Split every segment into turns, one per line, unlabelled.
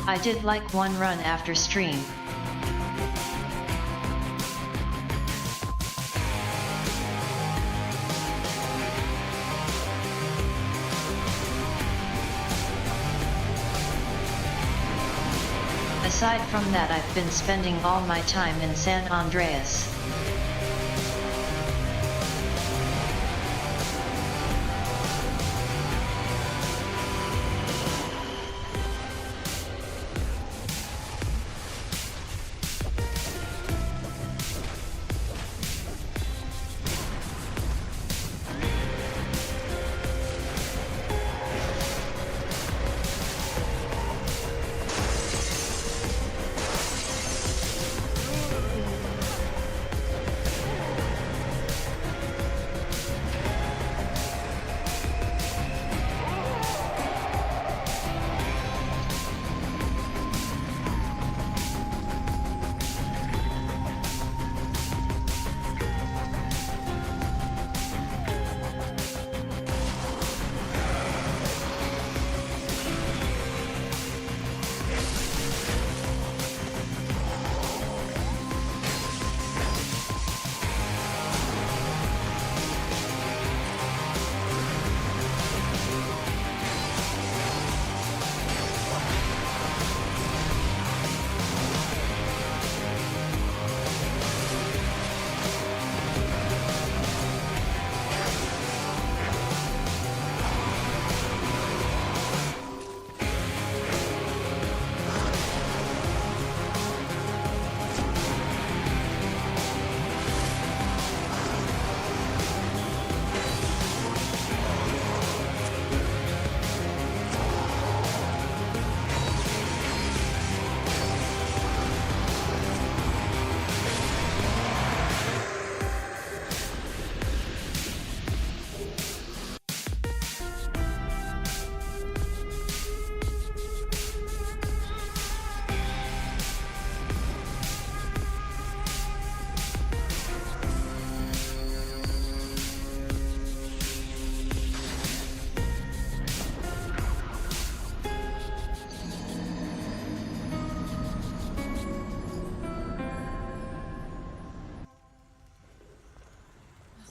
I did like one run after stream. Aside from that, I've been spending all my time in San Andreas.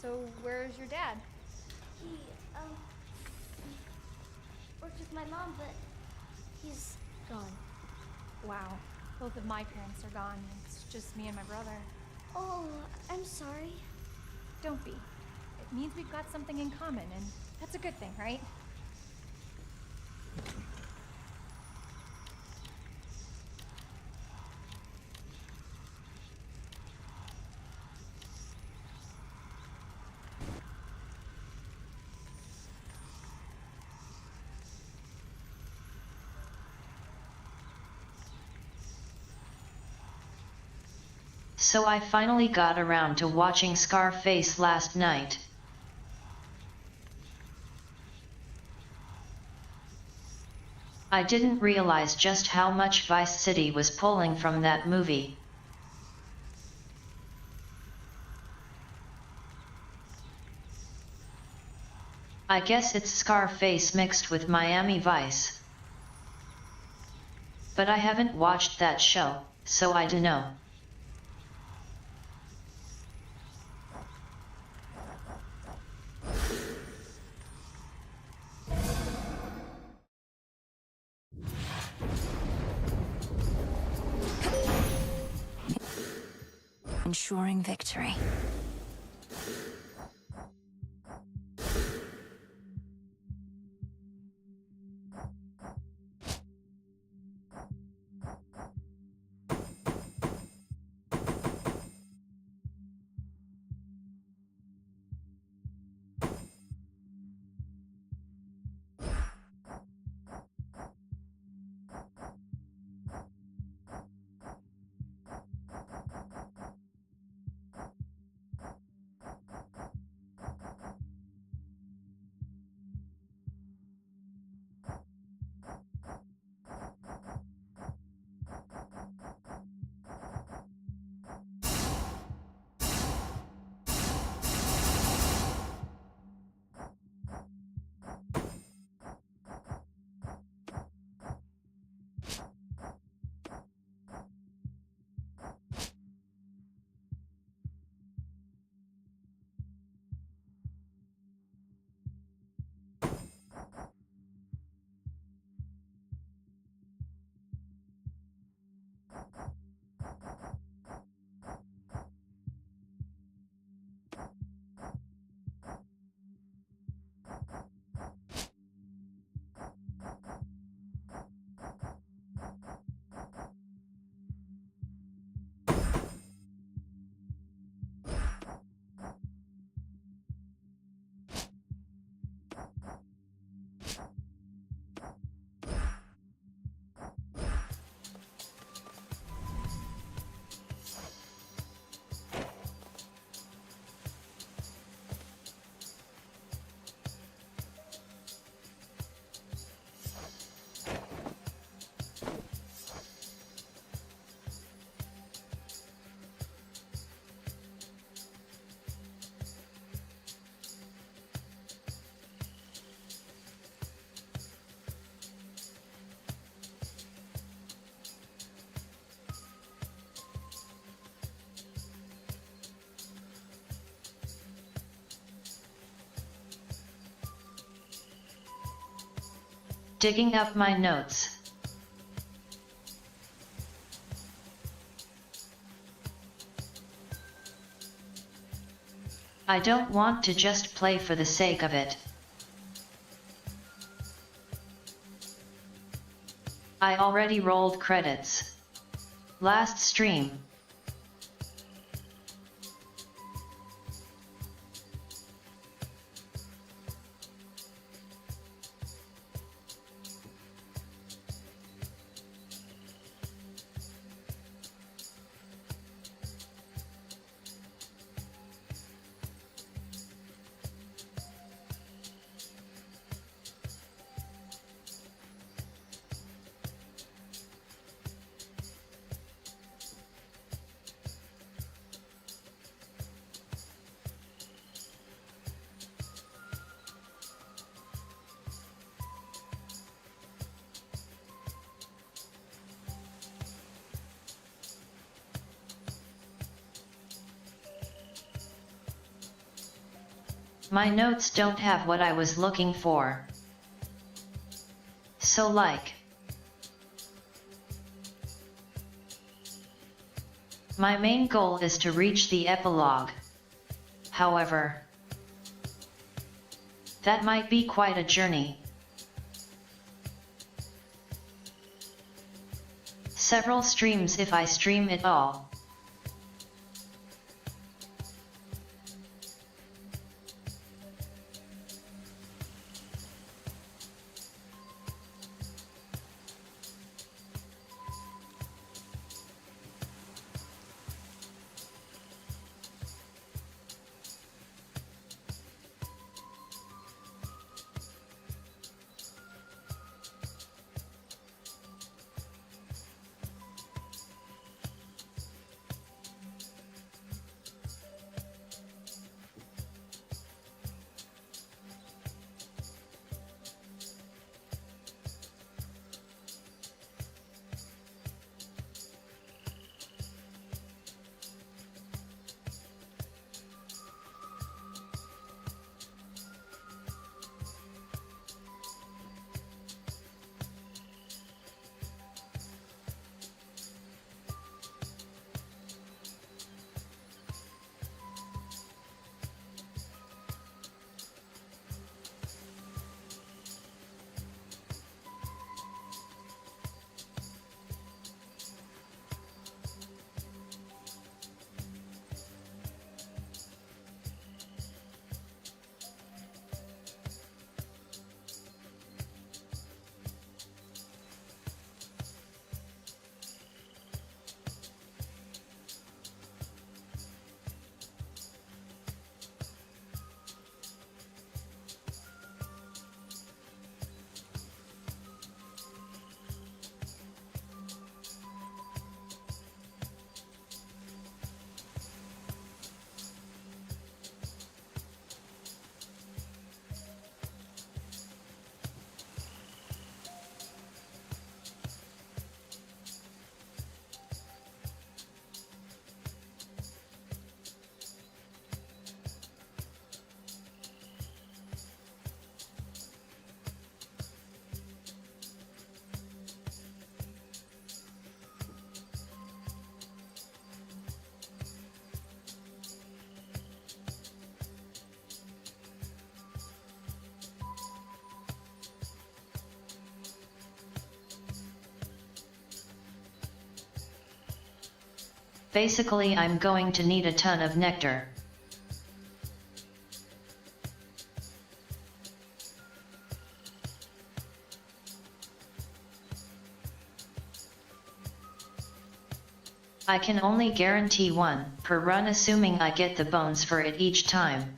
So where's your dad?
He, worked with my mom, but he's
Gone. Wow. Both of my parents are gone. It's just me and my brother.
Oh, I'm sorry.
Don't be. It means we've got something in common, and that's a good thing, right?
So I finally got around to watching Scarface last night. I didn't realize just how much Vice City was pulling from that movie. I guess it's Scarface mixed with Miami Vice. But I haven't watched that show, so I dunno.
Ensuring victory.
Digging up my notes. I don't want to just play for the sake of it. I already rolled credits. Last stream. My notes don't have what I was looking for. So my main goal is to reach the epilogue. However, that might be quite a journey. Several streams if I stream it all. Basically, I'm going to need a ton of nectar. I can only guarantee one per run, assuming I get the bones for it each time.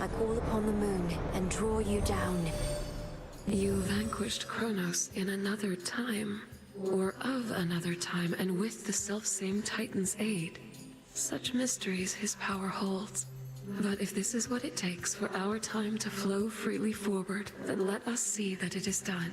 I call upon the moon and draw you down.
You vanquished Kronos in another time, or of another time, and with the selfsame Titan's aid. Such mysteries his power holds. But if this is what it takes for our time to flow freely forward, then let us see that it is done.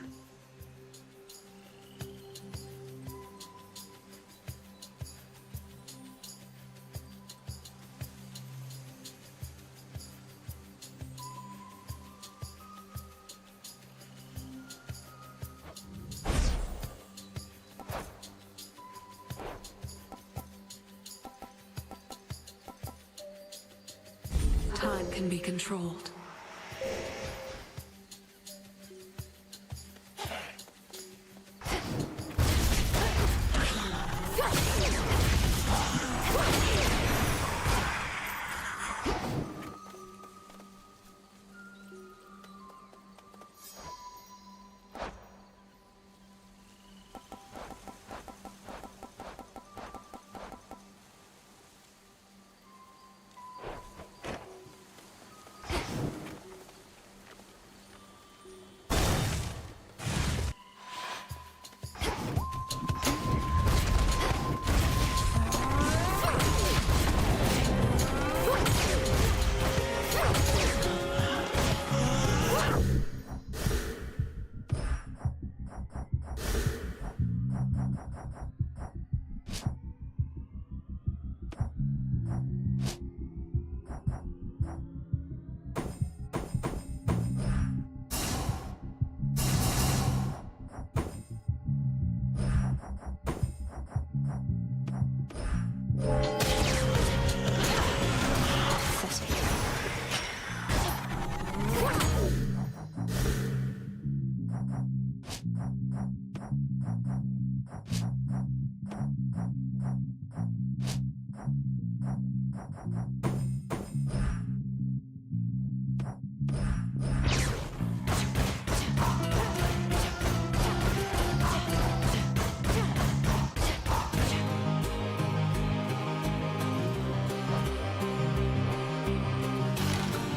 Time can be controlled.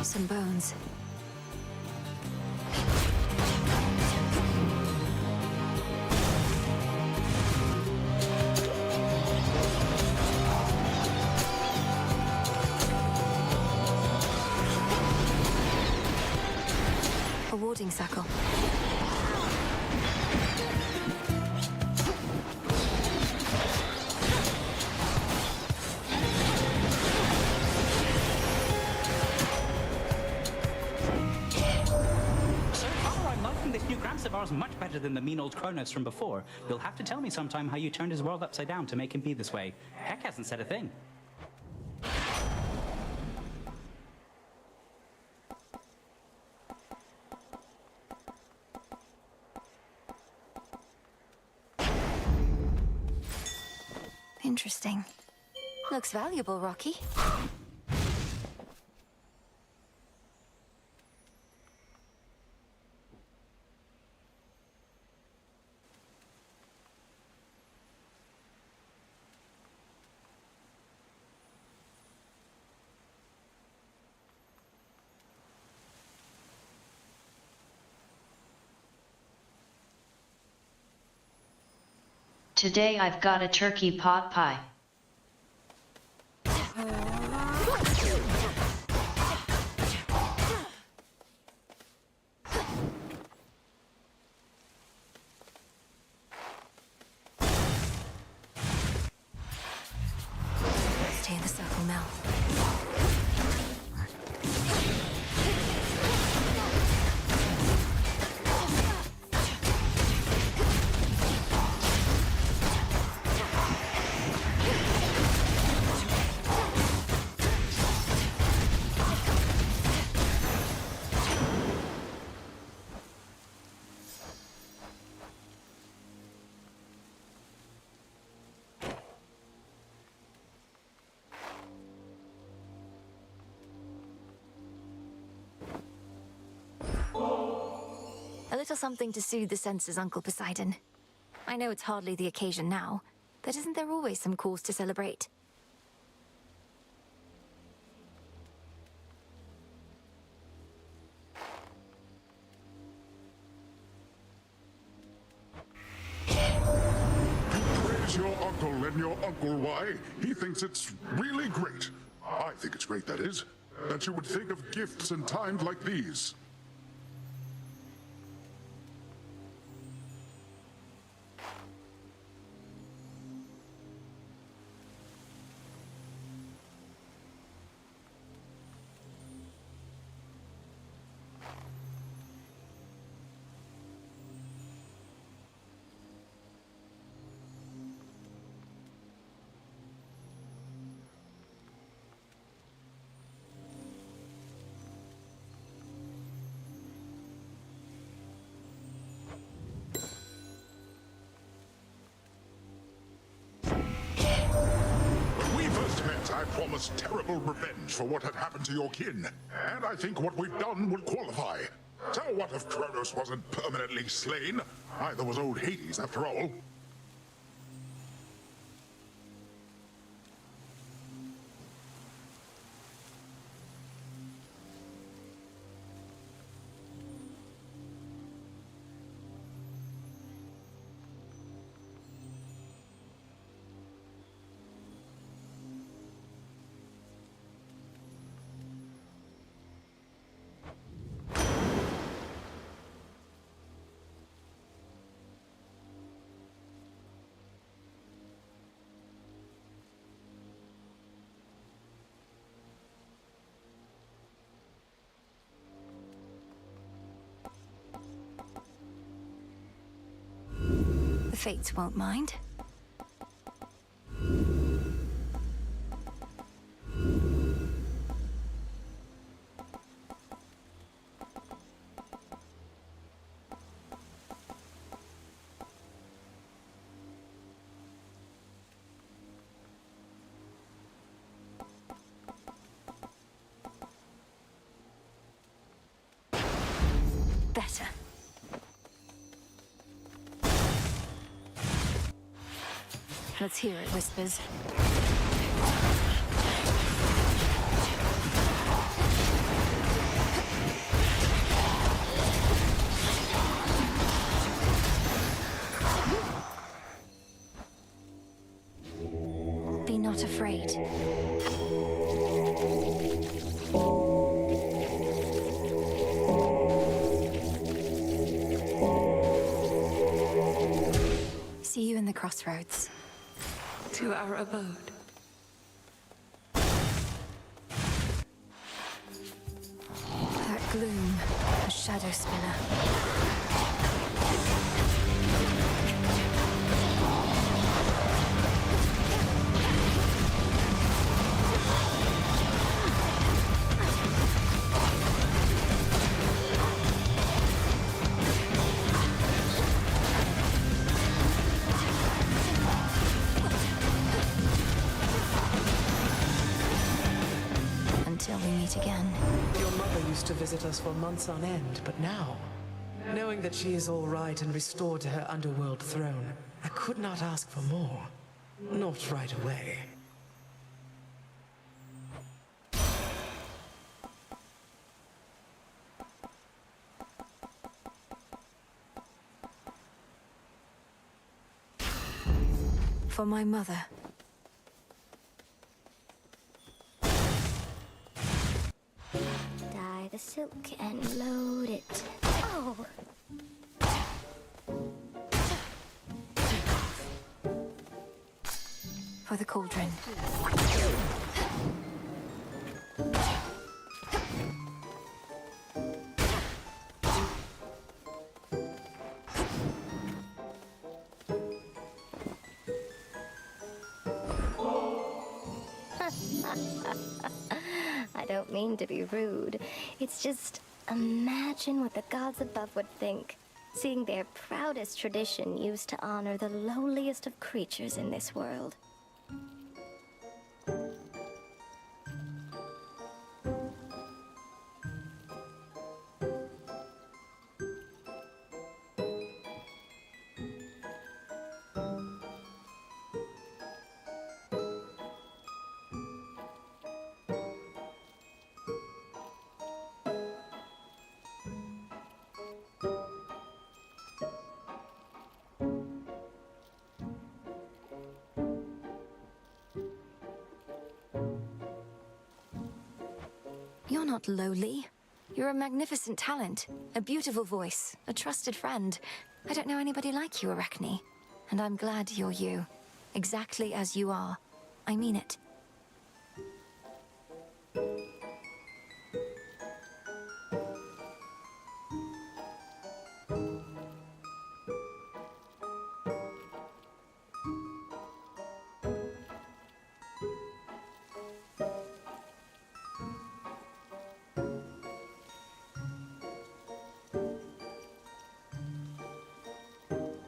Some bones. A warding circle.
Is much better than the mean old Kronos from before. You'll have to tell me sometime how you turned his world upside down to make him be this way. Heck hasn't said a thing.
Interesting. Looks valuable, Rocky.
Today I've got a turkey pot pie.
Stay in the circle now. A little something to soothe the senses, Uncle Poseidon. I know it's hardly the occasion now, but isn't there always some cause to celebrate?
is your uncle, and your uncle, why? He thinks it's really great. I think it's great, that is, that you would think of gifts in times like these. I promised terrible revenge for what had happened to your kin, and I think what we've done will qualify. So what if Kronos wasn't permanently slain? Neither was old Hades, after all.
The Fates won't mind. Better. Let's hear it, Whispers. Be not afraid. See you in the crossroads.
To our abode.
That gloom, a shadow spinner. Until we meet again.
Your mother used to visit us for months on end, but now, knowing that she is all right and restored to her underworld throne, I could not ask for more. Not right away.
For my mother.
Dye the silk and load it. Oh!
For the cauldron.
I don't mean to be rude. It's just, imagine what the gods above would think, seeing their proudest tradition used to honor the lowliest of creatures in this world.
not lowly. You're a magnificent talent, a beautiful voice, a trusted friend. I don't know anybody like you, Arachne. And I'm glad you're you. Exactly as you are. I mean it.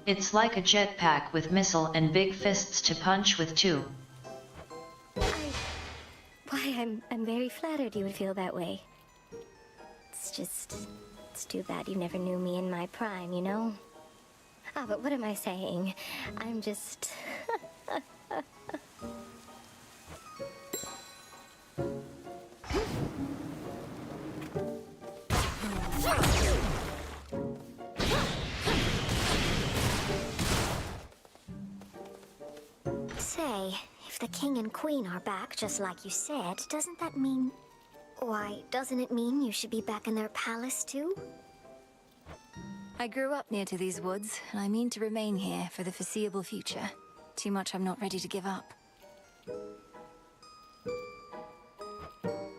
It's like a jetpack with missile and big fists to punch with too.
I'm very flattered you would feel that way. It's too bad you never knew me in my prime, you know? Ah, but what am I saying? I'm just... Say, if the king and queen are back just like you said, doesn't that mean... Why, doesn't it mean you should be back in their palace too?
I grew up near to these woods, and I mean to remain here for the foreseeable future. Too much I'm not ready to give up.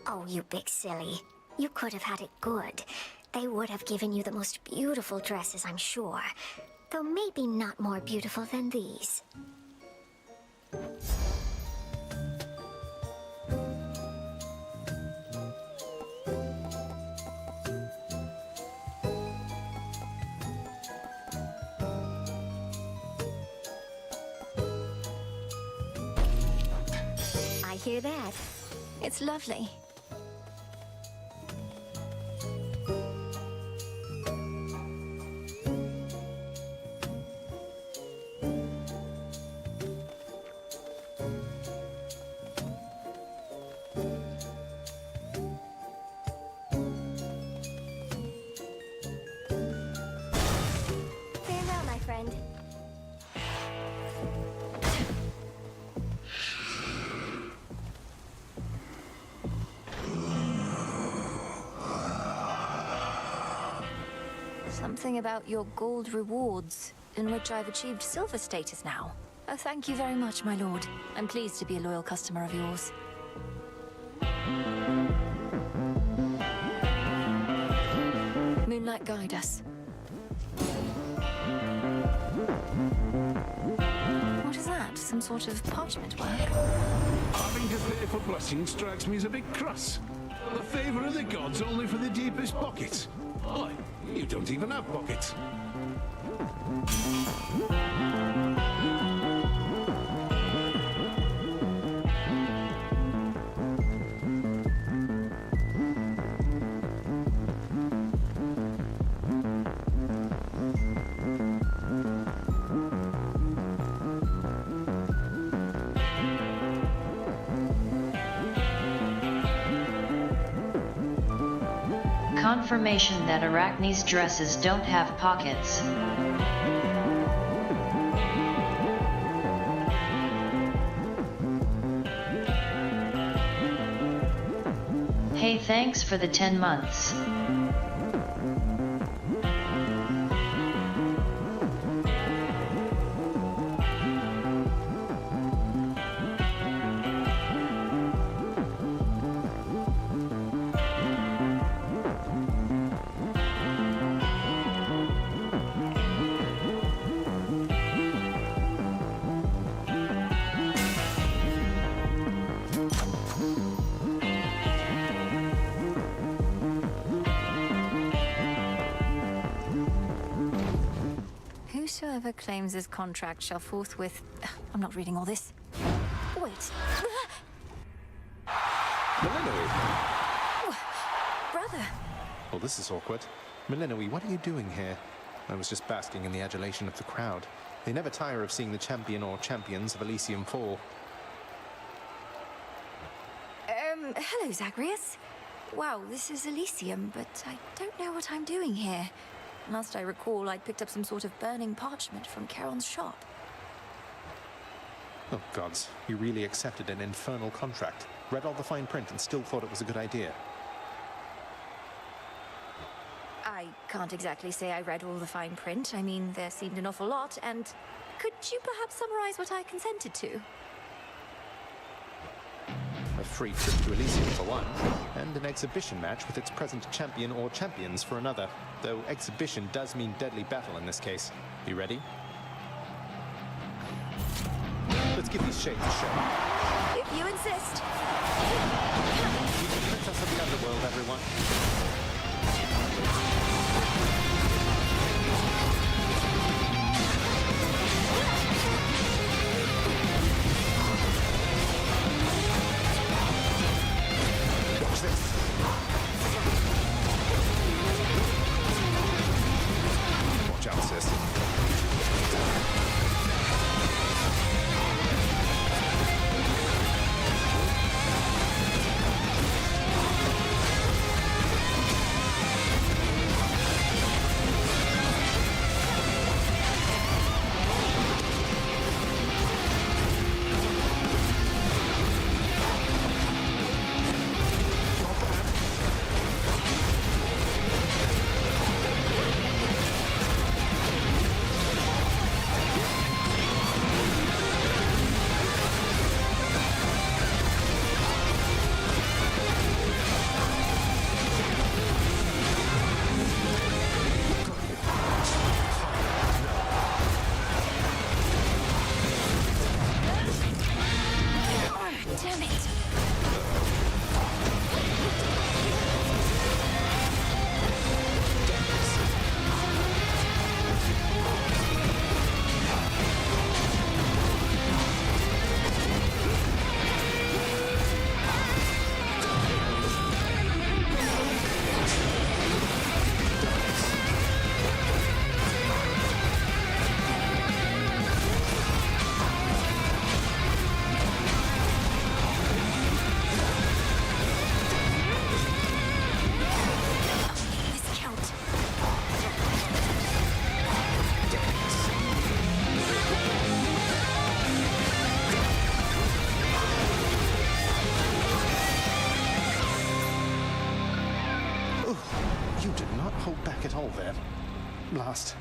Oh, you big silly. You could have had it good. They would have given you the most beautiful dresses, I'm sure. Though maybe not more beautiful than these. I hear that.
It's lovely.
Farewell, my friend.
Something about your gold rewards, in which I've achieved silver status now. Oh, thank you very much, my lord. I'm pleased to be a loyal customer of yours. Moonlight, guide us. What is that? Some sort of parchment work?
Having to pay for blessings strikes me as a bit cross. The favor of the gods only for the deepest pockets. Why, you don't even have pockets.
Confirmation that Arachne's dresses don't have pockets. Hey, thanks for the 10 months.
Whosoever claims this contract shall forthwith... I'm not reading all this. Wait.
Melinoe!
Brother!
Well, this is awkward. Melinoe, what are you doing here? I was just basking in the adulation of the crowd. They never tire of seeing the champion or champions of Elysium fall.
Hello, Zagreus. Wow, this is Elysium, but I don't know what I'm doing here. Last I recall, I picked up some sort of burning parchment from Charon's shop.
Oh, gods. You really accepted an infernal contract, read all the fine print, and still thought it was a good idea.
can't exactly say I read all the fine print. I mean, there seemed an awful lot, and could you perhaps summarize what I consented to?
A free trip to Elysium for one, and an exhibition match with its present champion or champions for another. Though exhibition does mean deadly battle in this case. You ready? Let's give these shades a show.
If you insist.
Meet the Princess of the Underworld, everyone. Watch this. Watch out, sis.
Damn it.
You did not hold back at all there. Blast.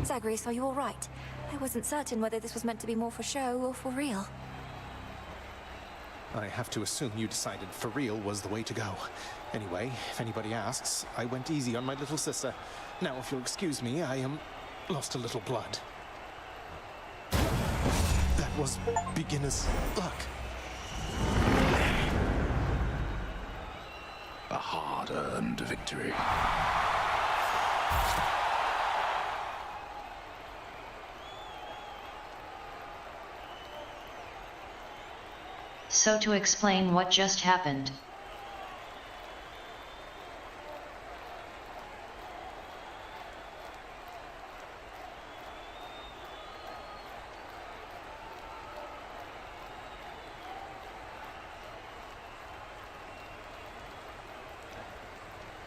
Zagreus, are you all right? I wasn't certain whether this was meant to be more for show or for real.
I have to assume you decided for real was the way to go. Anyway, if anybody asks, I went easy on my little sister. Now, if you'll excuse me, I lost a little blood. That was beginner's luck.
A hard-earned victory.
So to explain what just happened.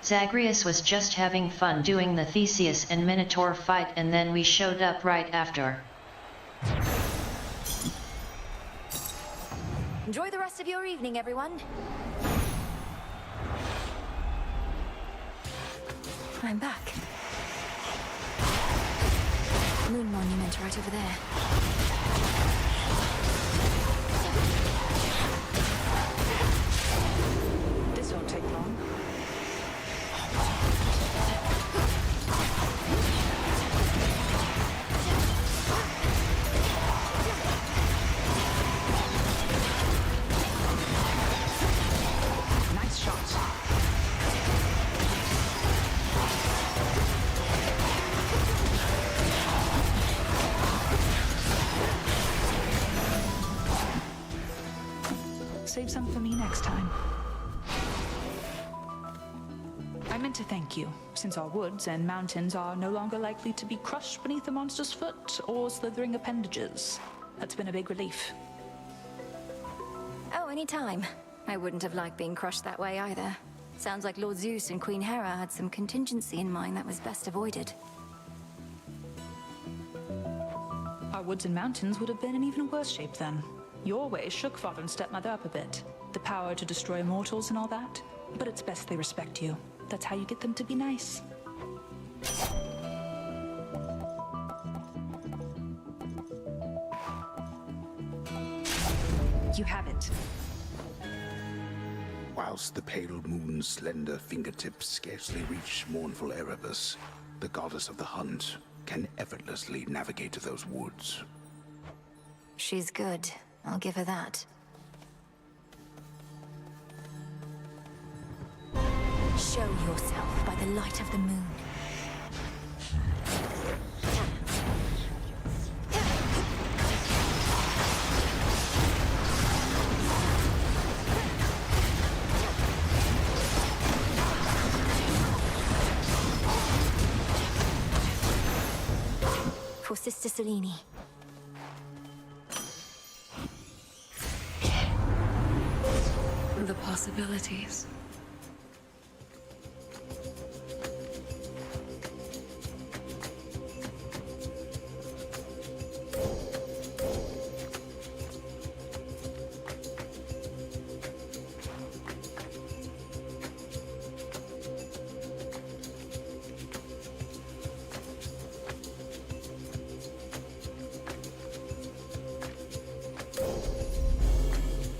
Zagreus was just having fun doing the Theseus and Minotaur fight, and then we showed up right after.
Enjoy the rest of your evening, everyone. I'm back. Moon Monument right over there.
This won't take long. Nice shot. Save some for me next time. I meant to thank you, since our woods and mountains are no longer likely to be crushed beneath a monster's foot or slithering appendages. That's been a big relief.
Oh, anytime. I wouldn't have liked being crushed that way either. Sounds like Lord Zeus and Queen Hera had some contingency in mind that was best avoided.
Our woods and mountains would have been in even worse shape then. Your ways shook father and stepmother up a bit. The power to destroy mortals and all that. But it's best they respect you. That's how you get them to be nice. You have it.
Whilst the pale moon's slender fingertips scarcely reach mournful Erebus, the goddess of the hunt can effortlessly navigate those woods.
She's good. I'll give her that. Show yourself by the light of the moon. For Sister Selene.
The possibilities.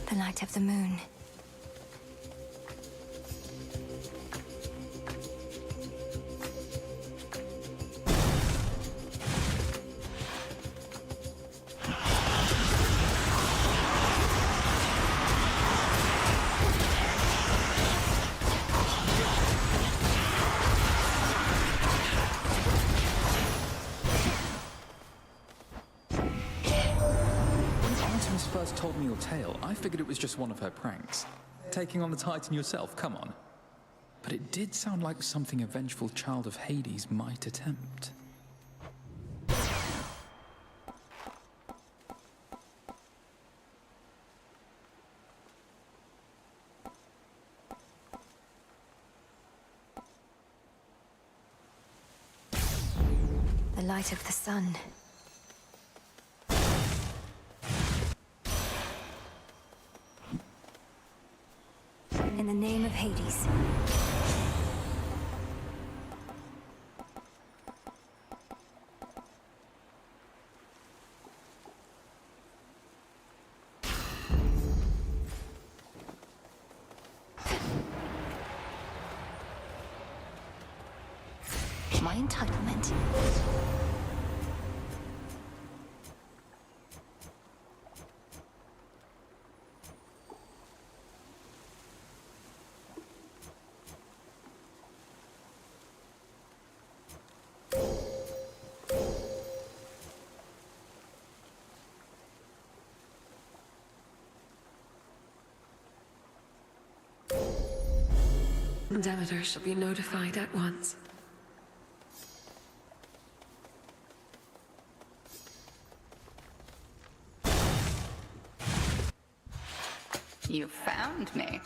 The light of the moon.
Artemis first told me your tale, I figured it was just one of her pranks. Taking on the Titan yourself, come on. But it did sound like something a vengeful child of Hades might attempt.
The light of the sun. In the name of Hades. My entitlement.
Demeter shall be notified at once.
You found me.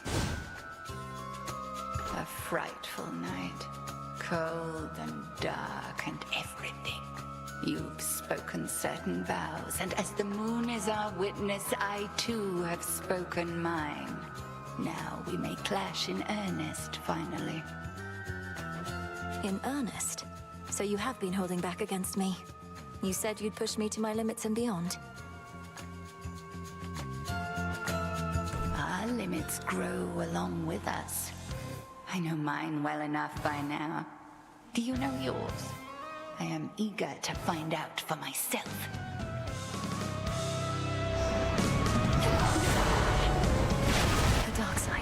A frightful night. Cold and dark and everything. You've spoken certain vows, and as the moon is our witness, I too have spoken mine. Now we may clash in earnest, finally.
In earnest? So you have been holding back against me. You said you'd push me to my limits and beyond.
Our limits grow along with us. I know mine well enough by now. Do you know yours? I am eager to find out for myself.
The dark side.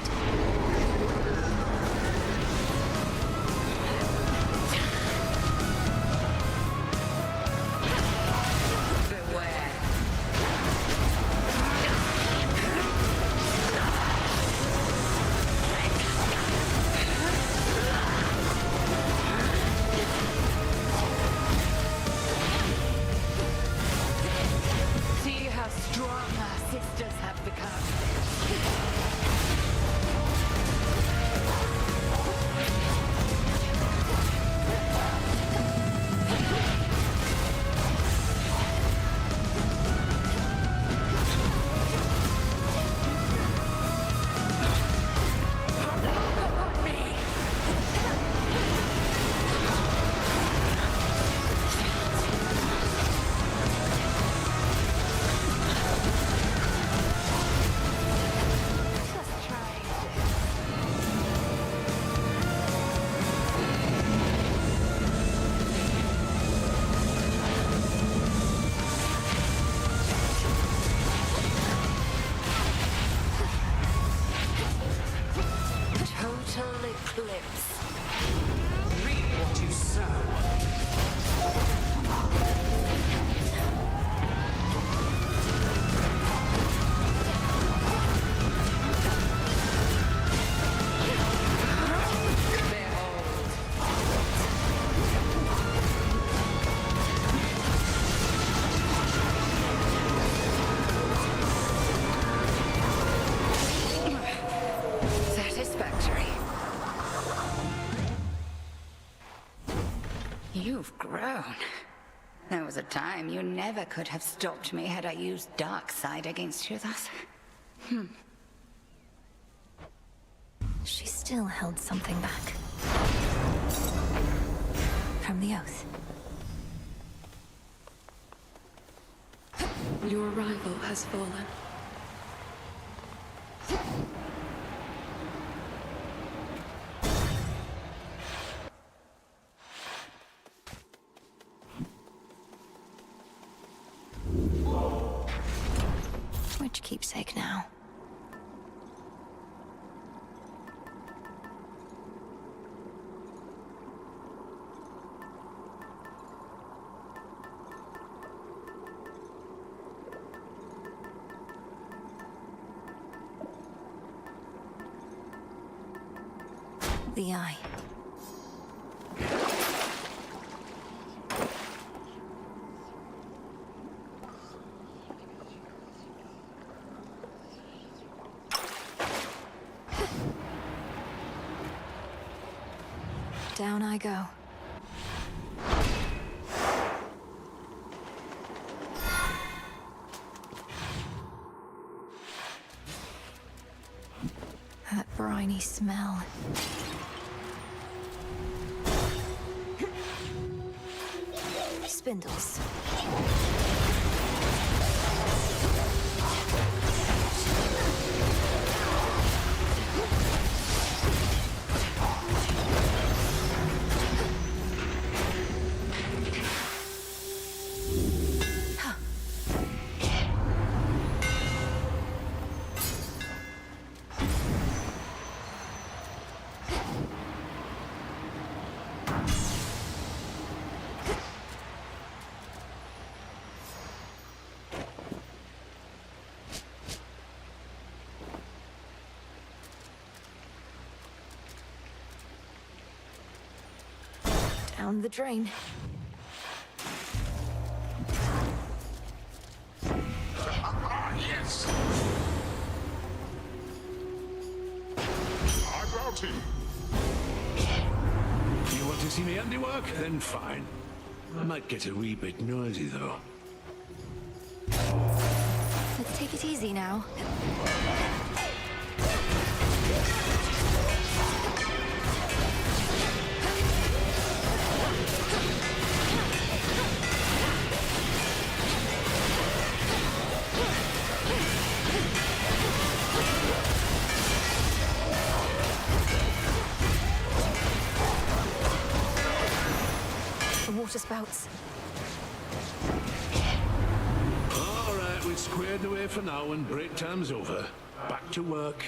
throne. There was a time you never could have stopped me had I used dark side against you thus.
She still held something back. From the oath.
Your rival has fallen.
Which keepsake now? The eye. Down I go. That briny smell. Spindles. Down the drain.
Yes! I'm bounty!
You want to see me handiwork? Then fine. I might get a wee bit noisy, though.
Let's take it easy now. The water spouts.
All right, we're squared away for now and break time's over. Back to work.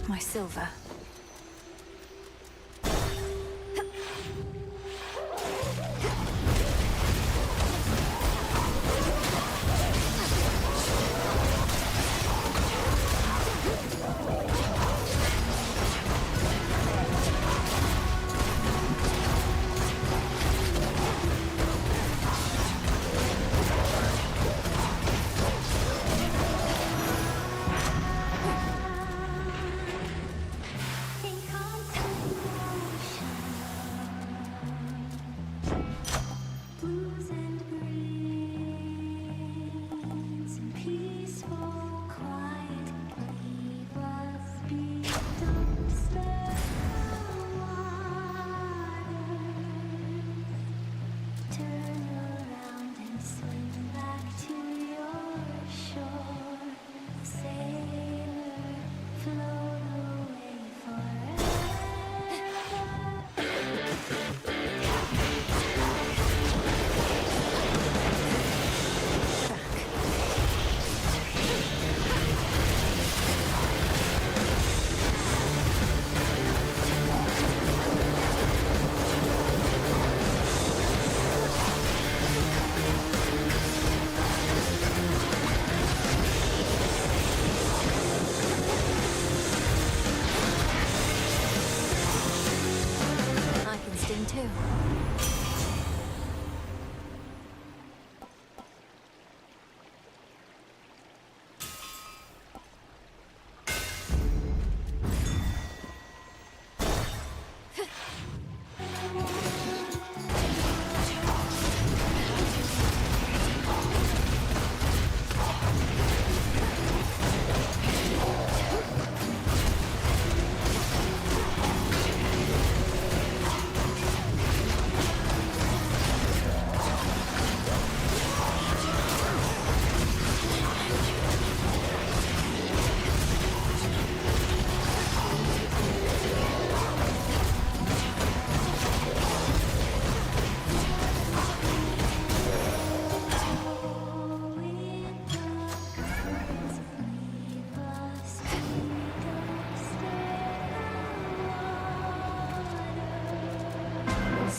My silver.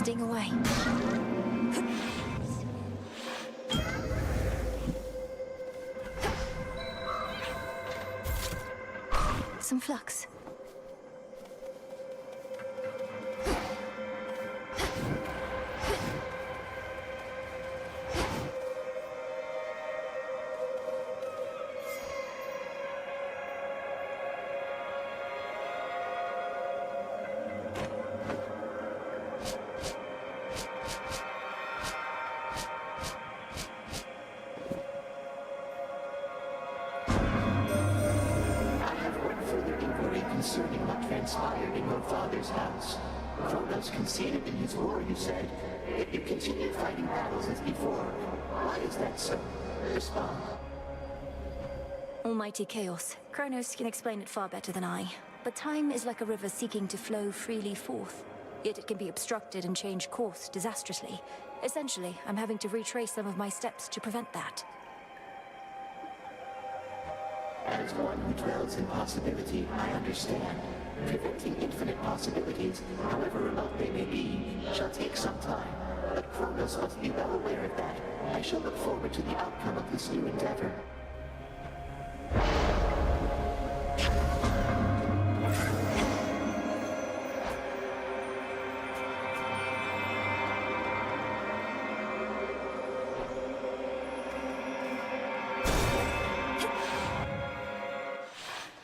Sting away. Some flux.
Concerning what transpired in your father's house. Kronos conceded in his war, you said. Yet you continue fighting battles as before. Why is that so? Respond.
Almighty chaos. Kronos can explain it far better than I. But time is like a river seeking to flow freely forth. Yet it can be obstructed and change course disastrously. Essentially, I'm having to retrace some of my steps to prevent that.
As one who dwells in possibility, I understand. Preventing infinite possibilities, however remote they may be, shall take some time. But Kronos must be well aware of that. I shall look forward to the outcome of this new endeavor.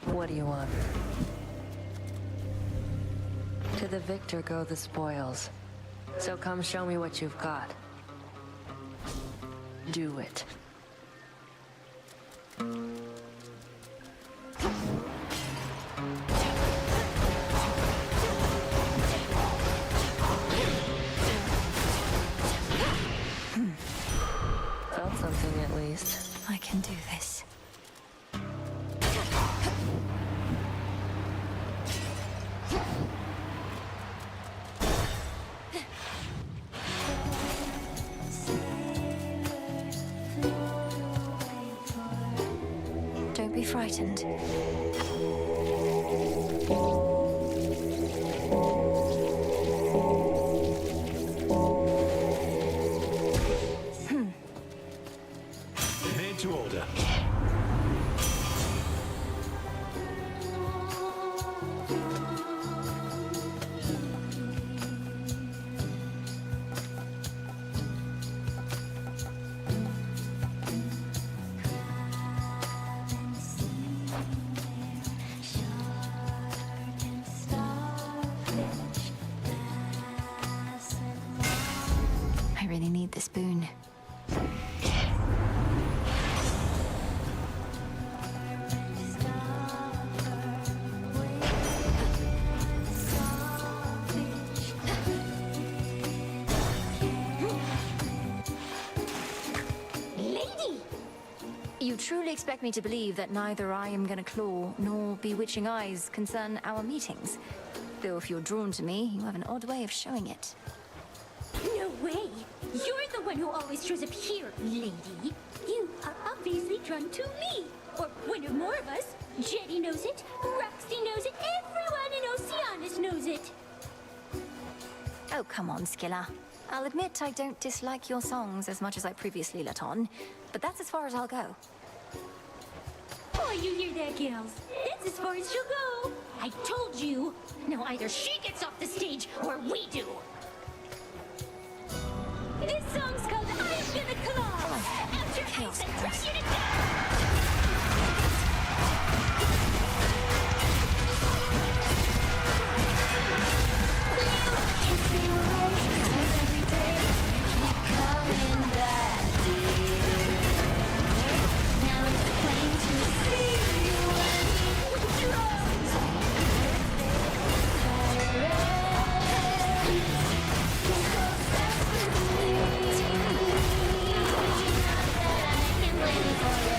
What do you want? To the victor go the spoils. So come show me what you've got. Do it. Felt something at least.
I can do this. Don't be frightened.
Made to order.
I really need this boon.
Lady!
You truly expect me to believe that neither I am gonna claw nor bewitching eyes concern our meetings? Though if you're drawn to me, you have an odd way of showing it.
No way! You're the one who always shows up here, lady. You are obviously drawn to me. Or one or more of us. Jetty knows it, Roxy knows it, everyone in Oceanus knows it.
Oh, come on, Skilla. I'll admit I don't dislike your songs as much as I previously let on, but that's as far as I'll go.
Oh, you hear that, gals? That's as far as she'll go. I told you. Now either she gets off the stage or we do. This song's called I Am Gonna Claw. After ice and turn you to
Waiting for you.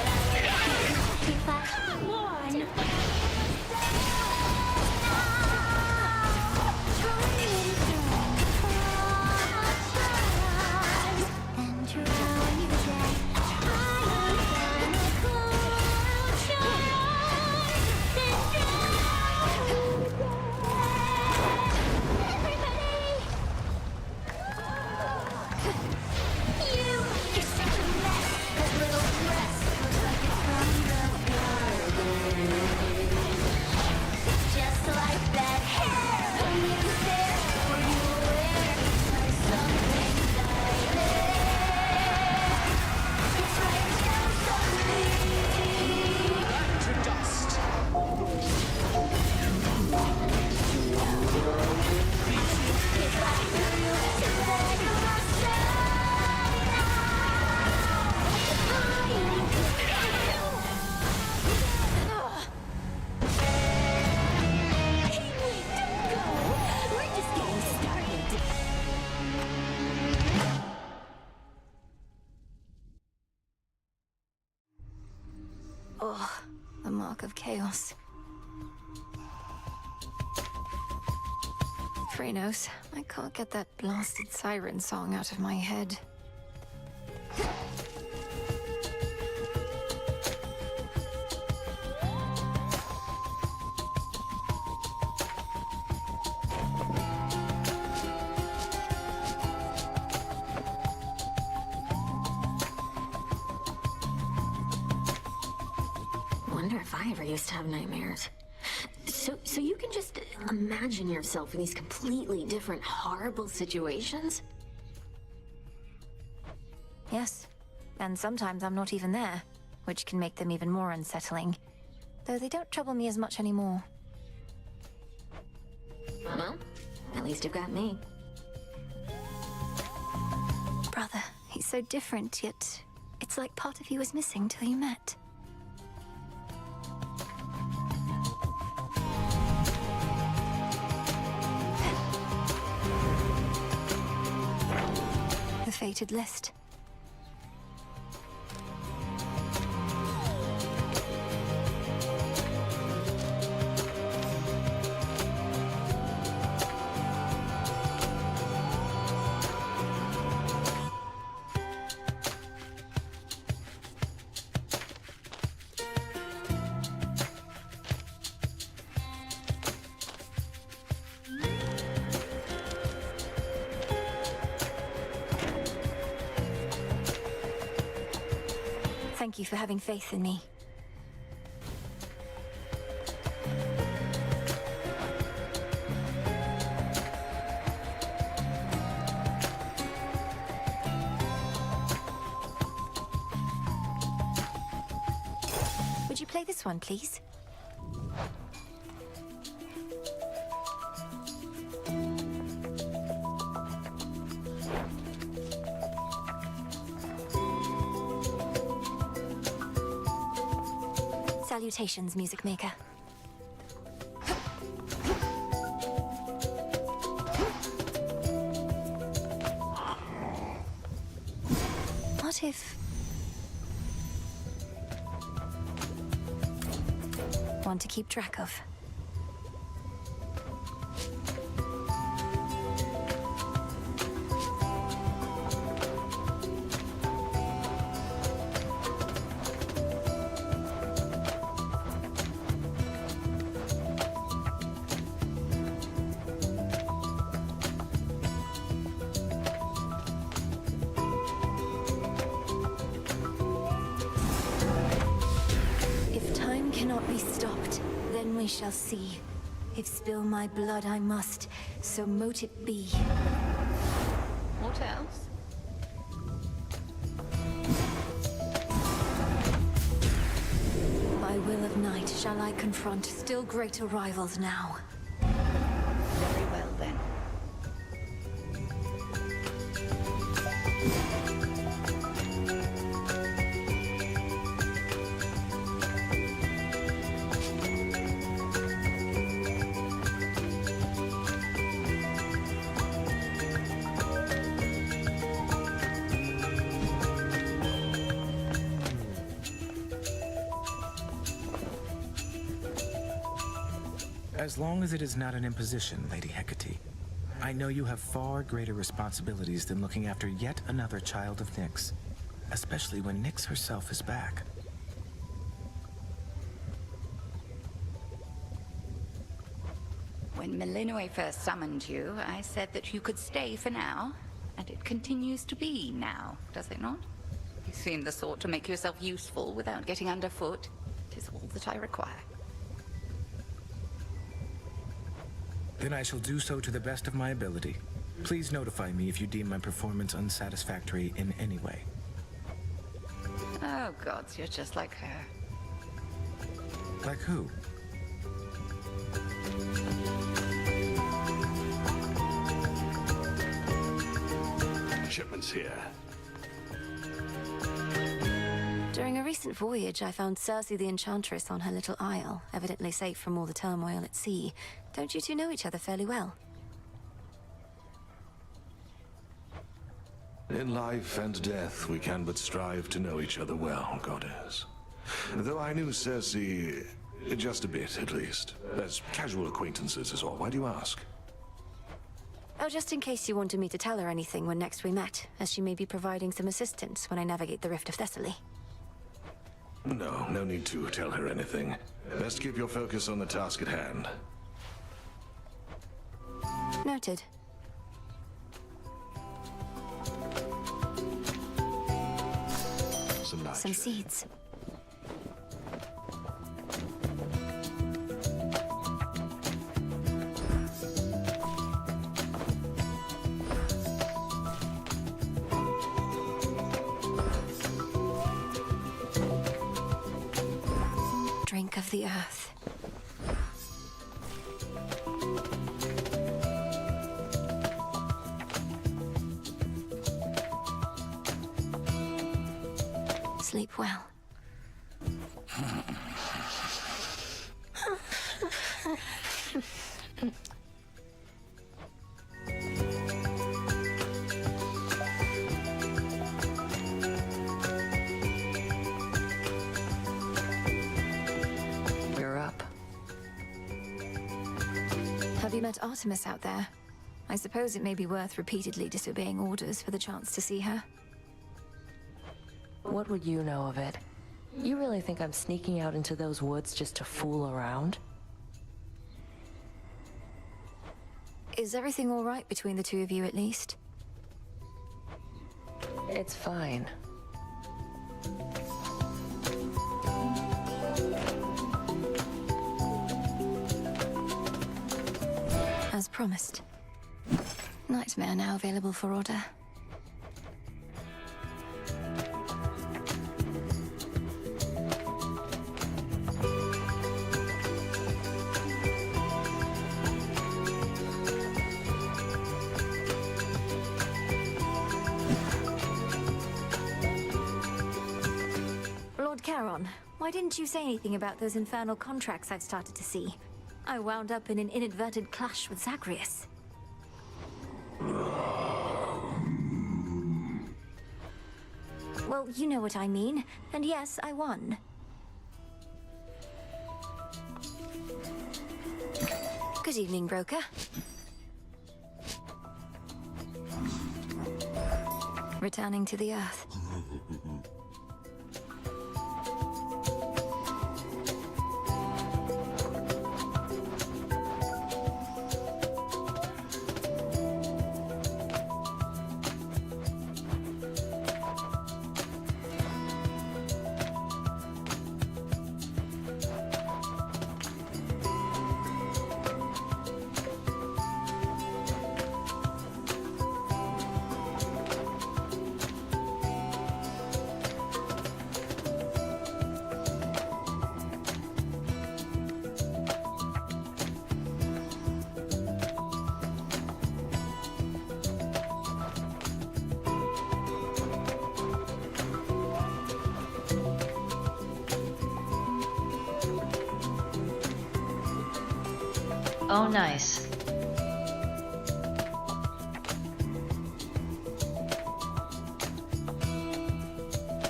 Oh, the mark of chaos. Phrenos, I can't get that blasted siren song out of my head.
Wonder if I ever used to have nightmares. So you can just imagine yourself in these completely different, horrible situations?
Yes, and sometimes I'm not even there, which can make them even more unsettling. Though they don't trouble me as much anymore.
Well, at least you've got me.
Brother, he's so different, yet it's like part of you was missing till you met. The fated list. Thank you for having faith in me. Would you play this one, please? Salutations, music maker. What if... one to keep track of? We shall see. If spill my blood I must, so mote it be.
What else?
By will of night shall I confront still greater rivals now.
Very well then.
As long as it is not an imposition, Lady Hecate. I know you have far greater responsibilities than looking after yet another child of Nyx, especially when Nyx herself is back.
When Melinoe first summoned you, I said that you could stay for now, and it continues to be now, does it not? You seem the sort to make yourself useful without getting underfoot. It is all that I require.
Then I shall do so to the best of my ability. Please notify me if you deem my performance unsatisfactory in any way.
Oh gods, you're just like her.
Like who?
Shipment's here.
During a recent voyage, I found Circe the Enchantress on her little isle, evidently safe from all the turmoil at sea. Don't you two know each other fairly well?
In life and death, we can but strive to know each other well, Goddess.
Though I knew Cersei just a bit, at least. As casual acquaintances is all. Why do you ask?
Oh, just in case you wanted me to tell her anything when next we met, as she may be providing some assistance when I navigate the Rift of Thessaly.
No, no need to tell her anything. Best keep your focus on the task at hand.
Noted. Some seeds. Drink of the earth. Sleep well.
We're up.
Have you met Artemis out there? I suppose it may be worth repeatedly disobeying orders for the chance to see her.
What would you know of it? You really think I'm sneaking out into those woods just to fool around?
Is everything all right between the two of you, at least?
It's fine.
As promised. Nightmare now available for order. Lord Charon, why didn't you say anything about those infernal contracts I've started to see? I wound up in an inadvertent clash with Zagreus. Well, you know what I mean. And yes, I won. Good evening, broker. Returning to the Earth.
Oh nice.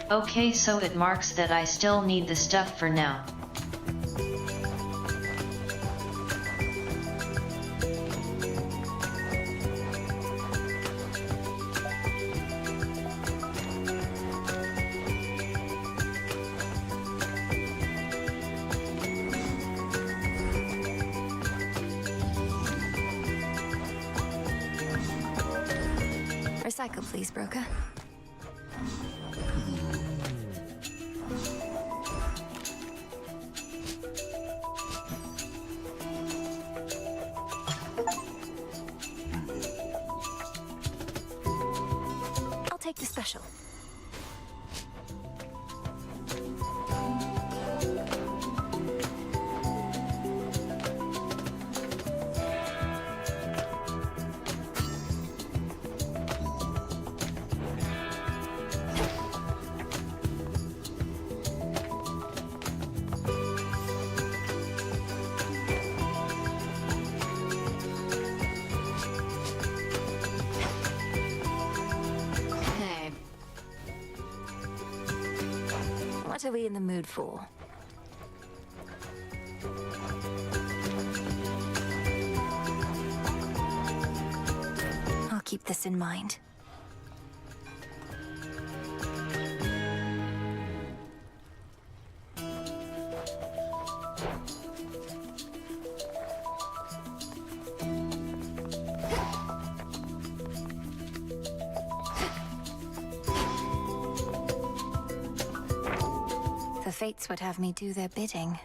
Okay, so it marks that I still need the stuff for now.
Recycle, please, broker. I'll take the special. are we in the mood for? I'll keep this in mind. The fates would have me do their bidding.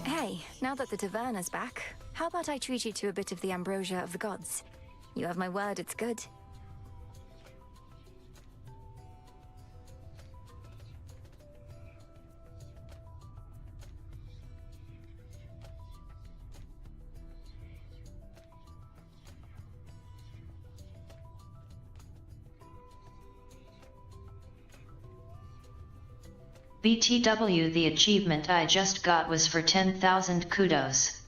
Hey, now that the Taverna's back, how about I treat you to a bit of the ambrosia of the gods? You have my word, it's good.
BTW, the achievement I just got was for 10,000 kudos.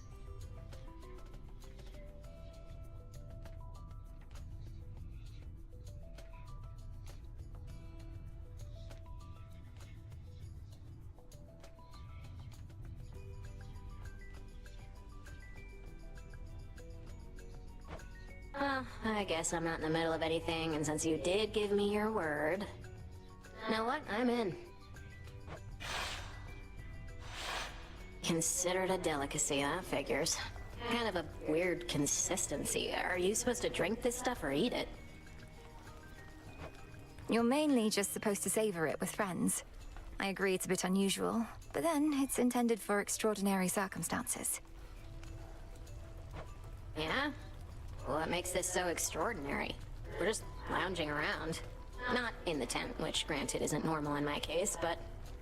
Well, I guess I'm not in the middle of anything, and since you did give me your word... You know what? I'm in. Considered a delicacy, that figures. Kind of a weird consistency. Are you supposed to drink this stuff or eat it?
You're mainly just supposed to savor it with friends. I agree it's a bit unusual, but then it's intended for extraordinary circumstances.
Yeah? What makes this so extraordinary? We're just lounging around. Not in the tent, which granted isn't normal in my case, but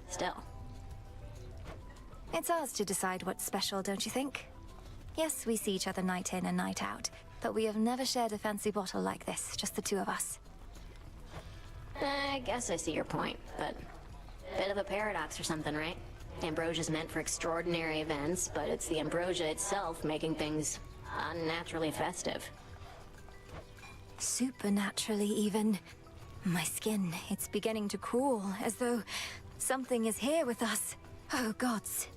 still.
It's ours to decide what's special, don't you think? Yes, we see each other night in and night out, but we have never shared a fancy bottle like this, just the two of us.
I guess I see your point, but... Bit of a paradox or something, right? Ambrosia's meant for extraordinary events, but it's the ambrosia itself making things unnaturally festive.
Supernaturally, even. My skin, it's beginning to crawl, as though something is here with us. Oh, gods.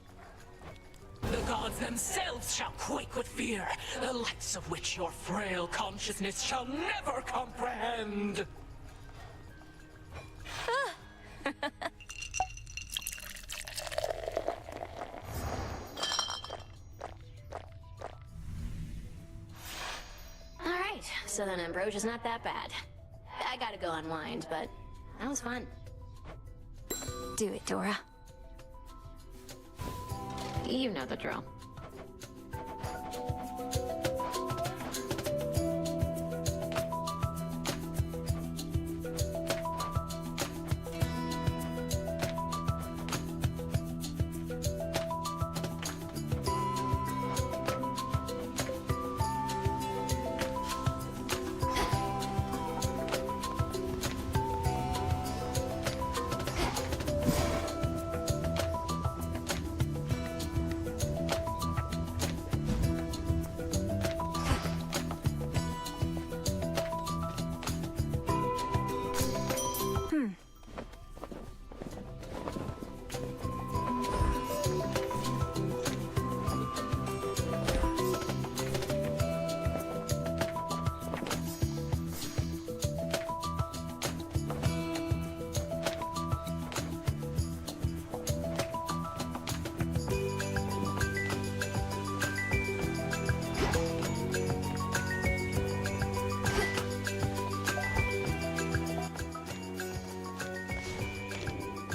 The gods themselves shall quake with fear, the likes of which your frail consciousness shall never comprehend!
Alright, so then Ambrosia's not that bad. I gotta go unwind, but that was fun.
Do it, Dora.
You know the drill.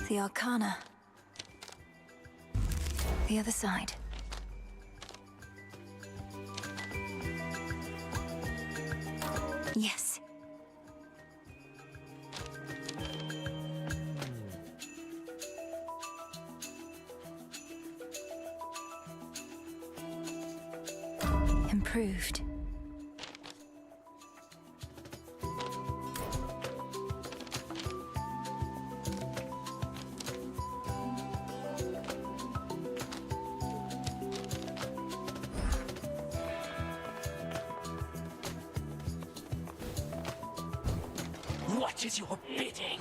The Arcana. The other side. Yes. Improved.
it is your bidding.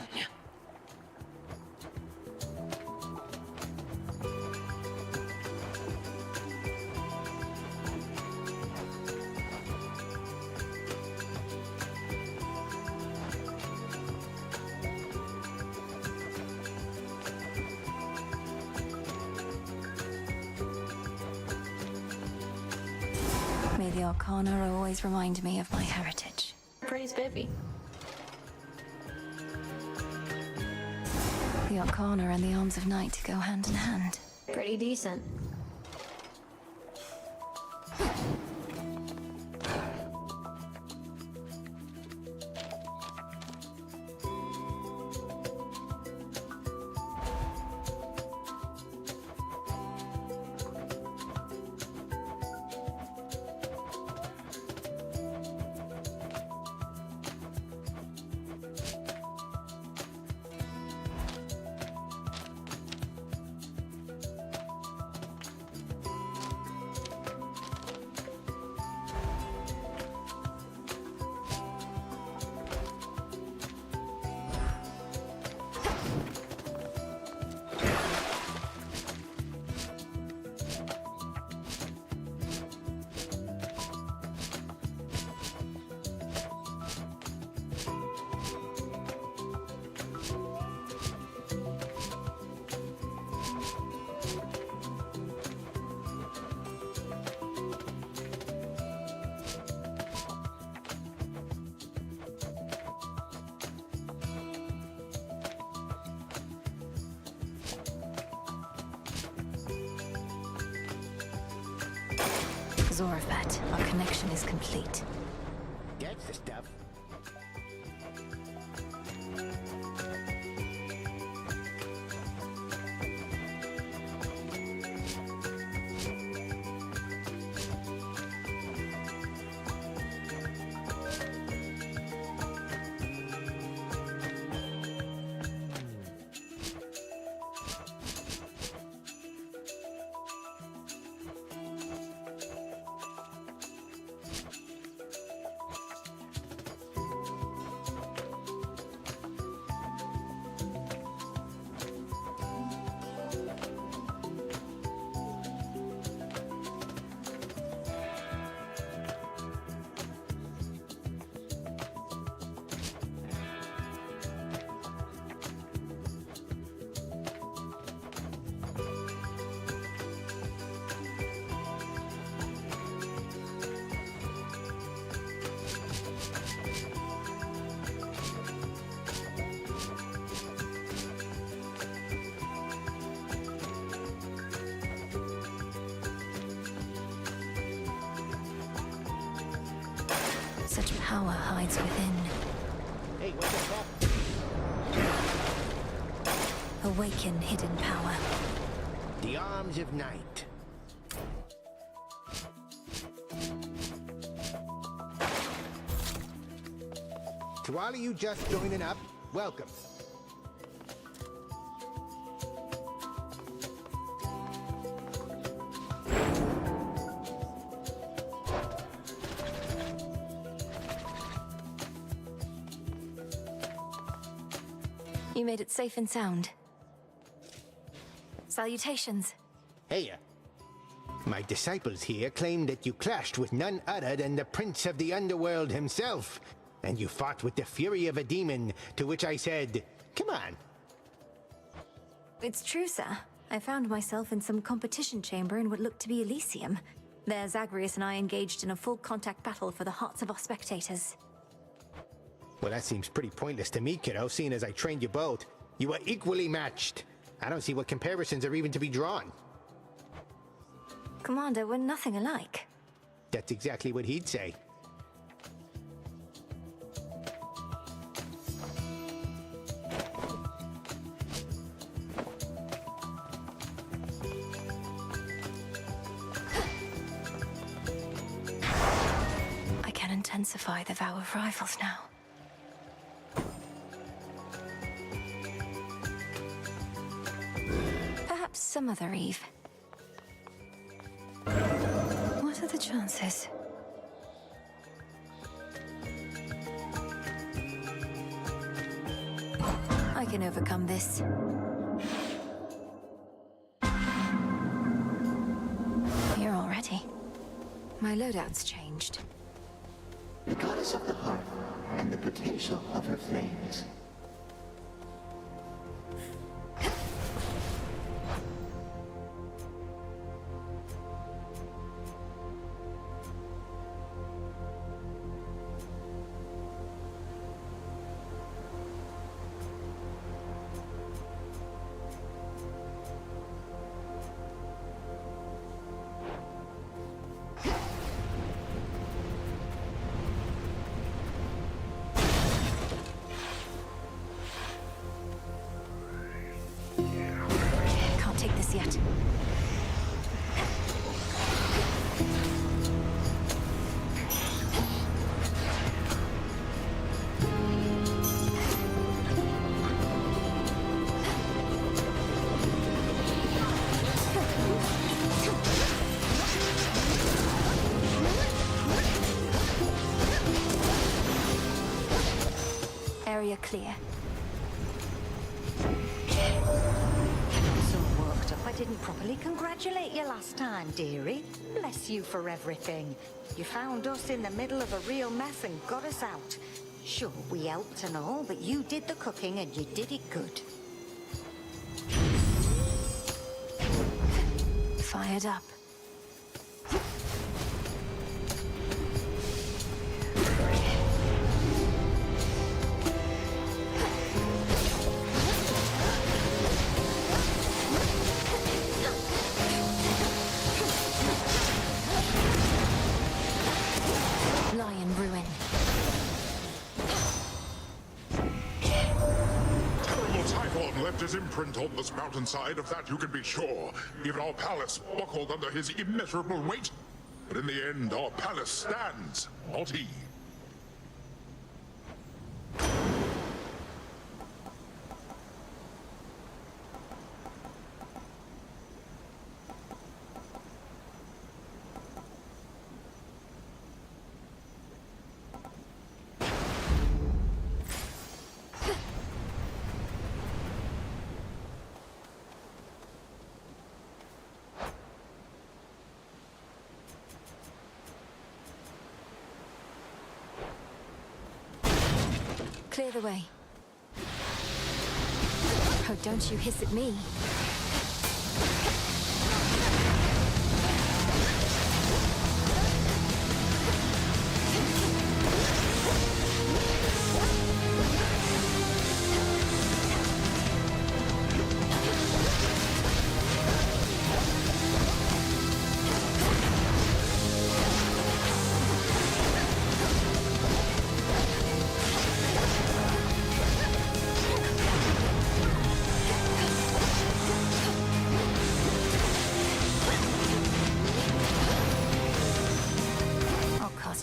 May the Arcana always remind me of my heritage.
Pretty spiffy.
The Arcana and the Arms of Night go hand in hand.
Pretty decent.
Zorafet, our connection is complete.
That's the stuff.
Such power hides within.
Hey, what's the top?
Awaken hidden power.
The Arms of Night. To all of you just joining up, welcome.
You made it safe and sound. Salutations.
Hey, my disciples here claim that you clashed with none other than the Prince of the Underworld himself, and you fought with the fury of a demon, to which I said, come on.
It's true, sir. I found myself in some competition chamber in what looked to be Elysium. There, Zagreus and I engaged in a full contact battle for the hearts of our spectators.
Well, that seems pretty pointless to me, kiddo, seeing as I trained you both. You were equally matched. I don't see what comparisons are even to be drawn.
Commander, we're nothing alike.
That's exactly what he'd say.
I can intensify the vow of rivals now. Perhaps some other eve. What are the chances? I can overcome this. Here already. My loadout's changed.
The goddess of the heart and the potential of her flames.
Can't take this yet. Area clear.
So worked up I didn't properly congratulate you last time, dearie. Bless you for everything. You found us in the middle of a real mess and got us out. Sure, we helped and all, but you did the cooking and you did it good.
Fired up. Lion ruin.
Lord Typhon left his imprint on this mountainside, of that you can be sure. Even our palace buckled under his immeasurable weight. But in the end, our palace stands, not he.
Clear the way. Oh, don't you hiss at me.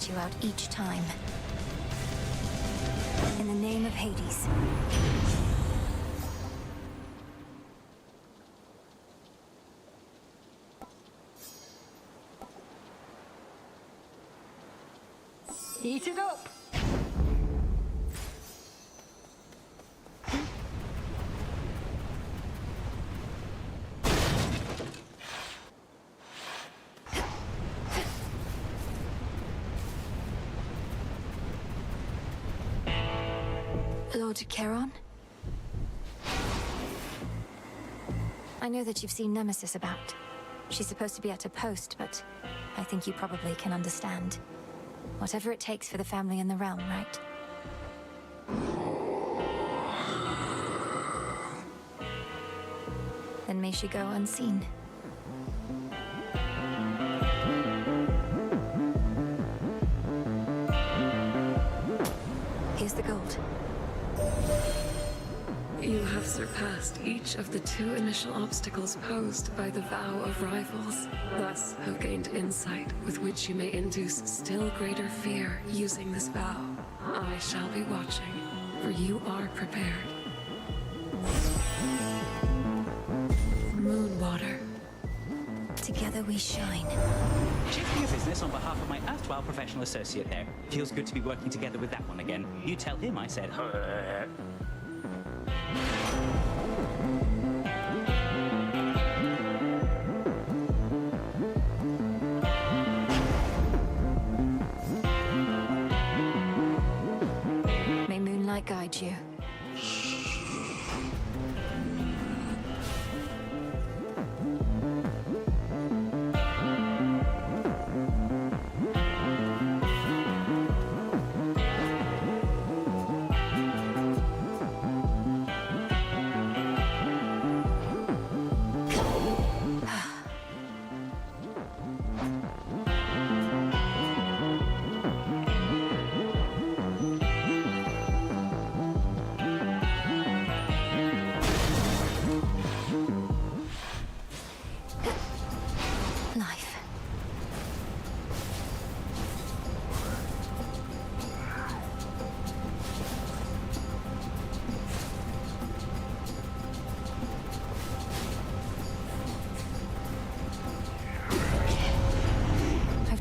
You out each time. In the name of Hades.
Eat it up!
Lord Charon? I know that you've seen Nemesis about. She's supposed to be at her post, but I think you probably can understand. Whatever it takes for the family and the realm, right? Then may she go unseen. Here's the gold.
You have surpassed each of the 2 initial obstacles posed by the vow of rivals. Thus have gained insight with which you may induce still greater fear using this vow. I shall be watching, for you are prepared. Moonwater.
Together we shine.
Chiefing your business on behalf of my erstwhile professional associate here. Feels good to be working together with that one again. You tell him I said...
guide you.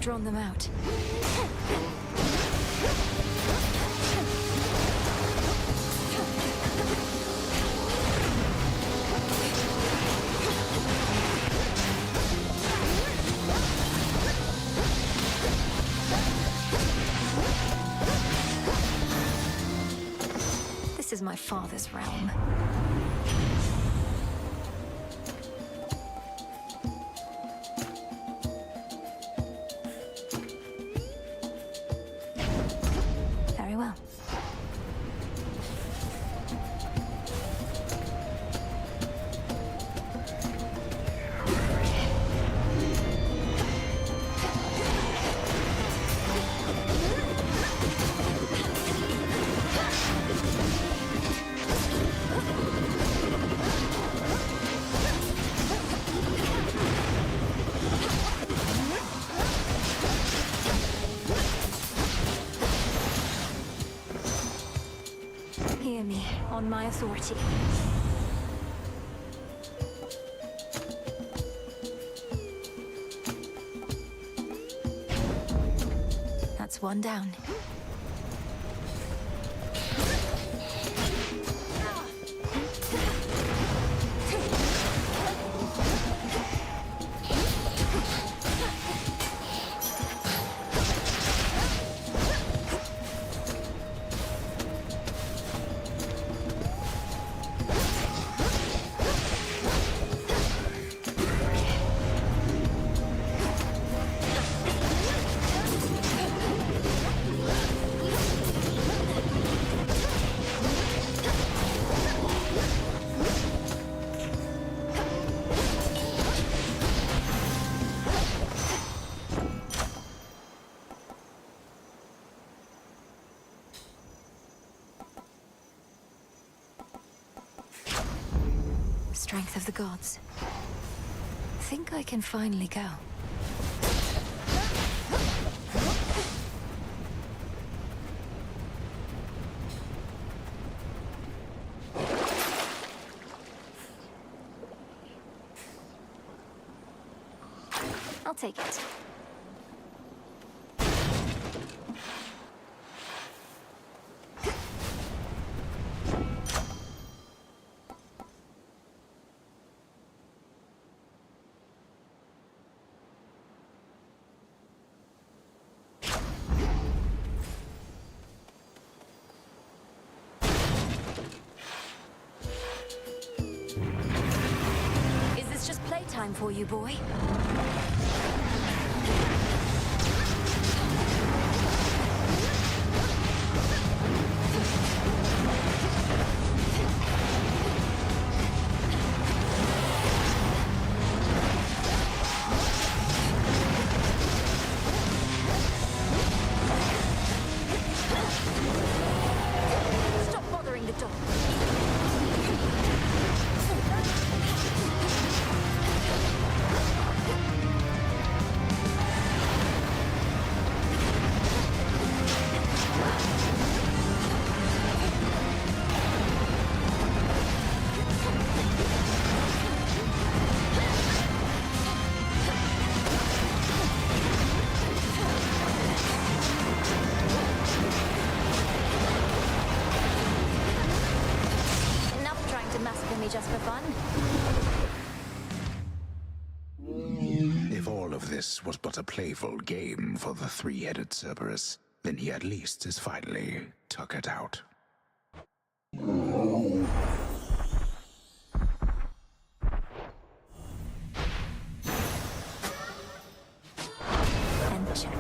Drawn them out. This is my father's realm. Hear me, on my authority. That's one down. Strength of the gods. Think I can finally go. I'll take it. Playtime for you, boy. Stop bothering the dog. Just for fun.
If all of this was but a playful game for the three-headed Cerberus, then he at least is finally tuckered out.
And check.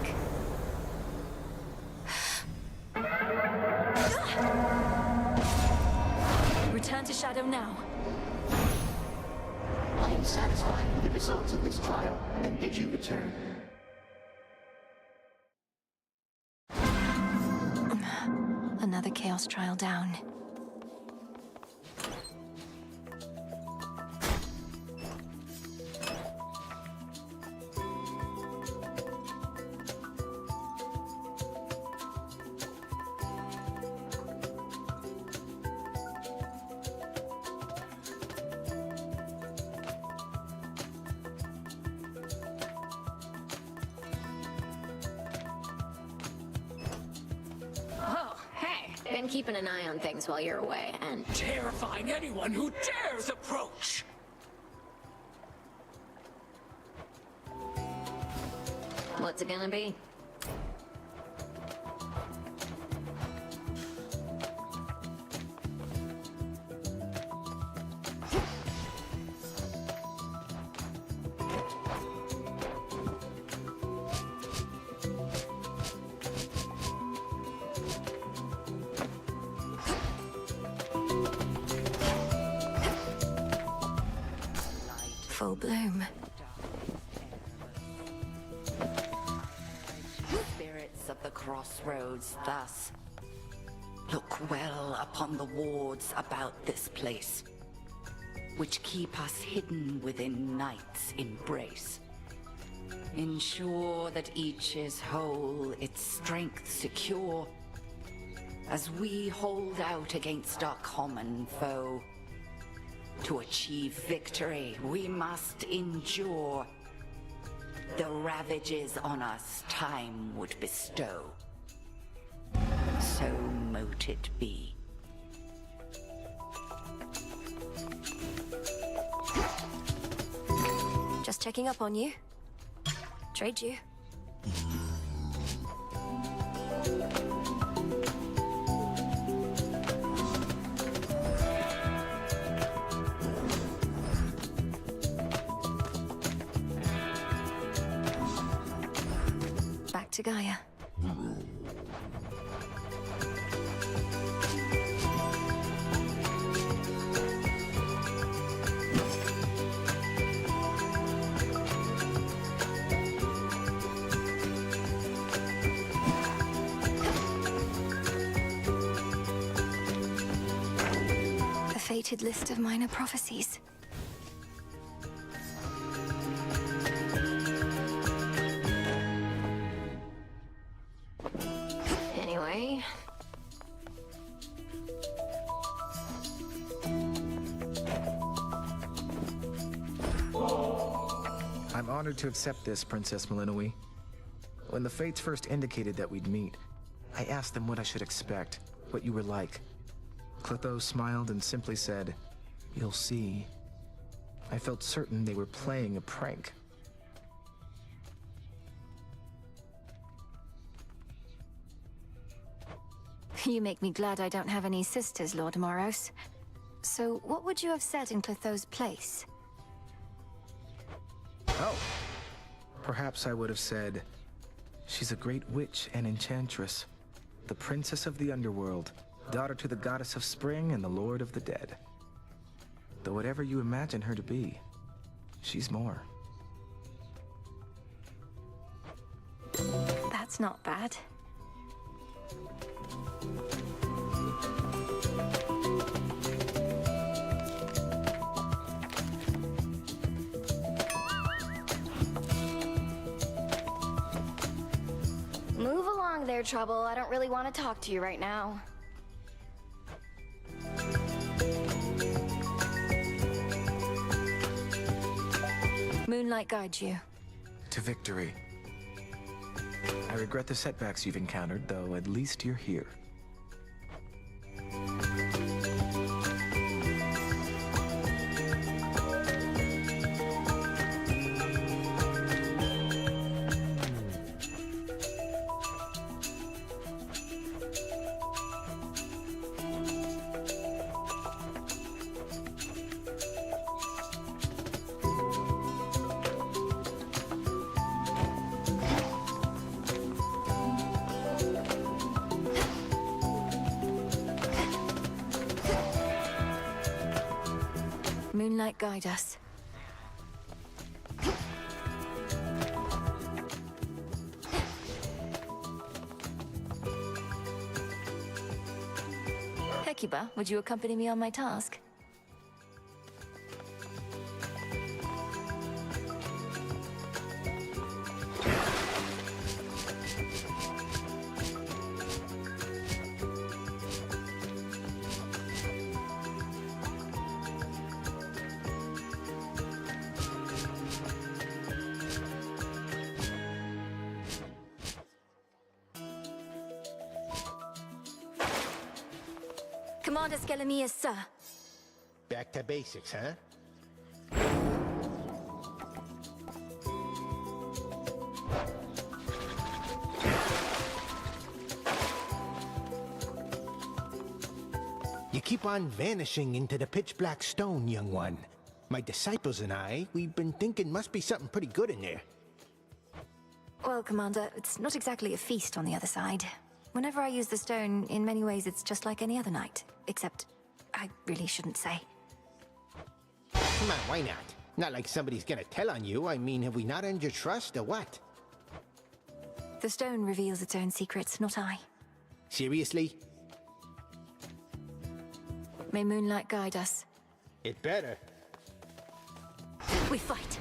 Return to Shadow now.
I am satisfied with the results of this trial, and bid you return.
Another Chaos trial down.
Oh, hey. Been keeping an eye on things while you're away, and
Terrifying anyone who dares approach!
what's it gonna be?
Full bloom.
Spirits of the crossroads, thus. Look well upon the wards about this place, which keep us hidden within night's embrace. Ensure that each is whole, its strength secure, as we hold out against our common foe. To achieve victory, we must endure the ravages on us time would bestow. So mote it be.
Just checking up on you. Trade you. Back to Gaia. The fated list of minor prophecies.
Anyway...
I'm honored to accept this, Princess Malinoi. When the Fates first indicated that we'd meet, I asked them what I should expect, what you were like. Clotho smiled and simply said, "You'll see." I felt certain they were playing a prank.
You make me glad I don't have any sisters, Lord Moros. So, what would you have said in Clotho's place?
Oh! Perhaps I would have said, "She's a great witch and enchantress, the princess of the underworld, daughter to the goddess of spring and the lord of the dead. Though whatever you imagine her to be, she's more."
That's not bad.
Move along there, Trouble. I don't really want to talk to you right now.
Moonlight guides you.
To victory. I regret the setbacks you've encountered, though at least you're here.
Moonlight guide us. Hecuba, would you accompany me on my task? Commander Skelemius, sir.
Back to basics, huh? You keep on vanishing into the pitch-black stone, young one. My disciples and I, we've been thinking must be something pretty good in there.
Well, Commander, it's not exactly a feast on the other side. Whenever I use the stone, in many ways it's just like any other night. Except, I really shouldn't say.
Come on, why not? Not like somebody's gonna tell on you. I mean, have we not earned your trust, or what?
The stone reveals its own secrets, not I.
Seriously?
May Moonlight guide us.
It better.
We fight!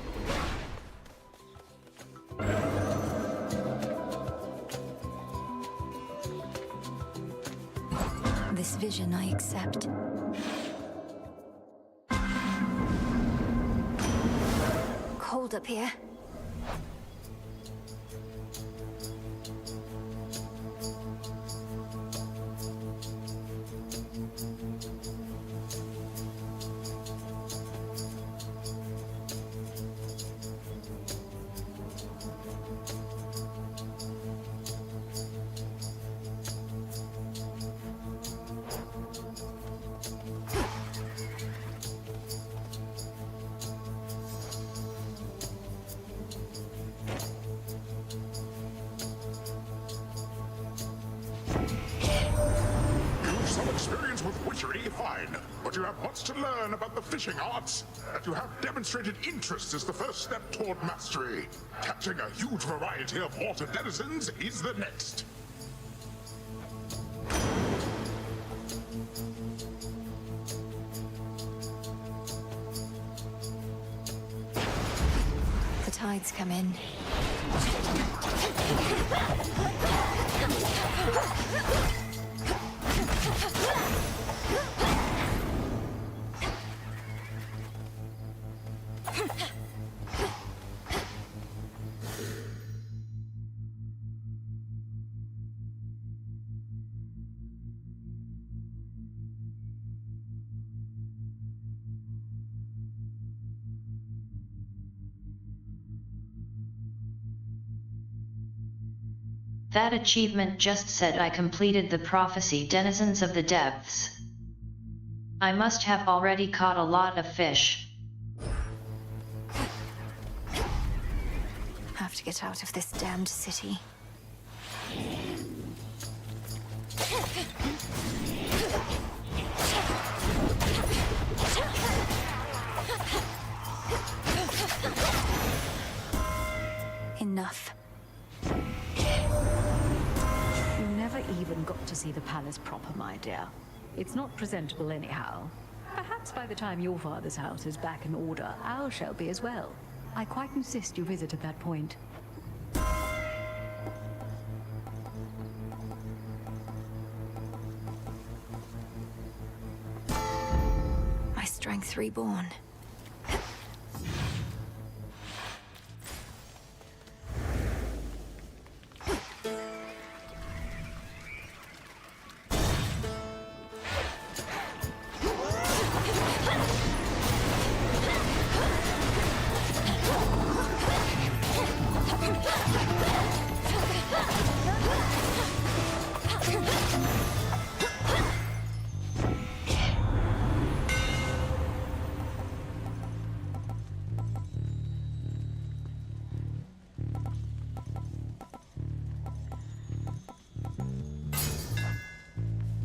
This vision I accept. Cold up here.
Experience with witchery, fine. But you have much to learn about the fishing arts. And you have demonstrated interest as the first step toward mastery. Catching a huge variety of water denizens is the next.
The tides come in.
That achievement just said I completed the prophecy, Denizens of the Depths. I must have already caught a lot of fish.
Have to get out of this damned city. Enough.
You never even got to see the palace proper, my dear. It's not presentable anyhow. Perhaps by the time your father's house is back in order, ours shall be as well. I quite insist you visit at that point.
My strength reborn.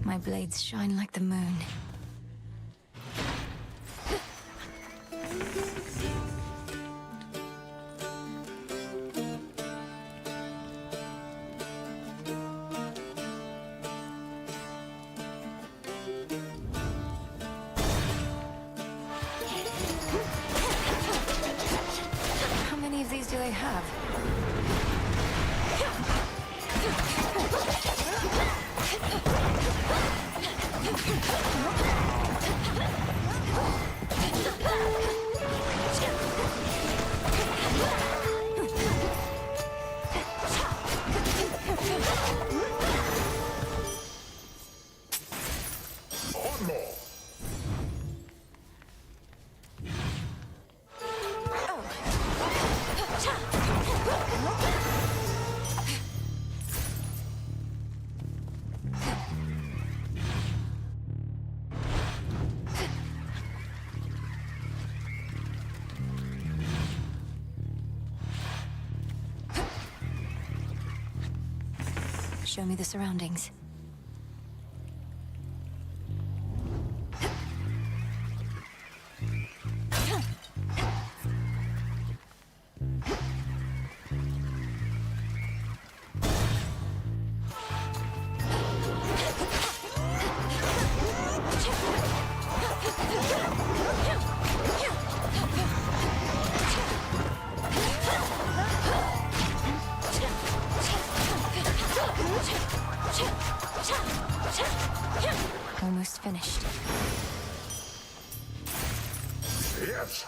My blades shine like the moon. have.
One more.
Show me the surroundings. Almost finished.
Yes.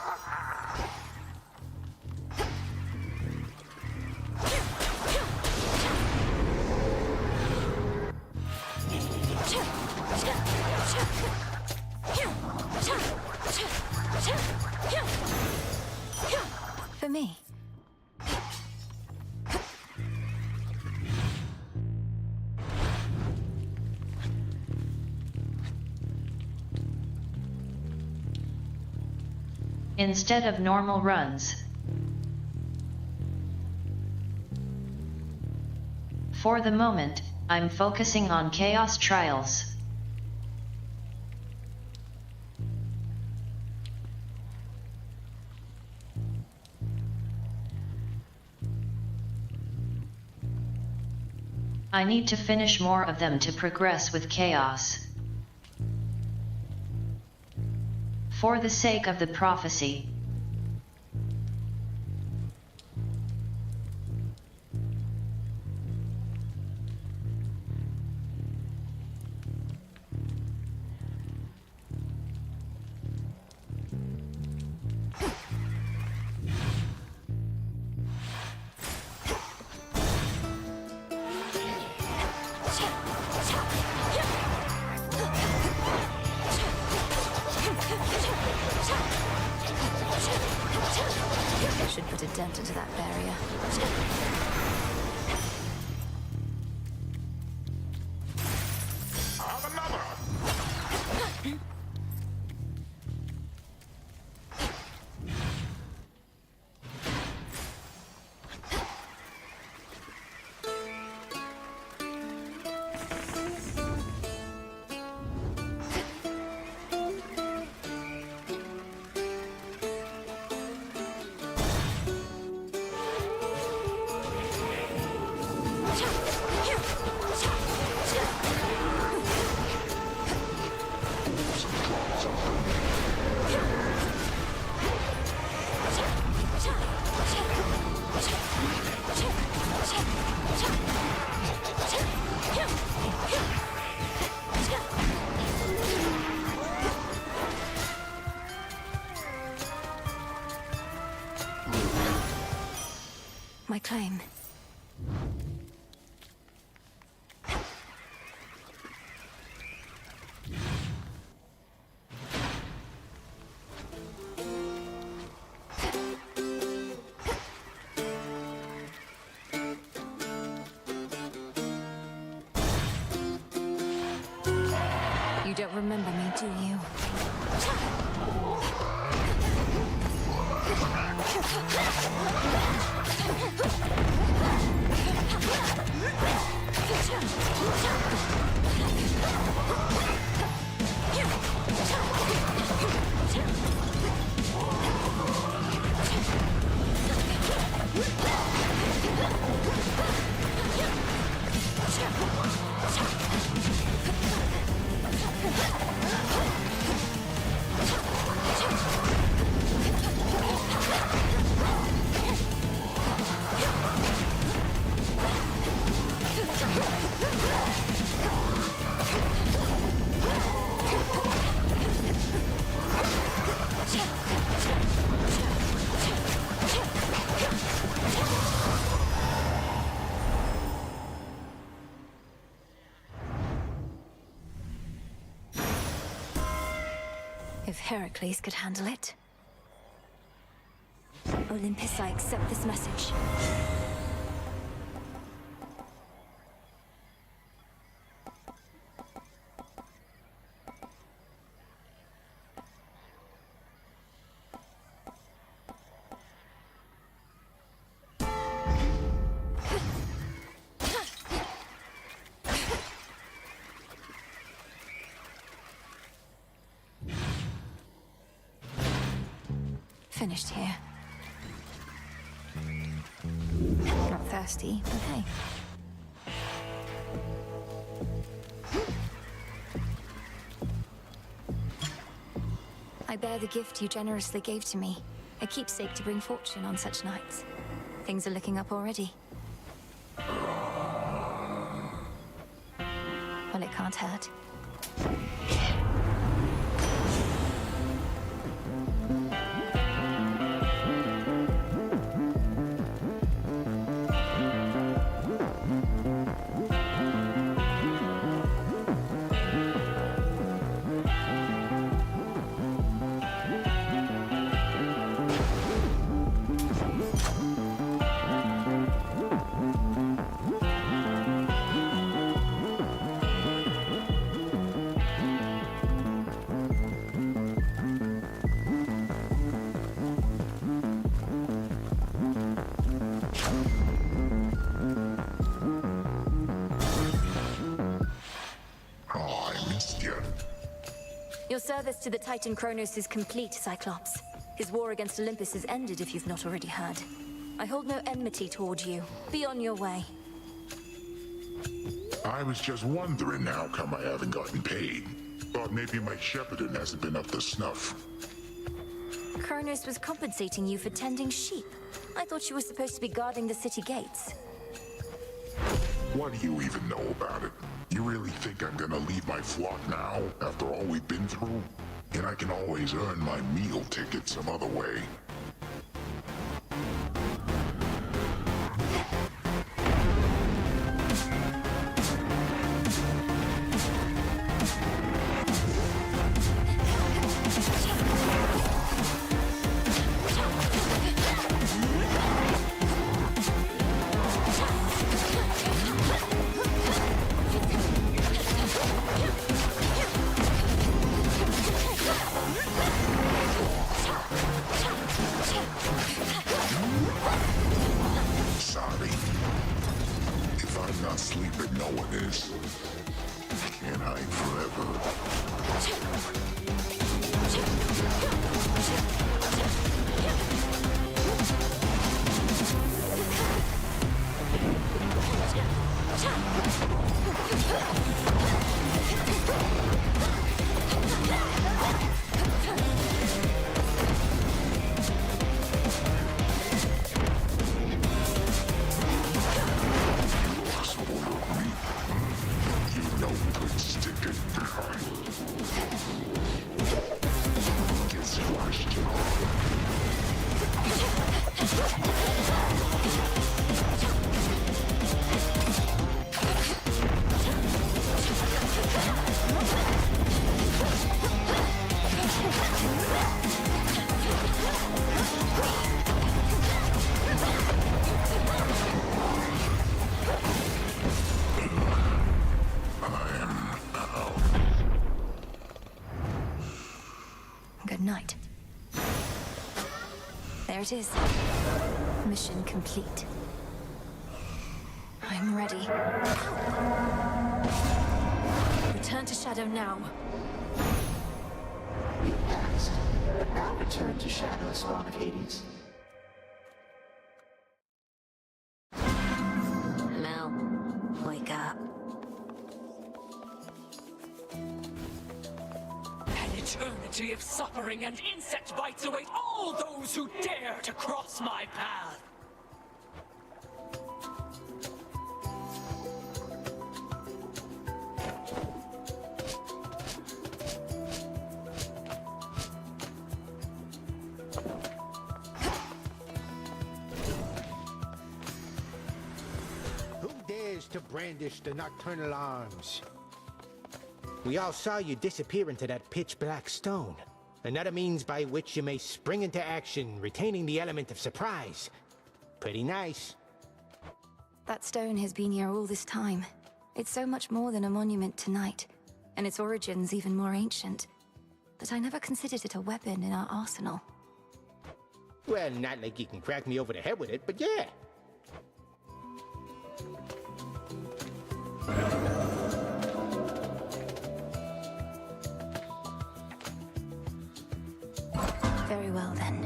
For me.
Instead of normal runs. For the moment, I'm focusing on Chaos Trials. I need to finish more of them to progress with Chaos. For the sake of the prophecy.
Should put a dent into that barrier.
Have another.
My claim. You don't remember me, do you? If Heracles could handle it. Olympus, I accept this message. Finished here. Not thirsty, but hey. I bear the gift you generously gave to me. A keepsake to bring fortune on such nights. Things are looking up already. Well, it can't hurt. Your service to the Titan Kronos is complete, Cyclops. His war against Olympus is ended, if you've not already heard. I hold no enmity toward you. Be on your way.
I was just wondering how come I haven't gotten paid. Thought maybe my shepherding hasn't been up to snuff.
Kronos was compensating you for tending sheep. I thought you were supposed to be guarding the city gates.
What do you even know about it? You really think I'm gonna leave my flock now, after all we've been through? And I can always earn my meal ticket some other way.
Good night. There it is. Mission complete. I'm ready. Return to Shadow now.
You passed, but now return to Shadow, Spawn of Hades.
Mel, wake up.
An eternity of suffering and insect bites await all those who dare to cross my path.
Who dares to brandish the nocturnal arms? We all saw you disappear into that pitch-black stone. Another means by which you may spring into action, retaining the element of surprise. Pretty nice.
That stone has been here all this time. It's so much more than a monument to Night, and its origins even more ancient. But I never considered it a weapon in our arsenal.
Well, not like you can crack me over the head with it, but yeah.
Very well, then.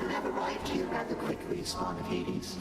You have arrived here at the quick respawn of Hades.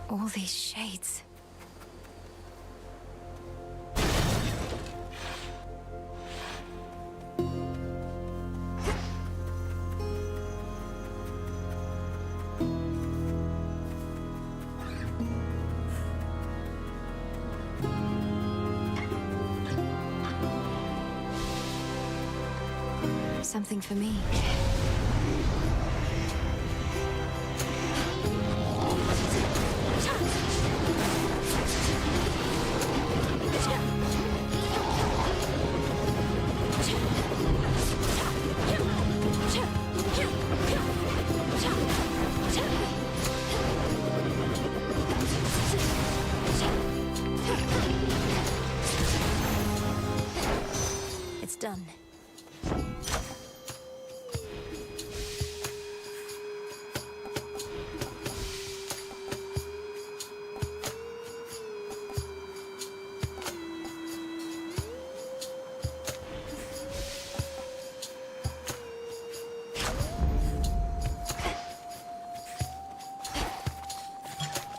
All these shades. Something for me. It's done.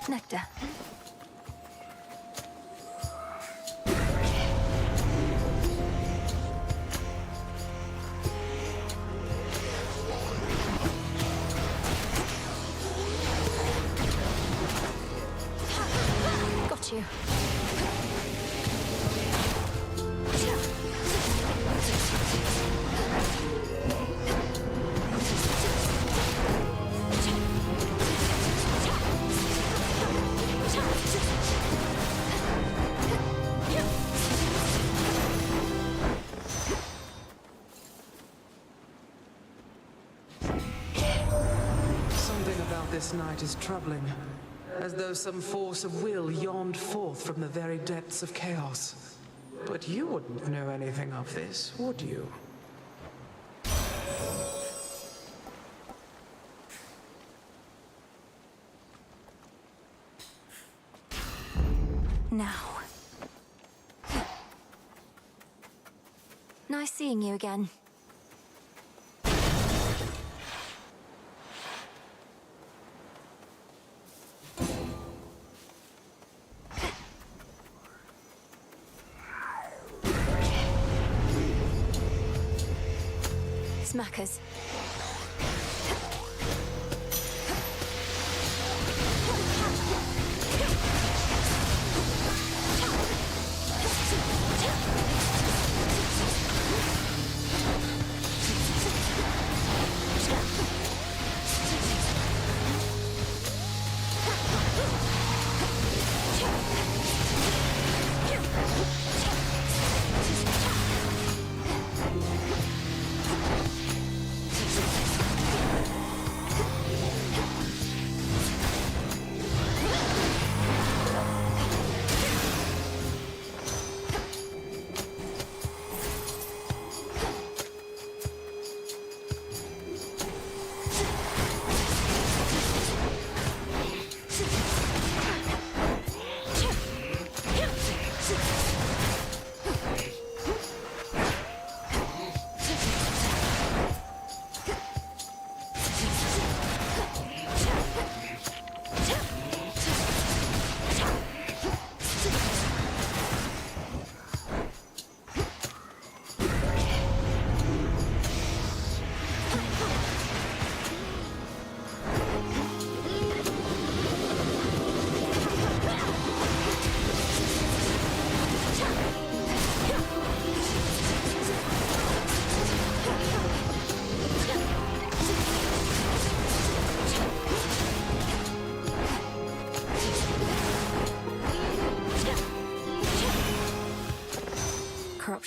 Nectar. Got you.
Something about this night is troubling, as though some force of will yawned forth from the very depths of chaos. But you wouldn't know anything of this, would you?
Now. Nice seeing you again. Smackers.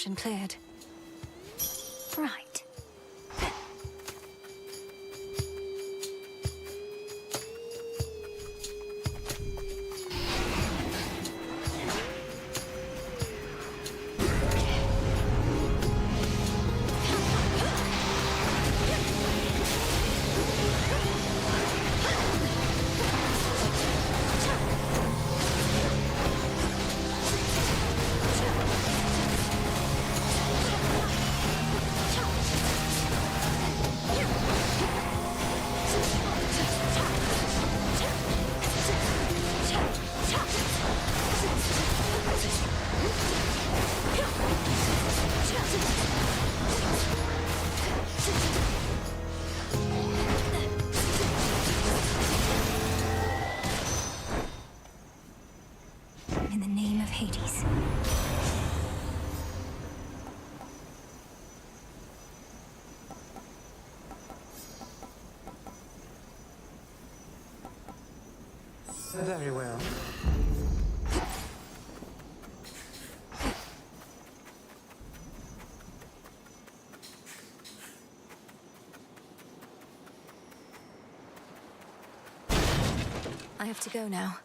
Suspicion cleared. Right. In the name of Hades.
Very well.
I have to go now.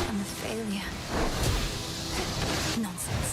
I'm a failure. Nonsense.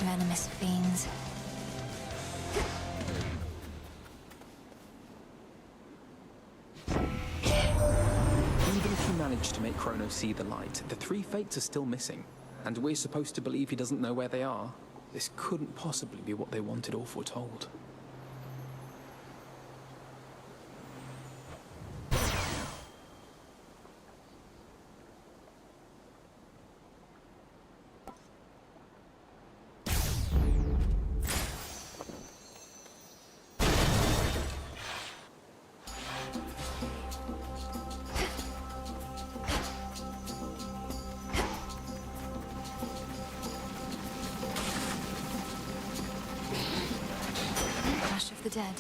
Venomous fiends.
Even if you manage to make Kronos see the light, the three Fates are still missing. And we're supposed to believe he doesn't know where they are. This couldn't possibly be what they wanted or foretold.
Crash of the Dead.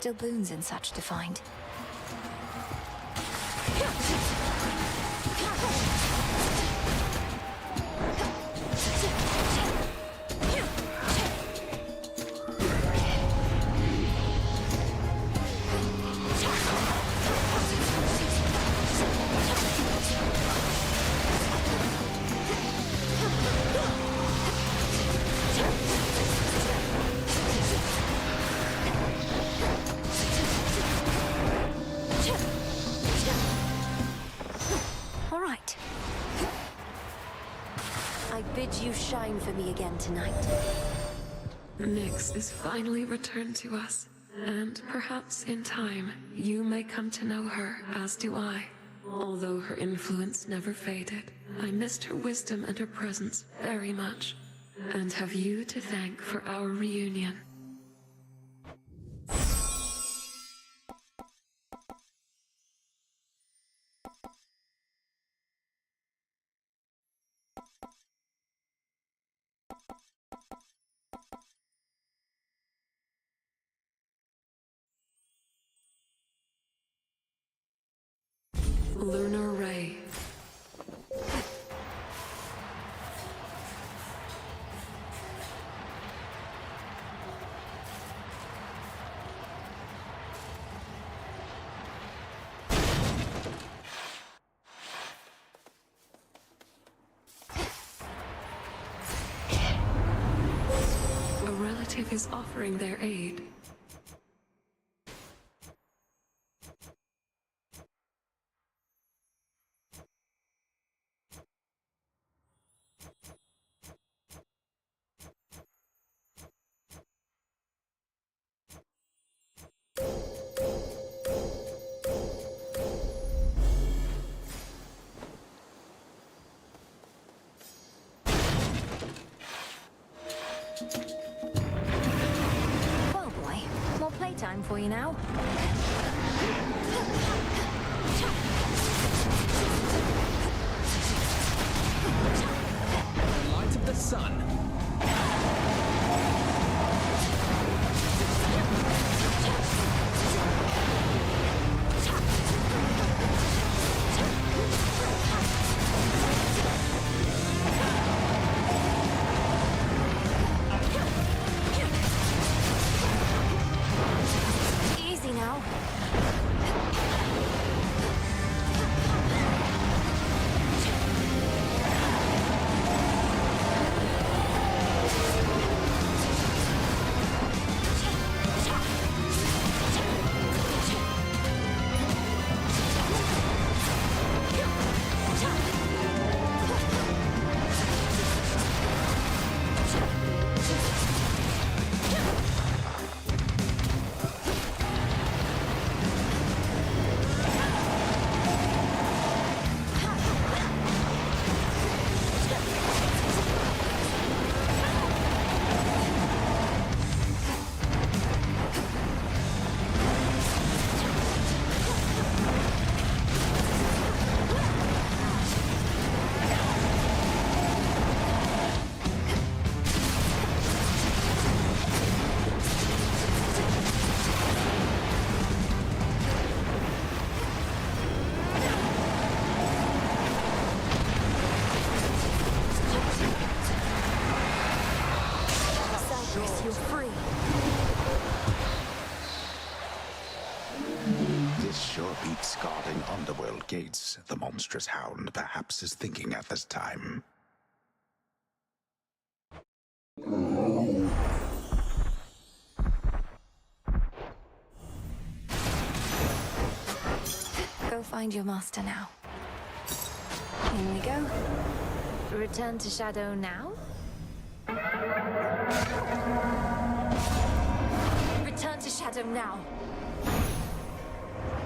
Still boons and such to find.
You shine for me again tonight.
Nyx is finally returned to us, and perhaps in time you may come to know her, as do I. Although her influence never faded, I missed her wisdom and her presence very much, and have you to thank for our reunion. Lunar Ray. A relative is offering their aid.
Well, boy, more playtime for you now.
Light of the sun.
Easy now. Cypress, you're free.
This sure beats guarding underworld gates. The monstrous hound perhaps is thinking at this time.
Go find your master now. In we go. Return to Shadow now? Return to Shadow now!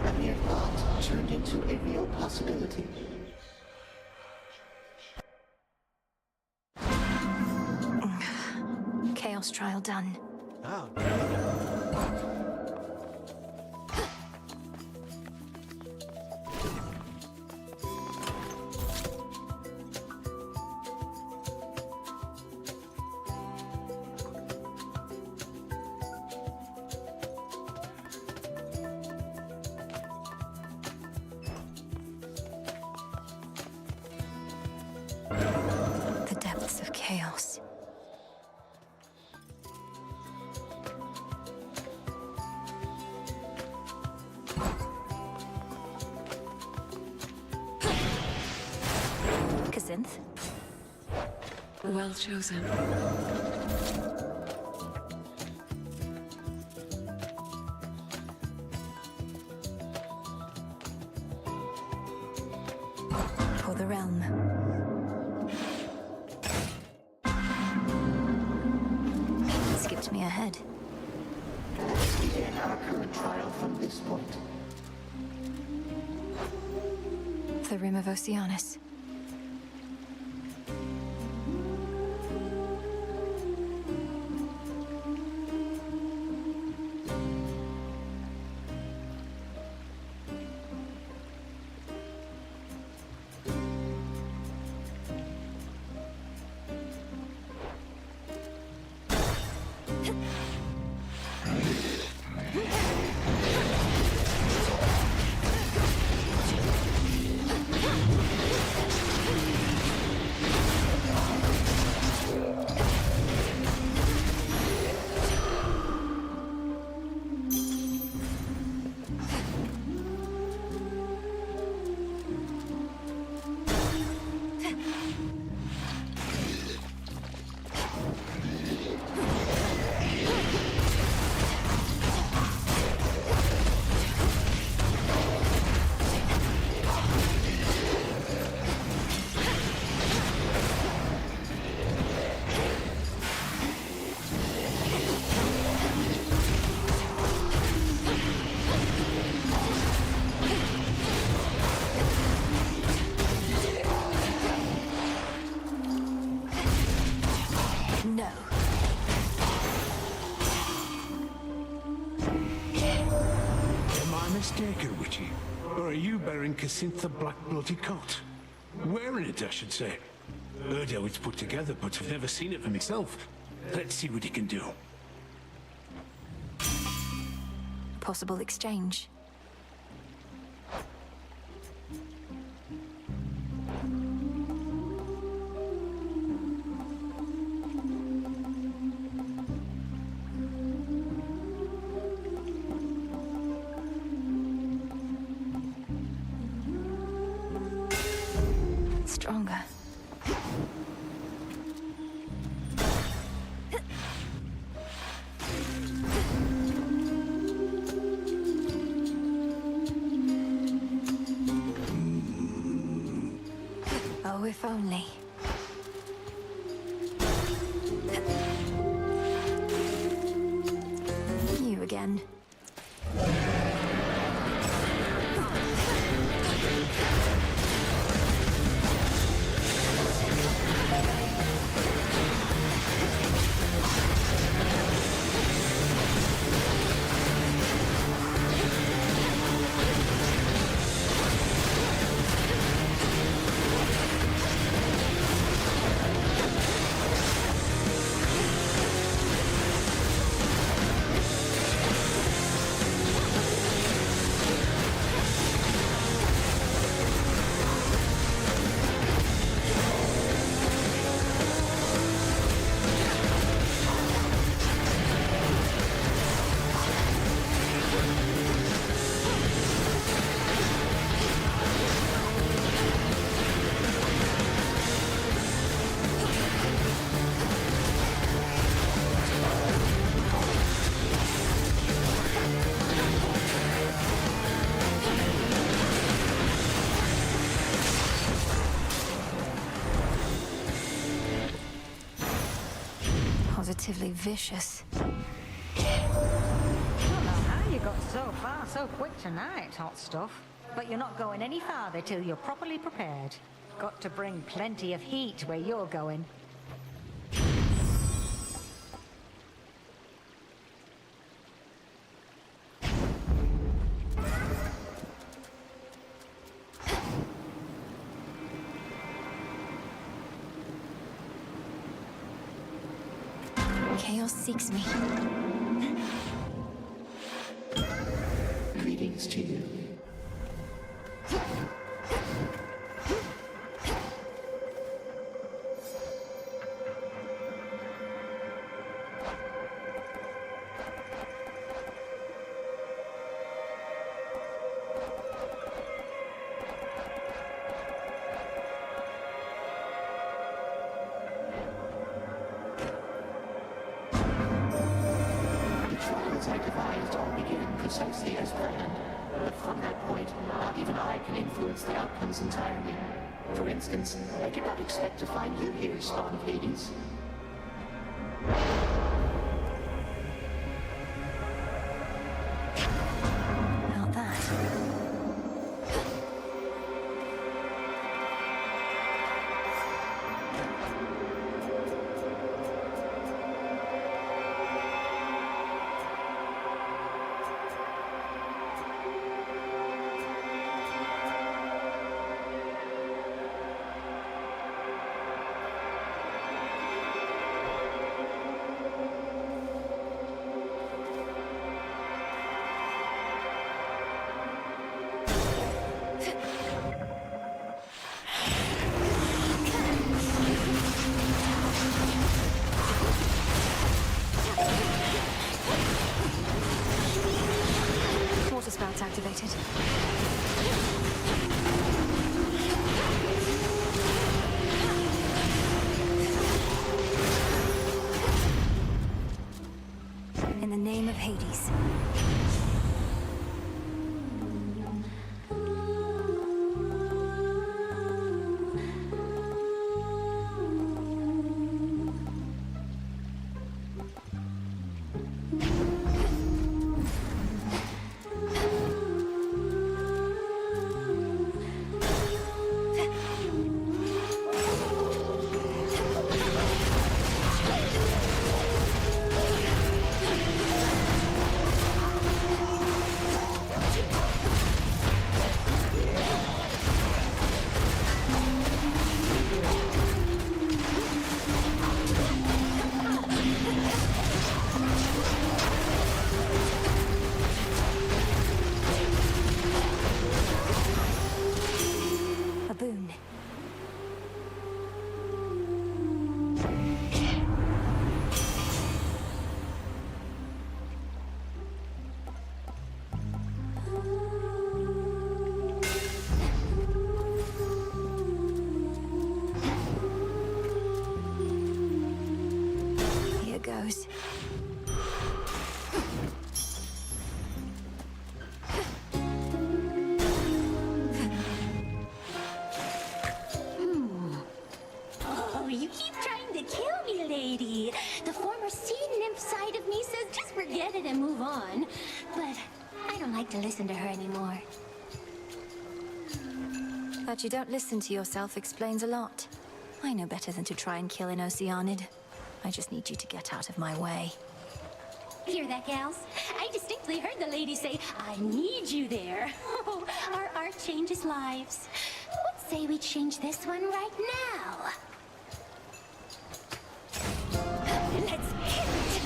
A mere thought turned into a real possibility.
Chaos trial done.
Oh,
chaos. Kazinth?
Well chosen.
For the realm. Skipped me ahead.
Let's begin our current trial from this point.
The Rim of Oceanus. No.
Am I mistaken, Witchy? Or are you bearing Kazinth the Black Bloody Coat? Wearing it, I should say. Heard how it's put together, but I've never seen it for myself. Let's see what he can do.
Possible exchange. Stronger. Oh, if only. You again. Positively vicious.
I don't know how you got so far so quick tonight, hot stuff. But you're not going any farther till you're properly prepared. Got to bring plenty of heat where you're going.
Chaos seeks me.
Greetings to you. precisely as planned. But from that point, not even I can influence the outcomes entirely. For instance, I did not expect to find you here, Spawn of Hades.
Not that. Water spouts activated. In the name of Hades. A boon. Here goes.
Oh, you keep trying to kill me, lady. The former sea nymph side of me says just forget it and move on. But I don't like to listen to her anymore.
That you don't listen to yourself explains a lot. I know better than to try and kill an Oceanid. I just need you to get out of my way.
Hear that, gals? I distinctly heard the lady say, I need you there. Oh, our art changes lives. What say we change this one right now? Let's hit it!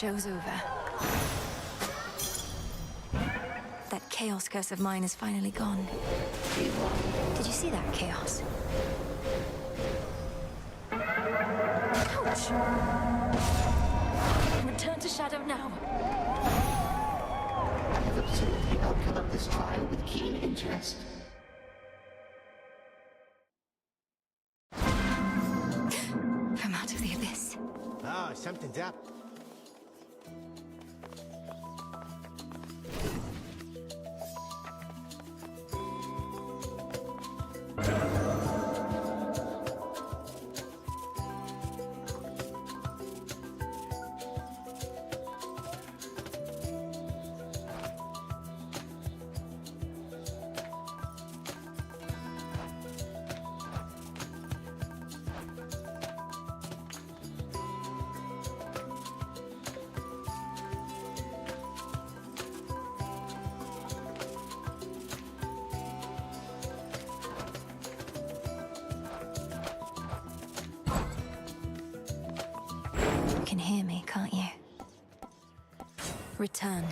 show's over. That chaos curse of mine is finally gone. Did you see that chaos? Ouch! Return to Shadow now.
I've observed the outcome of this trial with keen interest.
From out of the abyss.
Oh, something's up.
You can hear me, can't you? Return.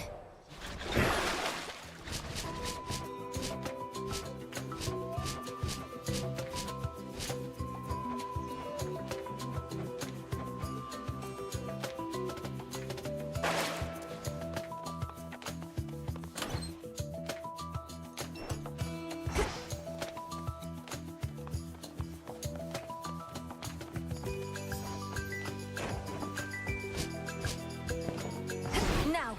Now!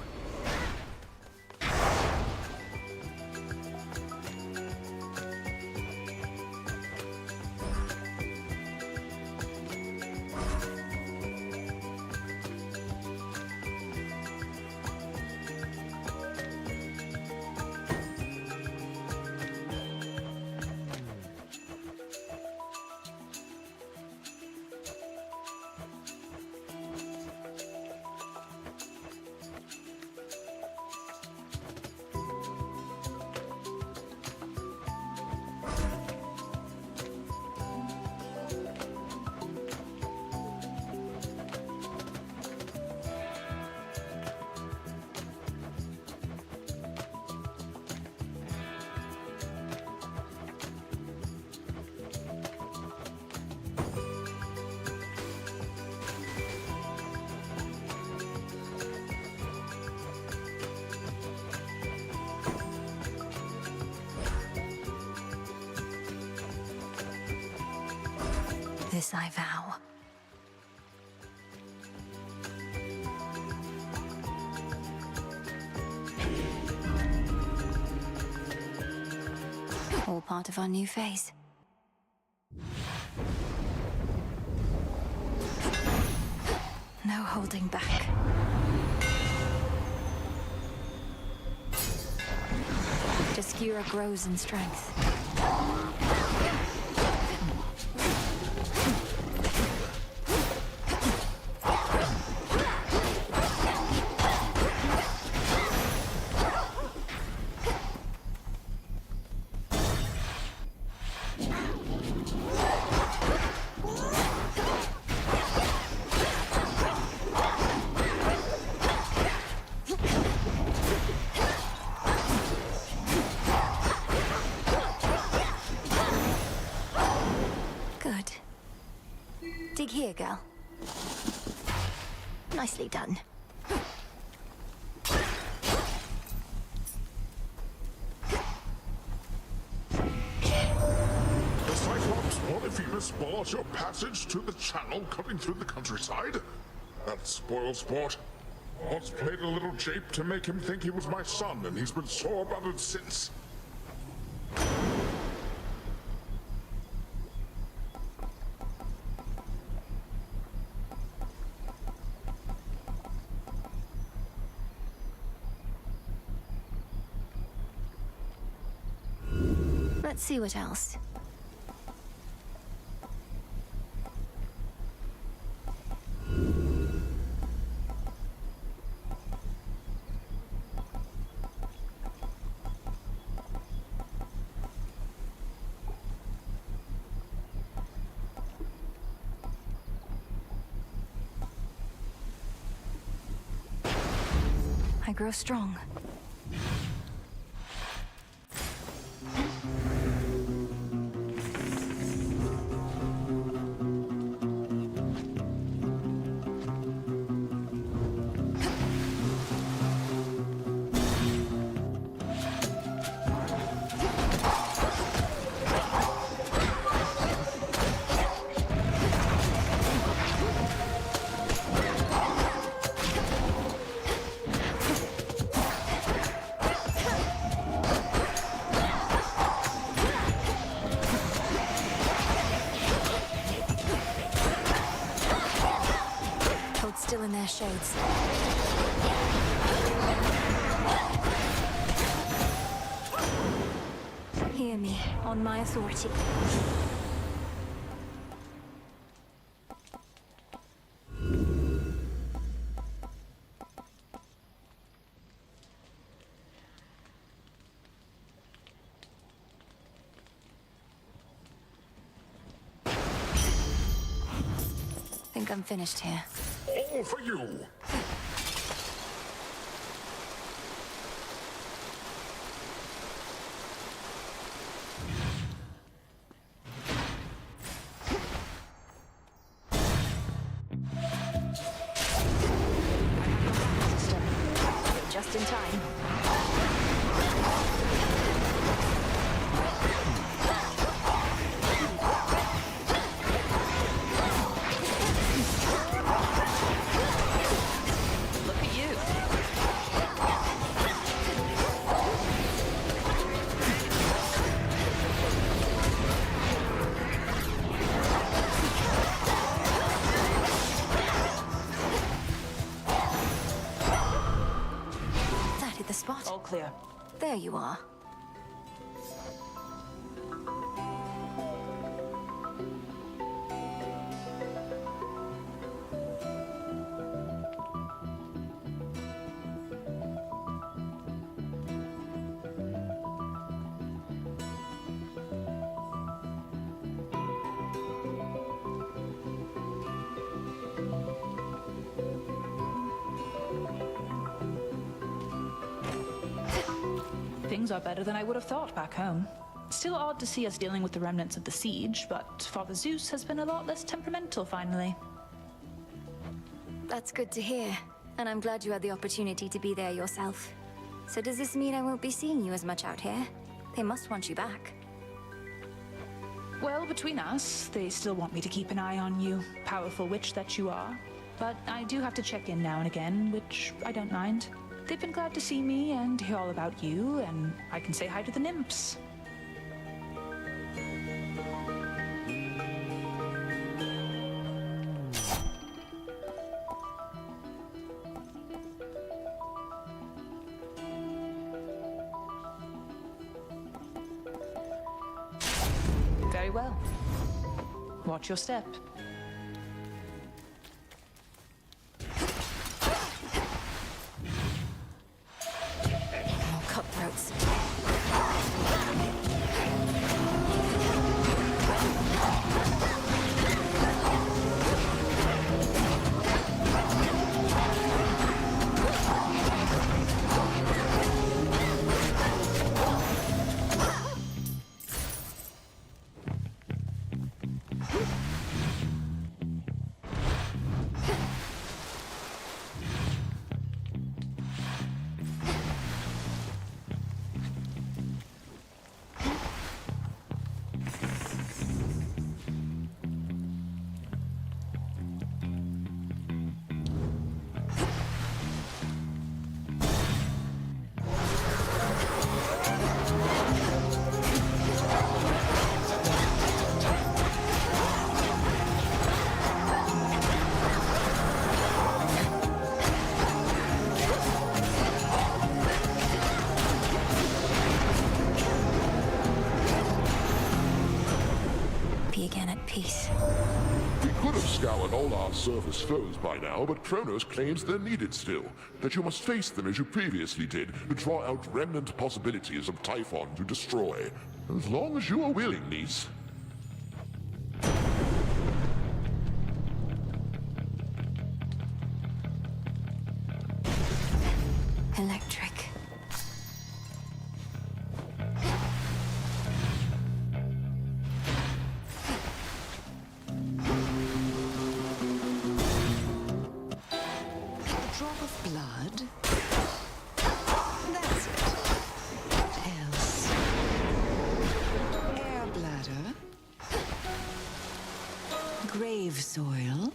This I vow. All part of our new phase. No holding back. Jaskira grows in strength. Good. Dig here, girl. Nicely done.
The Cyclops Polyphemus bars your passage to the channel cutting through the countryside? That spoil sport. Once played a little jape to make him think he was my son, and he's been sore about it since.
Let's see what else. grow strong. Still in their shades. Hear me, on my authority. Think I'm finished here.
All for you!
Just in time. Spot.
All clear.
There you are.
Things are better than I would have thought back home. Still odd to see us dealing with the remnants of the siege, but Father Zeus has been a lot less temperamental finally.
That's good to hear, and I'm glad you had the opportunity to be there yourself. So does this mean I won't be seeing you as much out here? They must want you back.
Well, between us, they still want me to keep an eye on you, powerful witch that you are. But I do have to check in now and again, which I don't mind. They've been glad to see me and hear all about you, and I can say hi to the nymphs. Very well. Watch your step.
Cutthroats. Peace.
We could have scoured all our surface foes by now, but Kronos claims they're needed still. That you must face them as you previously did, to draw out remnant possibilities of Typhon to destroy. As long as you are willing, niece.
Hello.
grave soil?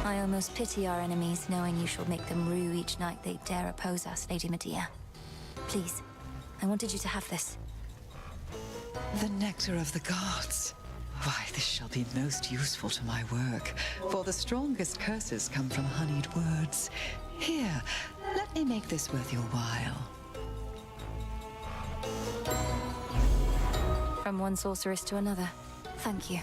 I almost pity our enemies, knowing you shall make them rue each night they dare oppose us, Lady Medea. Please, I wanted you to have this.
The nectar of the gods. Why, this shall be most useful to my work, for the strongest curses come from honeyed words. Here, let me make this worth your while.
From one sorceress to another. Thank you.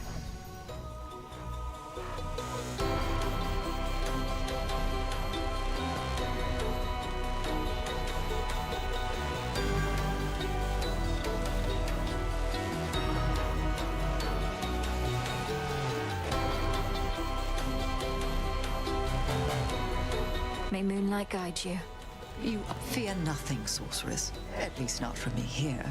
May moonlight guide you.
You fear nothing, sorceress. At least not from me here.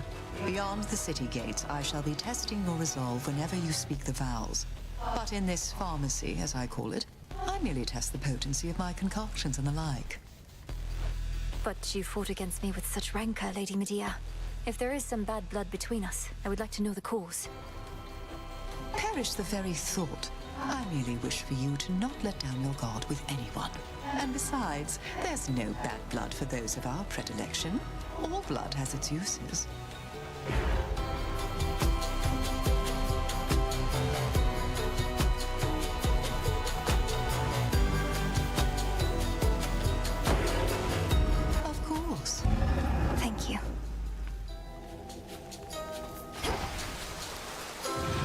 Beyond the city gates, I shall be testing your resolve whenever you speak the vows. But in this pharmacy, as I call it, I merely test the potency of my concoctions and the like.
But you fought against me with such rancor, Lady Medea. If there is some bad blood between us, I would like to know the cause.
Perish the very thought. I merely wish for you to not let down your guard with anyone. And besides, there's no bad blood for those of our predilection. All blood has its uses. Of course.
Thank you.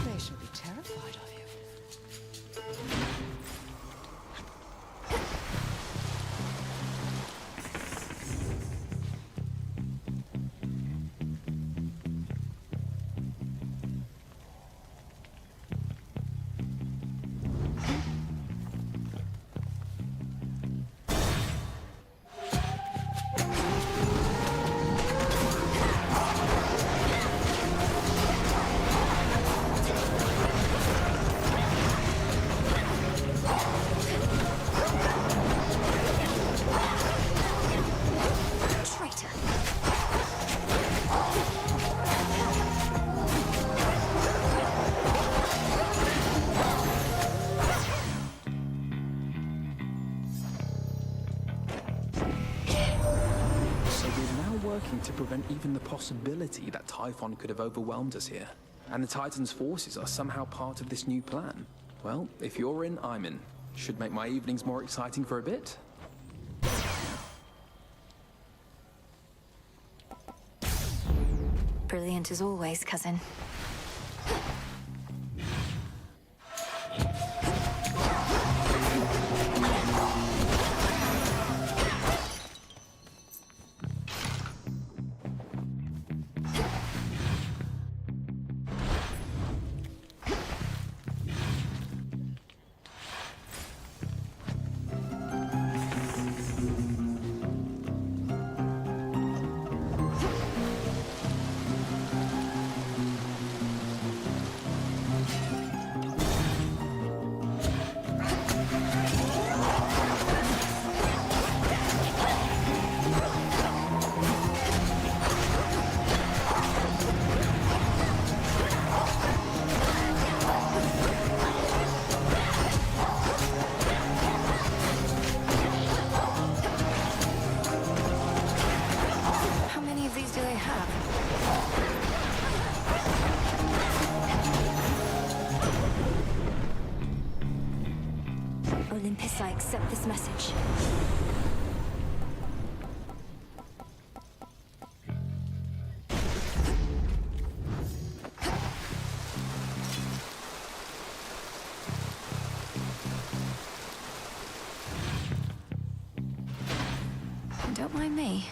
They shall be terrified of you.
To prevent even the possibility that Typhon could have overwhelmed us here. And the Titan's forces are somehow part of this new plan. Well, if you're in, I'm in. Should make my evenings more exciting for a bit.
Brilliant as always, cousin. Olympus, I accept this message. Don't mind me.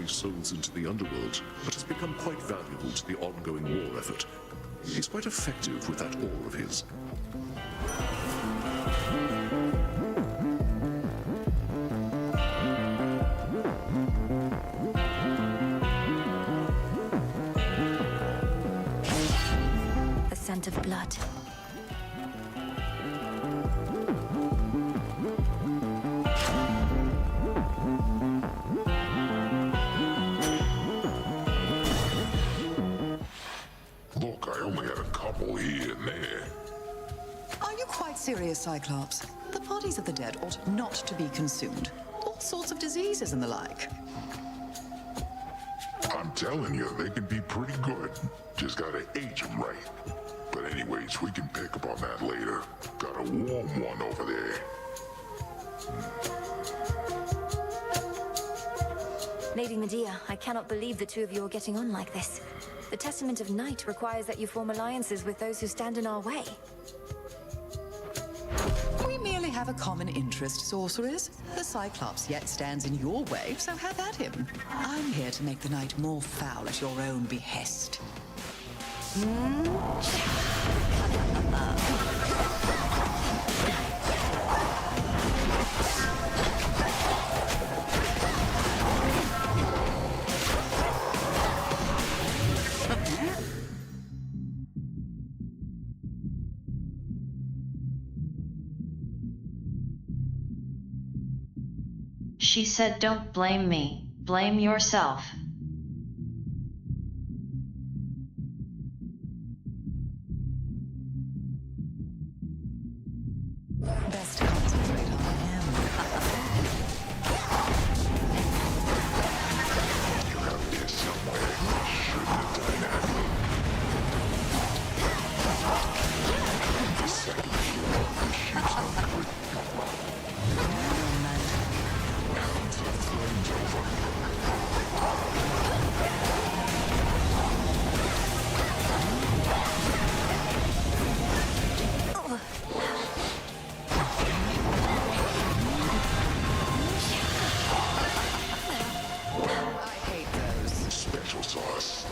carry souls into the underworld, but has become quite valuable to the ongoing war effort. He's quite effective with that aura of his.
The scent of blood.
Look, I only had a couple here and there.
Are you quite serious, Cyclops? The bodies of the dead ought not to be consumed. All sorts of diseases and the like.
I'm telling you, they can be pretty good. Just gotta age them right. But anyways, we can pick up on that later. Got a warm one over there.
Lady Medea, I cannot believe the two of you are getting on like this. The Testament of Night requires that you form alliances with those who stand in our way.
We merely have a common interest, sorceress. The Cyclops yet stands in your way, so have at him. I'm here to make the night more foul at your own behest.
She said don't blame me, blame yourself.
Best concentrate on him.
You have this somewhere. Shouldn't have done that. The second floor of the ship's not good. Now the flames over.
I hate those.
Special sauce.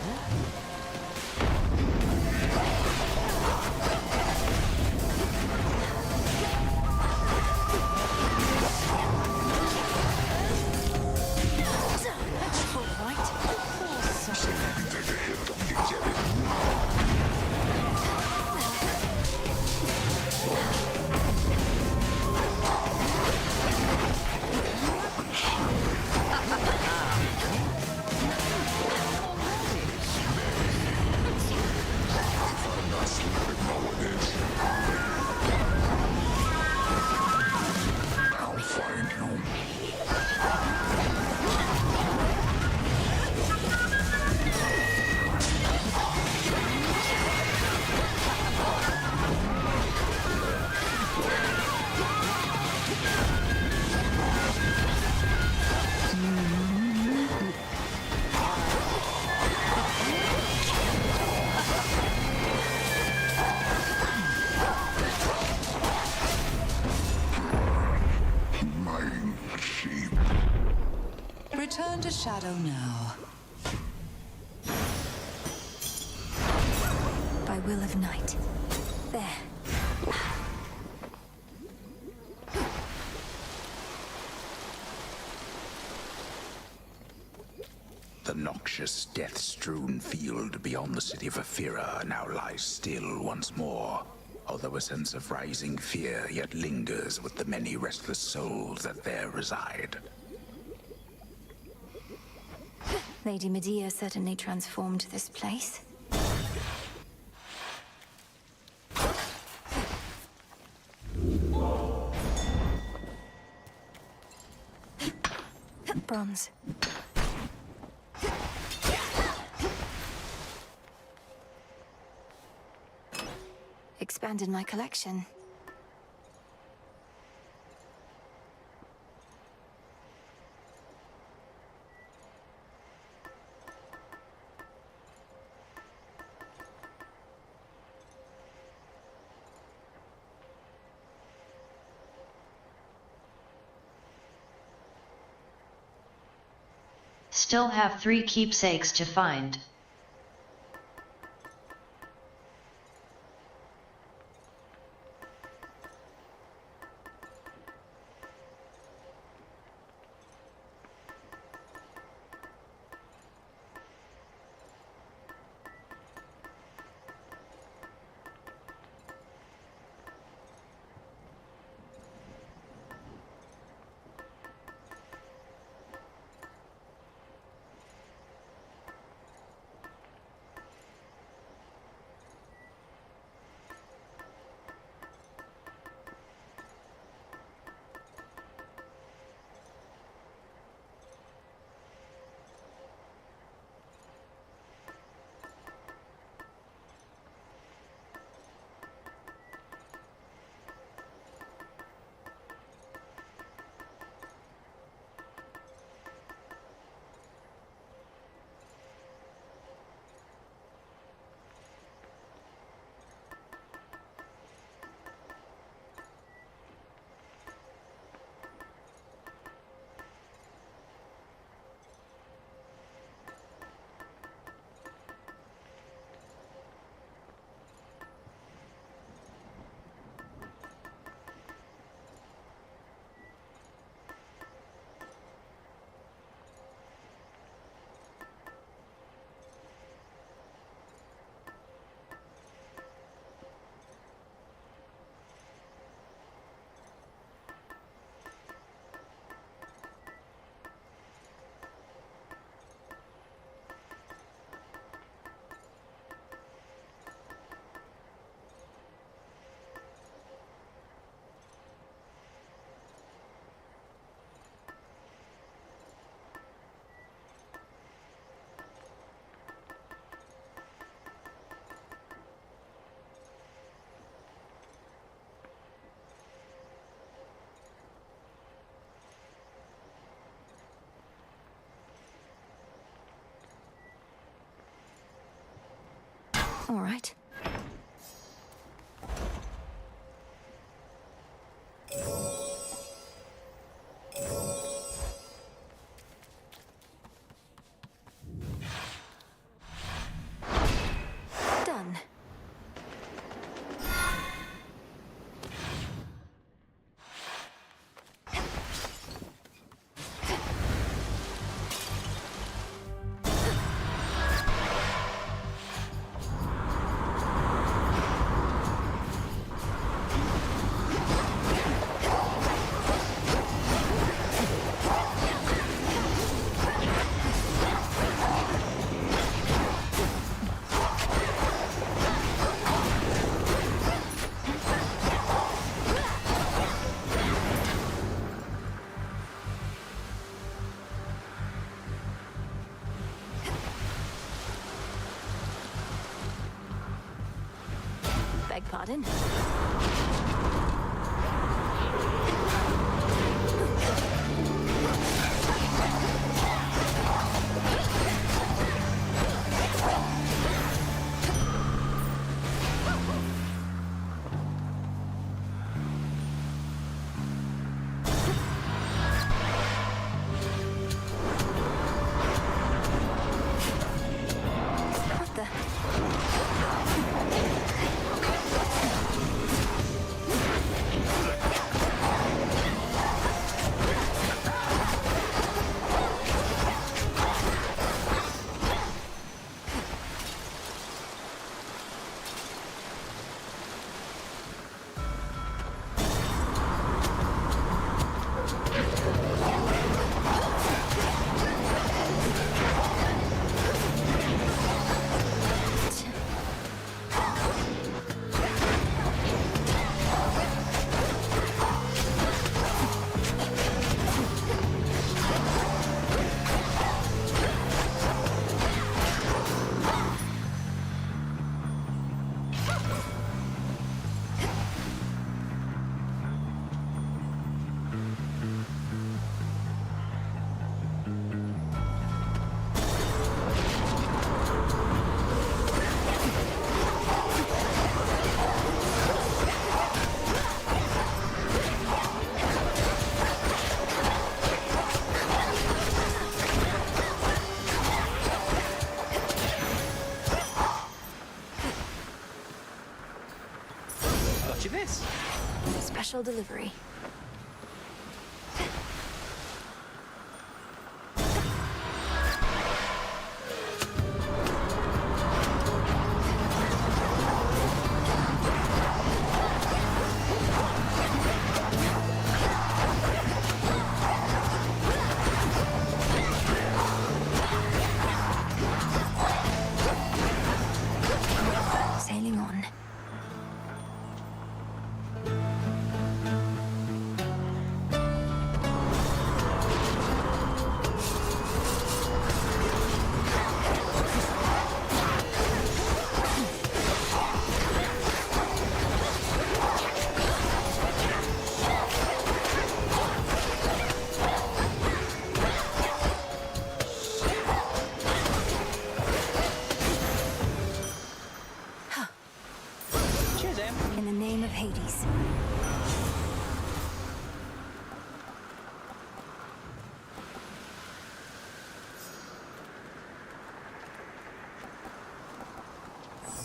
See if I can take a hit, don't you get it? I'm not sleeping, no one is. I'll find you. My sheep.
Return to Shadow now.
By will of night. There.
The noxious, death-strewn field beyond the city of Ephira now lies still once more, although a sense of rising fear yet lingers with the many restless souls that there reside.
Lady Medea certainly transformed this place. Bronze. Expanded my collection.
Still have 3 keepsakes to find.
All right. Done. Beg pardon? What the?
you this.
Special delivery. Sailing on.
Cheers, Em.
In the name of Hades.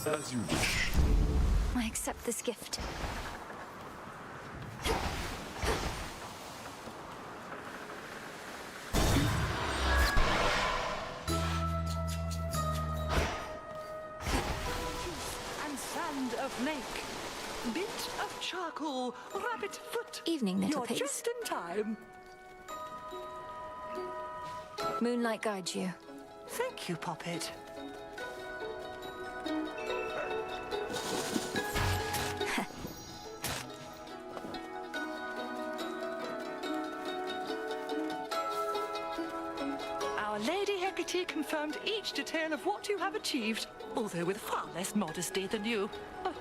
As you wish.
I accept this gift.
And sand of lake. Bit of charcoal, rabbit foot.
Evening, little
You're
pigs.
just in time.
Moonlight guides you.
Thank you, Poppet. Our Lady Hecate confirmed each detail of what you have achieved, although with far less modesty than you. Oh,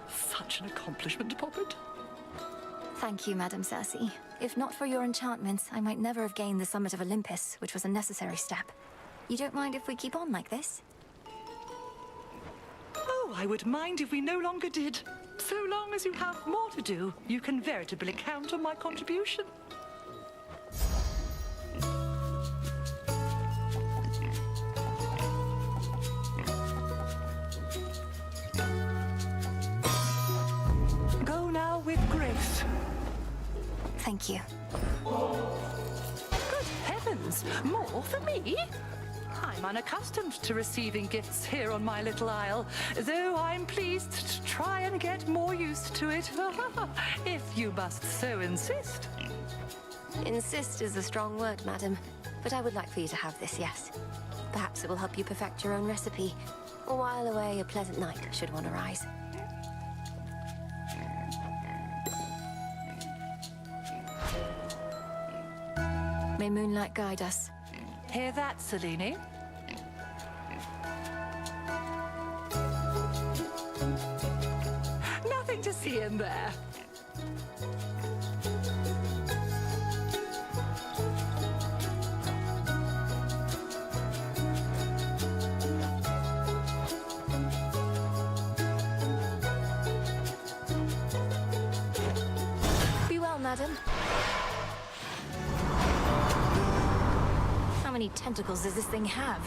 such an accomplishment, Poppet.
Thank you, Madam Circe. If not for your enchantments, I might never have gained the summit of Olympus, which was a necessary step. You don't mind if we keep on like this?
Oh, I would mind if we no longer did. So long as you have more to do, you can veritably count on my contribution. Go now with grace.
Thank you.
Good heavens, more for me? I'm unaccustomed to receiving gifts here on my little isle, though I'm pleased to try and get more used to it, if you must so insist.
Insist is a strong word, madam. But I would like for you to have this, yes. Perhaps it will help you perfect your own recipe, or while away a pleasant night should one arise. May moonlight guide us.
Hear that, Selene? Nothing to see in there.
Be well, madam. How many tentacles does this thing have?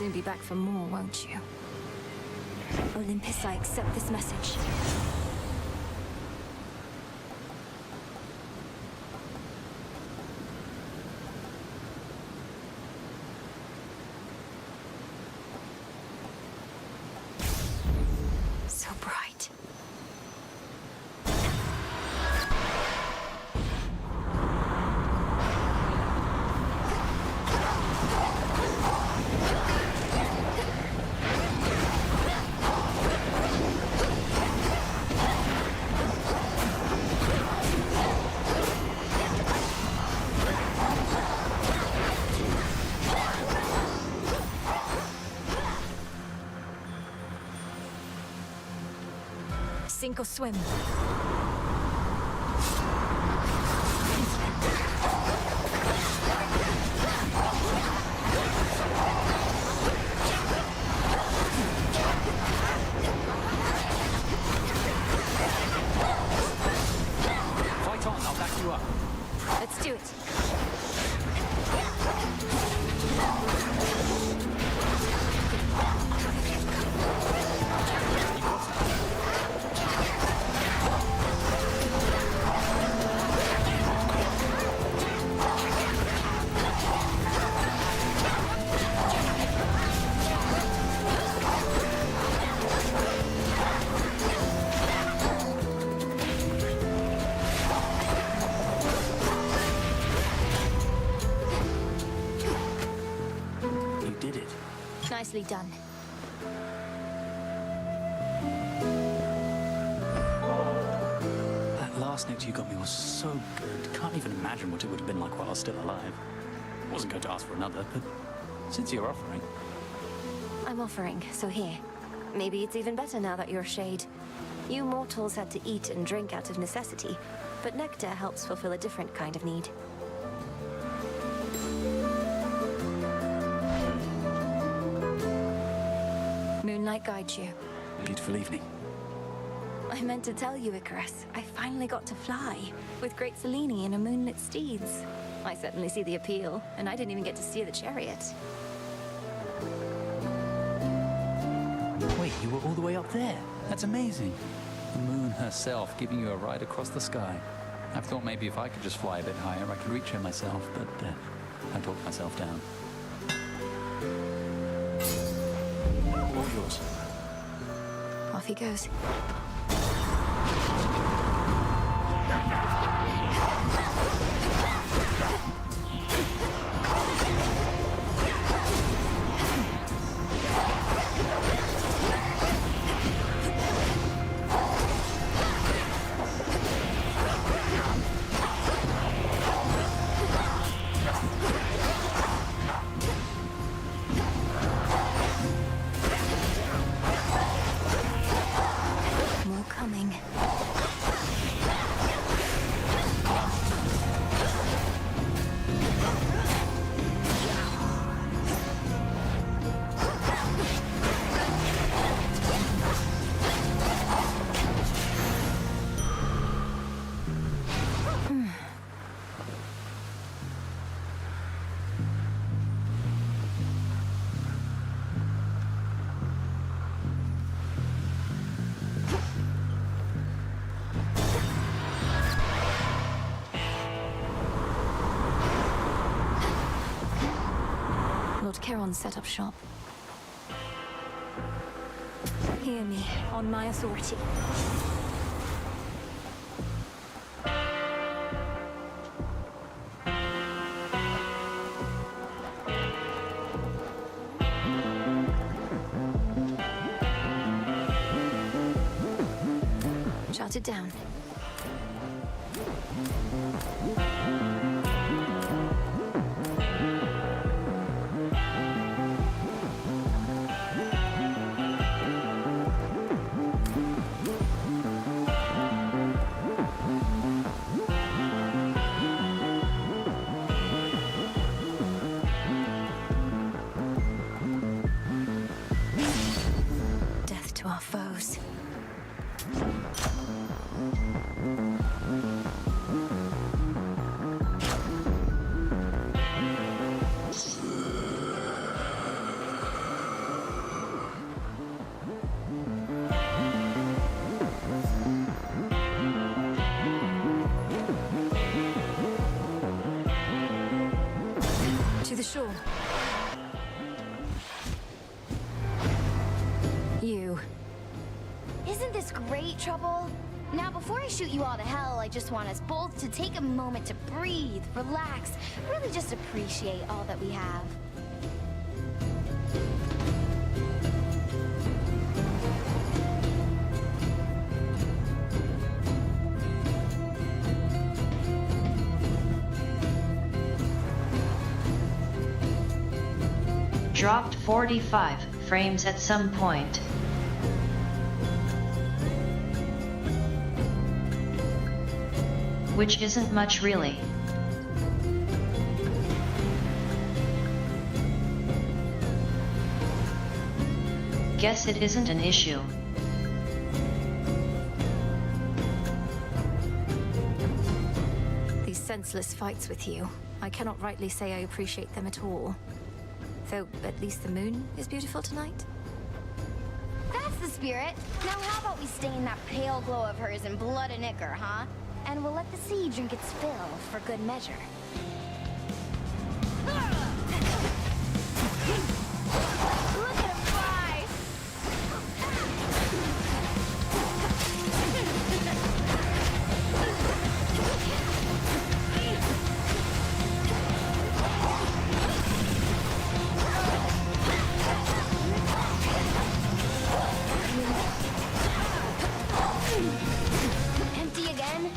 soon be back for more, won't you? Olympus, I accept this message. So bright. Sink or swim.
Fight on, I'll back you up.
Let's do it. Nicely done.
That last Nyx you got me was so good. Can't even imagine what it would have been like while I was still alive. Wasn't going to ask for another, but since you're offering...
I'm offering, so here. Maybe it's even better now that you're Shade. You mortals had to eat and drink out of necessity, but nectar helps fulfill a different kind of need. Moonlight guides you.
Beautiful evening.
I meant to tell you, Icarus. I finally got to fly, with Great Selene and a moonlit steeds. I certainly see the appeal, and I didn't even get to steer the chariot.
Wait, you were all the way up there? That's amazing. The moon herself giving you a ride across the sky. I've thought maybe if I could just fly a bit higher, I could reach her myself, but I talked myself down. All yours.
Off he goes. Lord Charon set up shop. Hear me, on my authority. Jot it down. Death to our foes. sure. You.
Isn't this great, Trouble? Now, before I shoot you all to hell, I just want us both to take a moment to breathe, relax, really just appreciate all that we have.
Dropped 45 frames at some point. Which isn't much really. Guess it isn't an issue.
These senseless fights with you, I cannot rightly say I appreciate them at all. Though at least the moon is beautiful tonight.
That's the spirit. Now how about we stain that pale glow of hers in blood and ichor, huh? And we'll let the sea drink its fill for good measure. Look at him fly! Empty again?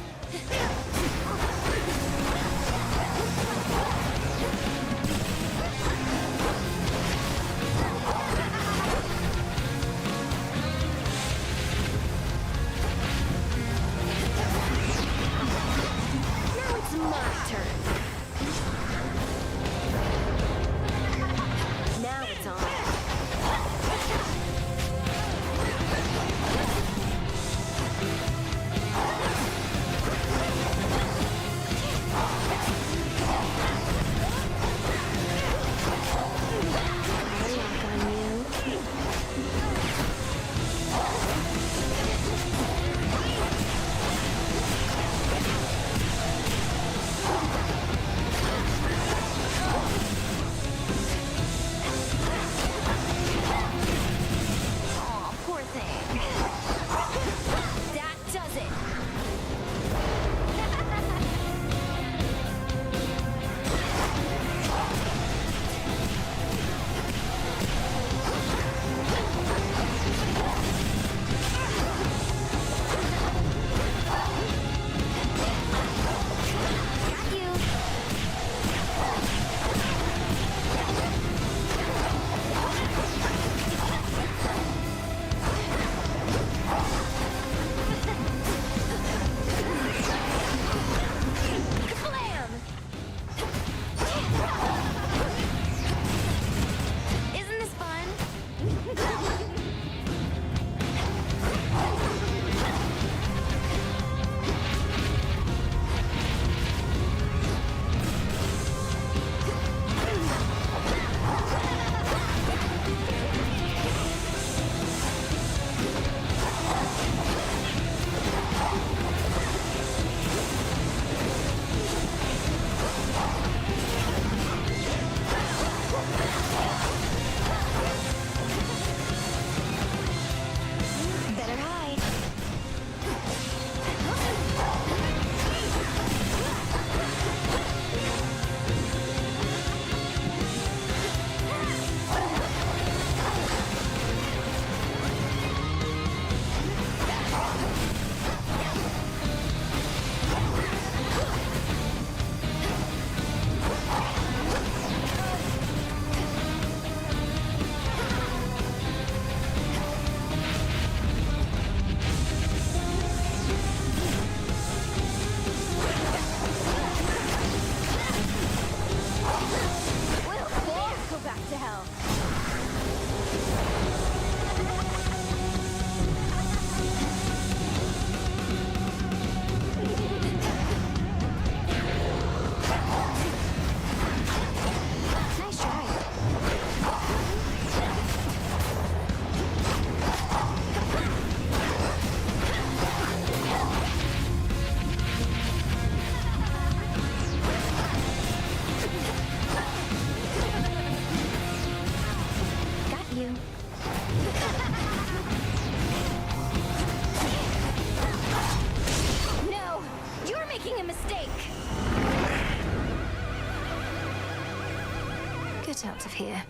out of here.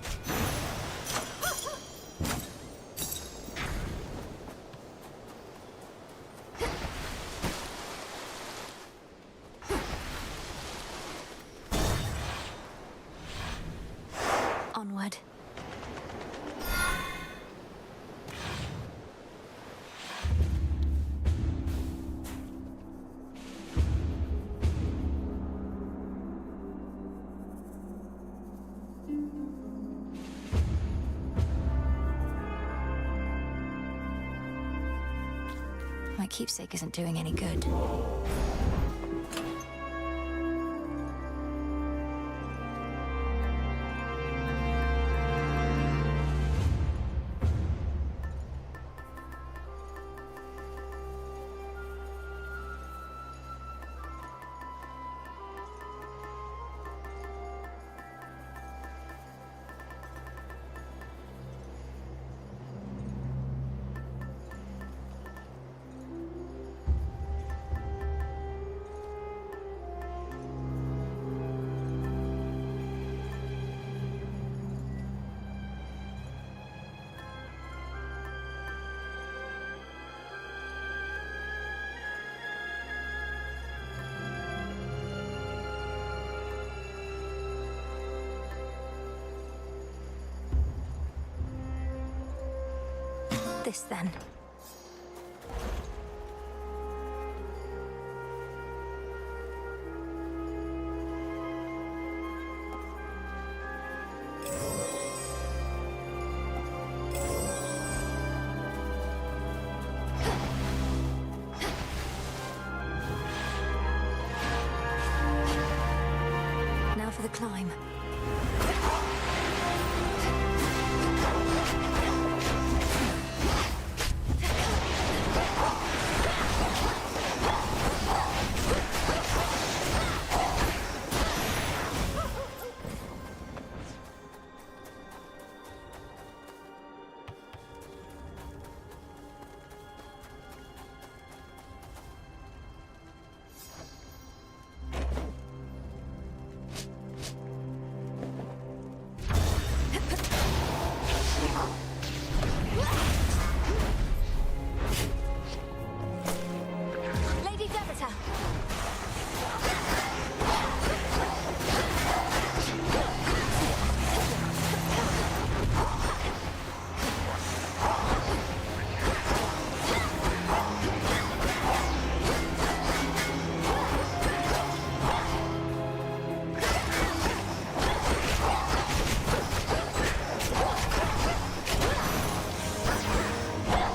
Onward. My keepsake isn't doing any good. This then. Now for the climb. Lady Devita.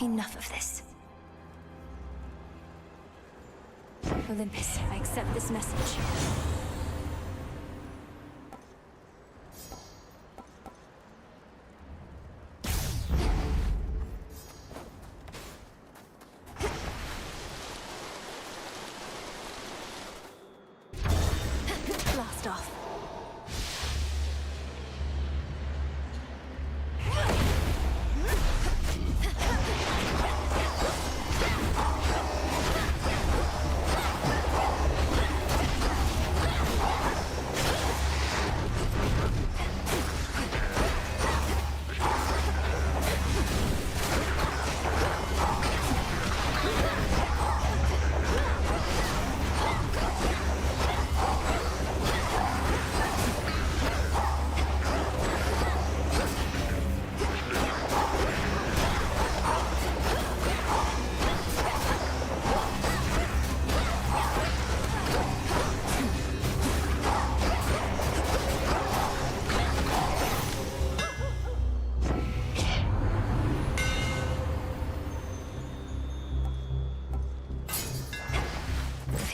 Enough of this. Olympus, I accept this message. Blast off.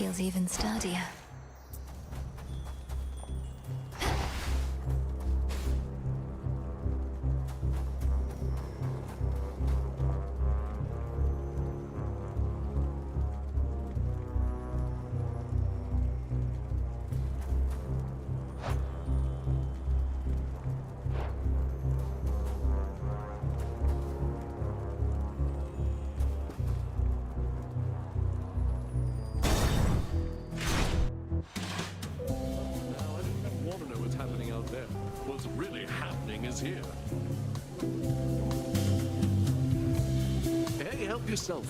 Feels even sturdier.
here. Hey, help yourself.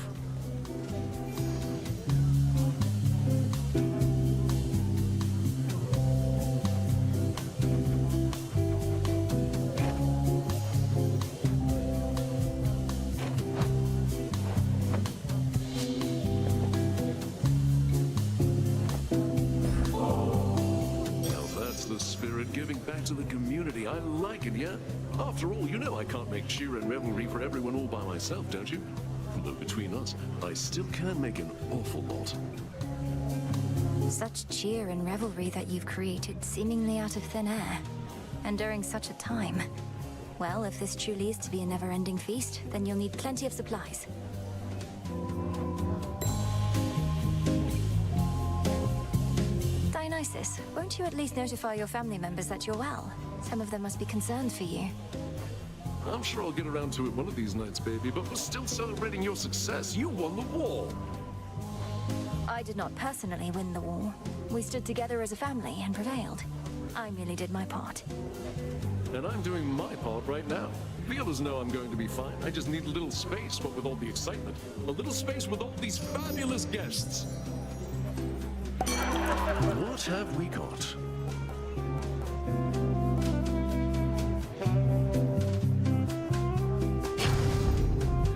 Giving back to the community. I like it, yeah? After all, you know I can't make cheer and revelry for everyone all by myself, don't you? Although between us, I still can make an awful lot.
Such cheer and revelry that you've created seemingly out of thin air. And during such a time. Well, if this truly is to be a never-ending feast, then you'll need plenty of supplies. Dionysus, won't you at least notify your family members that you're well? Some of them must be concerned for you.
I'm sure I'll get around to it one of these nights, baby, but we're still celebrating your success. You won the war.
I did not personally win the war. We stood together as a family and prevailed. I merely did my part.
And I'm doing my part right now. The others know I'm going to be fine. I just need a little space, what with all the excitement. A little space with all these fabulous guests. What have we got?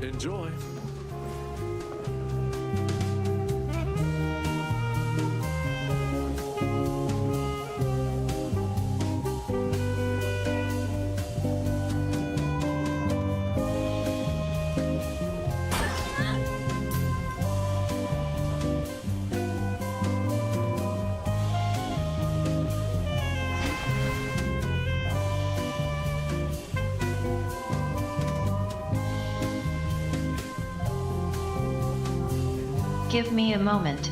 Enjoy.
Give me a moment.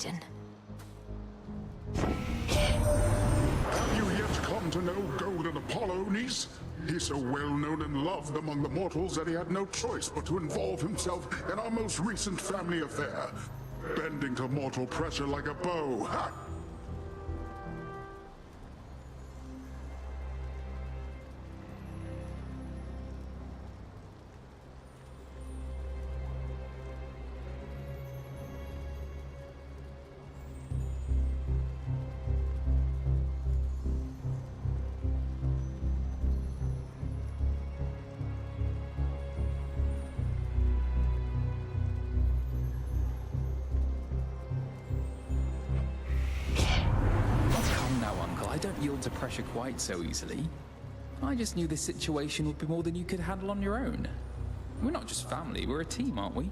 Poseidon.
Have you yet come to know Golden Apollo, niece? He's so well known and loved among the mortals that he had no choice but to involve himself in our most recent family affair, bending to mortal pressure like a bow. Ha!
I don't yield to pressure quite so easily. I just knew this situation would be more than you could handle on your own. We're not just family, we're a team, aren't we?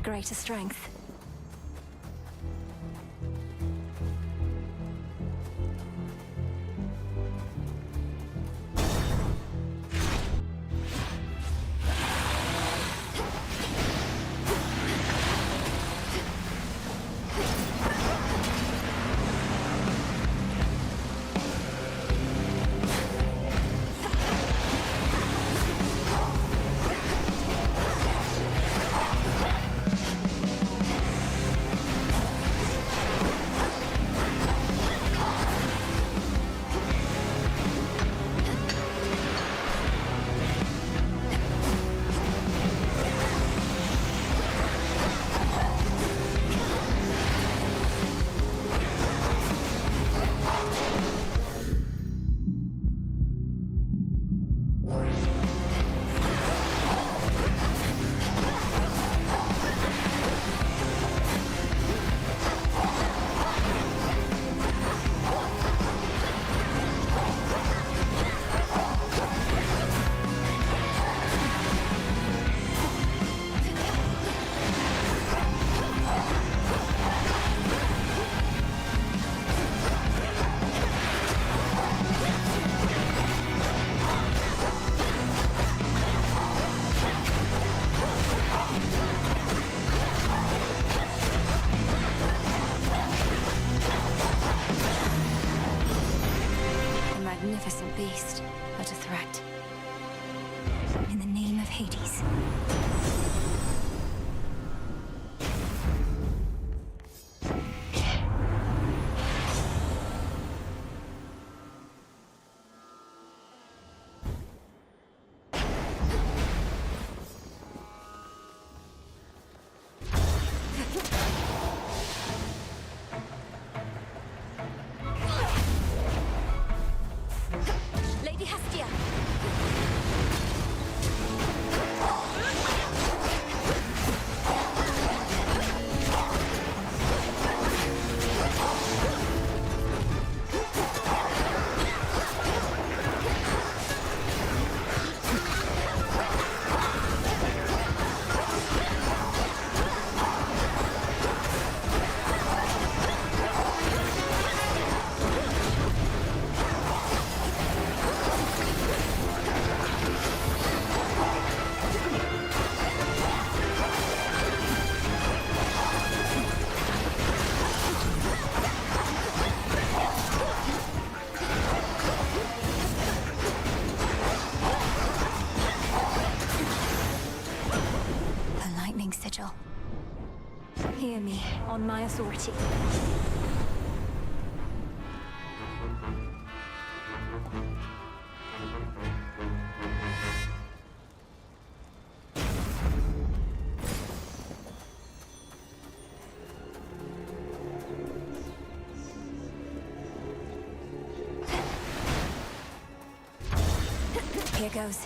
Greater strength. Magnificent beast, but a threat. In the name of Hades. Lady Hestia! The lightning sigil. Hear me, on my authority. Here goes.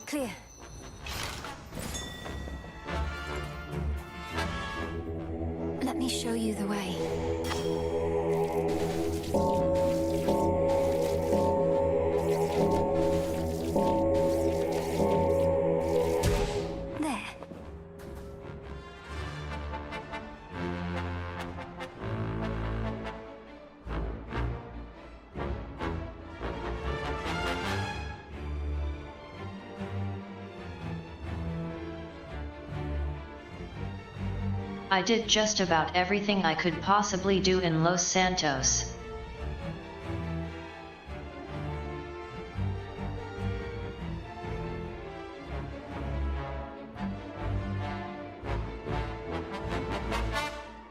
Clear. Let me show you the way. There.
I did just about everything I could possibly do in Los Santos.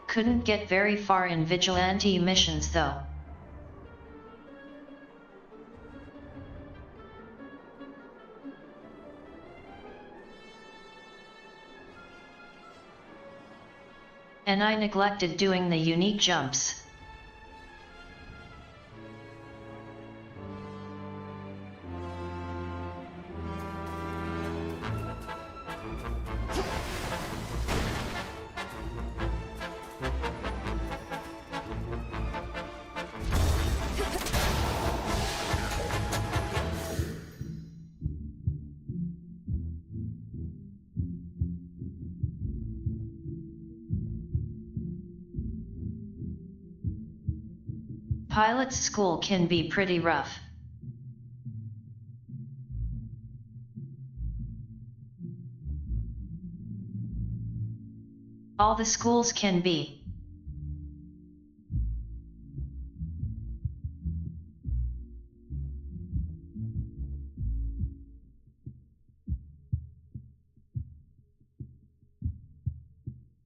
Couldn't get very far in vigilante missions though. And I neglected doing the unique jumps. Pilot's school can be pretty rough. All the schools can be.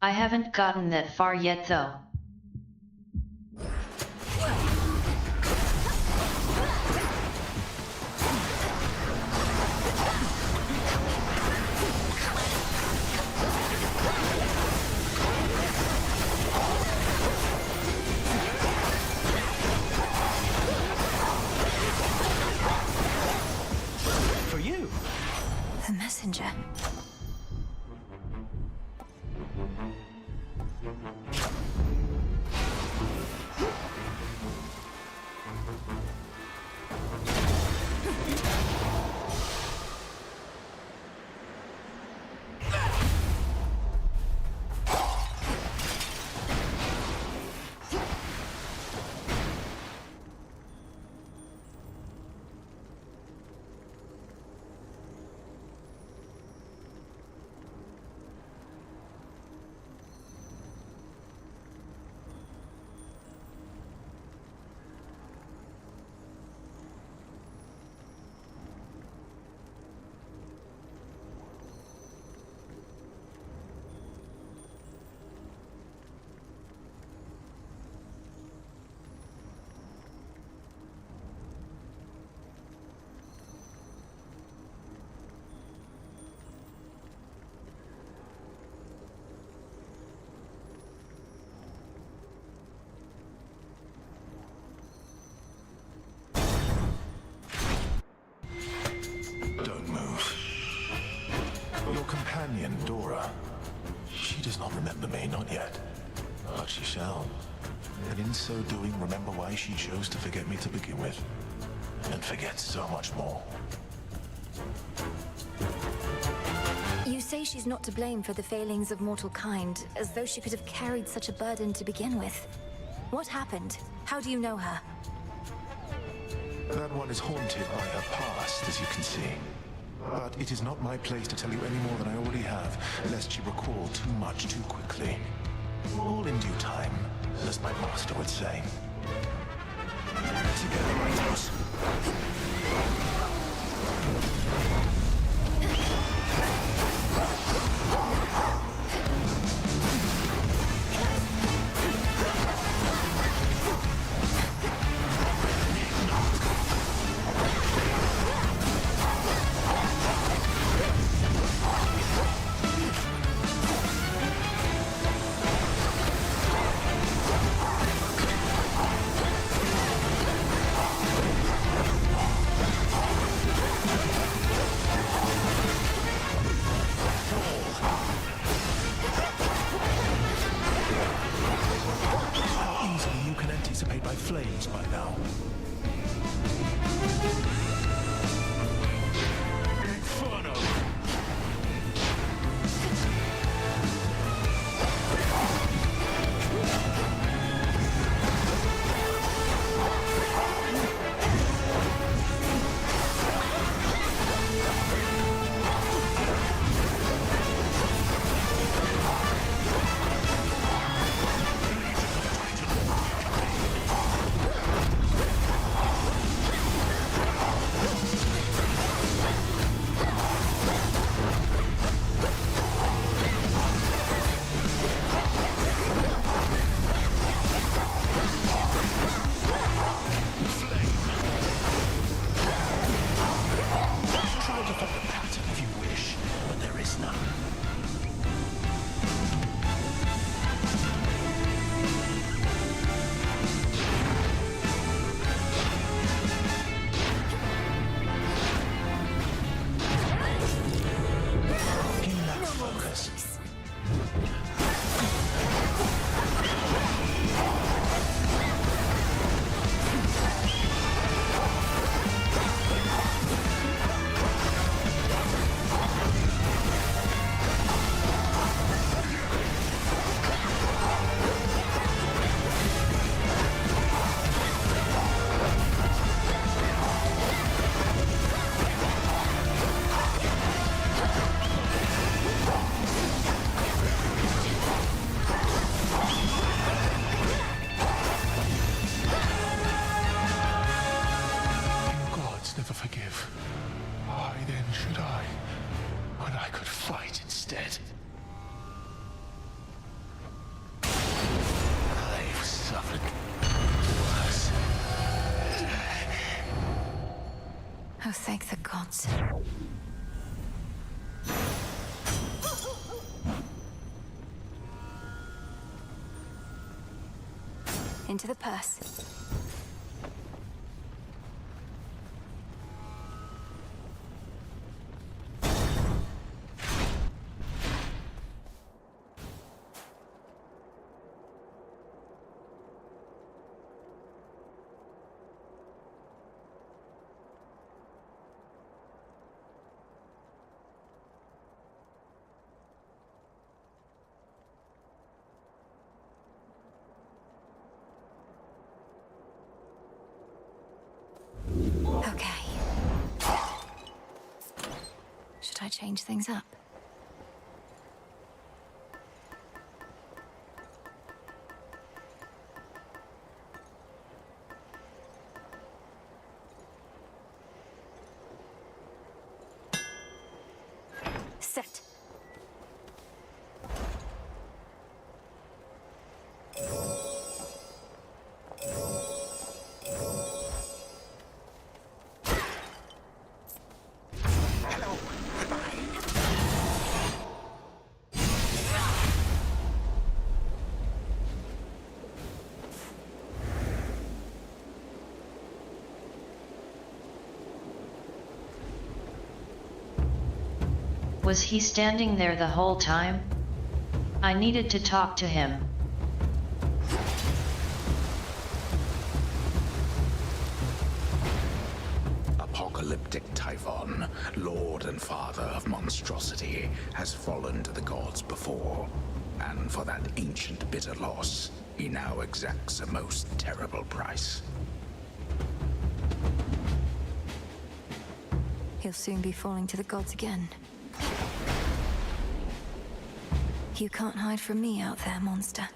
I haven't gotten that far yet though.
The messenger.
Your companion, Dora. She does not remember me, not yet. But she shall. And in so doing, remember why she chose to forget me to begin with. And forget so much more.
You say she's not to blame for the failings of mortal kind, as though she could have carried such a burden to begin with. What happened? How do you know her?
That one is haunted by her past, as you can see. But it is not my place to tell you any more than I already have, lest she recall too much too quickly. All in due time, as my master would say. Together, Lighthouse. by flames by now. Inferno!
Oh, thank the gods. Into the purse. Okay. Should I change things up? Set.
Was he standing there the whole time? I needed to talk to him.
Apocalyptic Typhon, Lord and Father of monstrosity, has fallen to the gods before. And for that ancient bitter loss, he now exacts a most terrible price.
He'll soon be falling to the gods again. You can't hide from me out there, monster.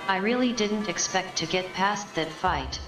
I really didn't expect to get past that fight.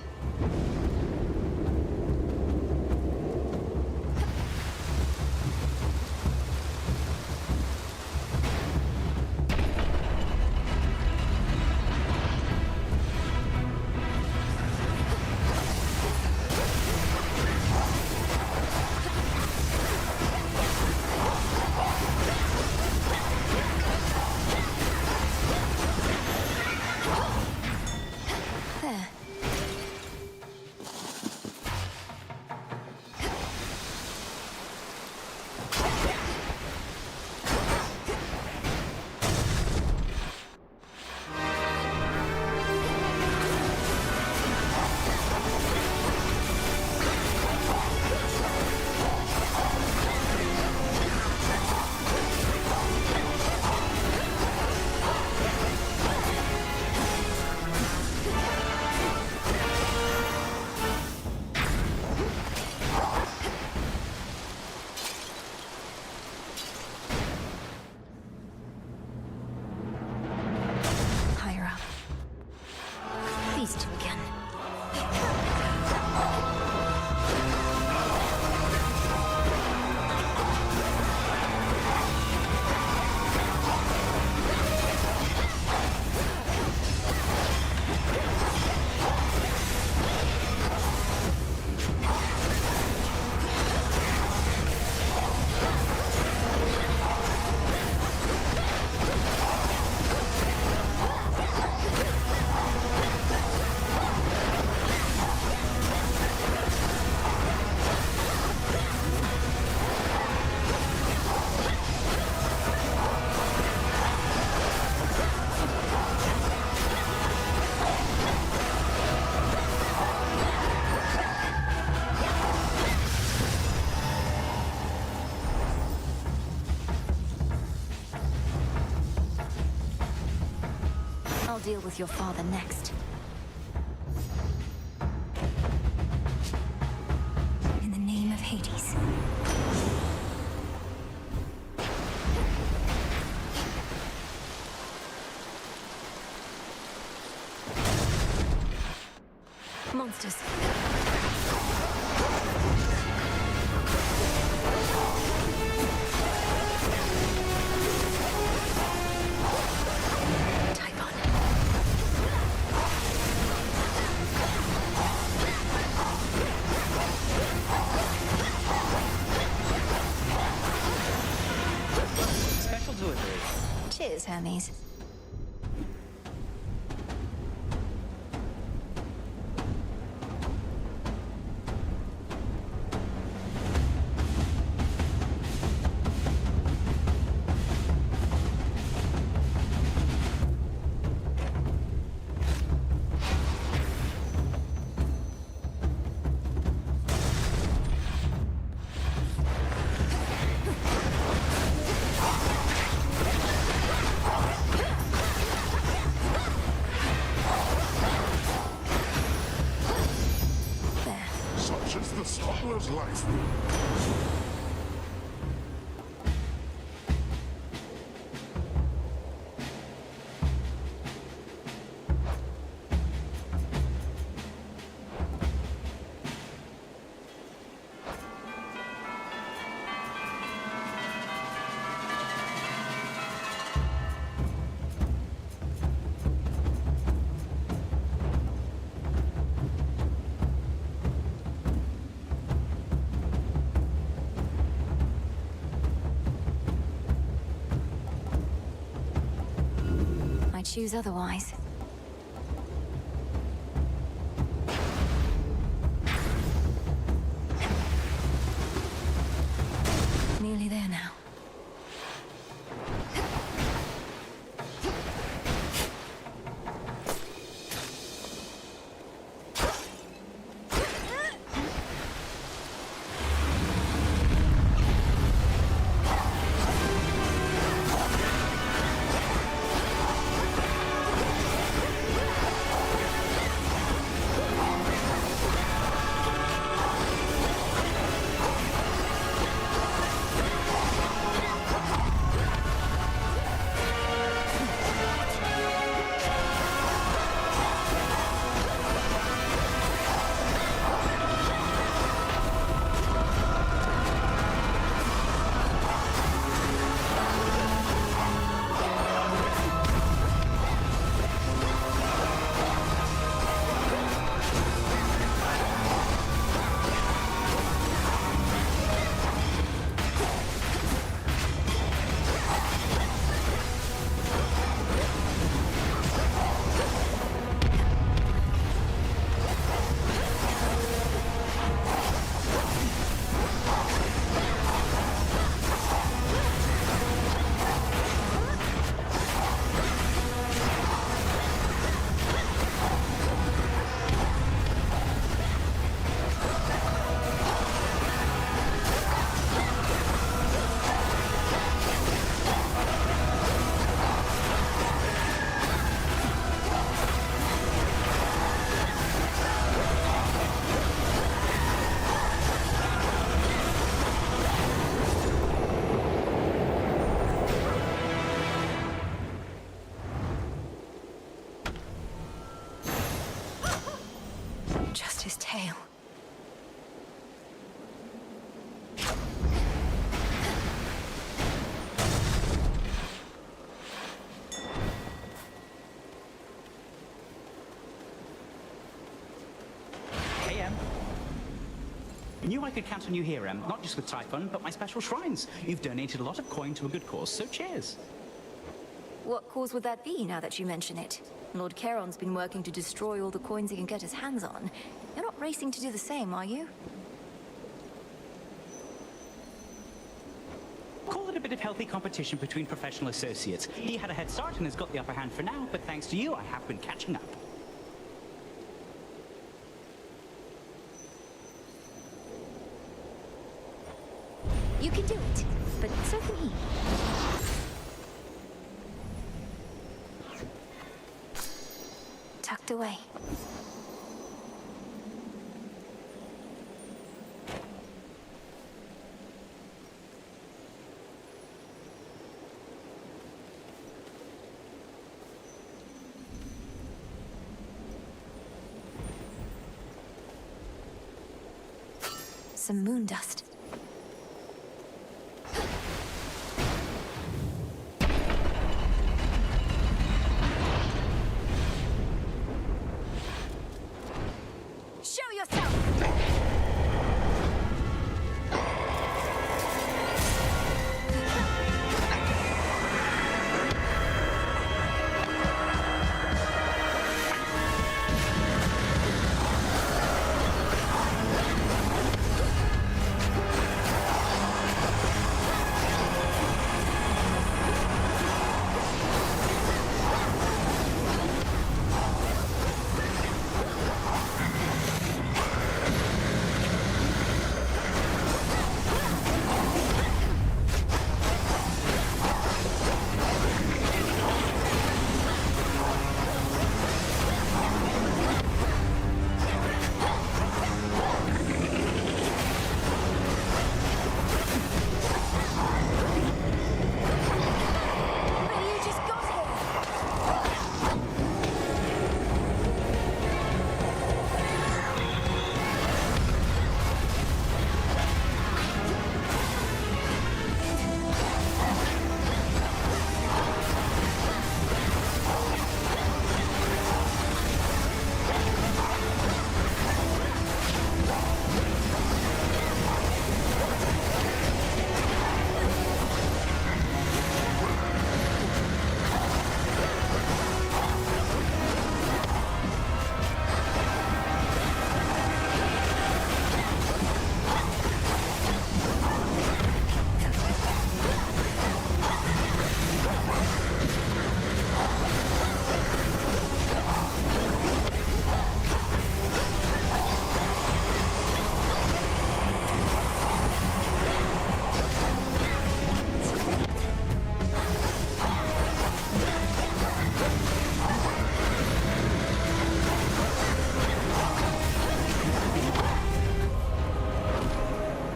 deal with your father next. In the name of Hades. Monsters.
Special delivery.
Cheers, Hermes.
Such is the smuggler's life.
I choose otherwise. Nearly there now. Just his tail.
Hey, Em. Knew I could count on you here, Em. Not just with Typhon, but my special shrines. You've donated a lot of coin to a good cause, so cheers.
What cause would that be, now that you mention it? Lord Charon's been working to destroy all the coins he can get his hands on. You're not racing to do the same, are you?
Call it a bit of healthy competition between professional associates. He had a head start and has got the upper hand for now, but thanks to you, I have been catching up.
You can do it, but so can he. tucked away. Some moon dust. Show yourself!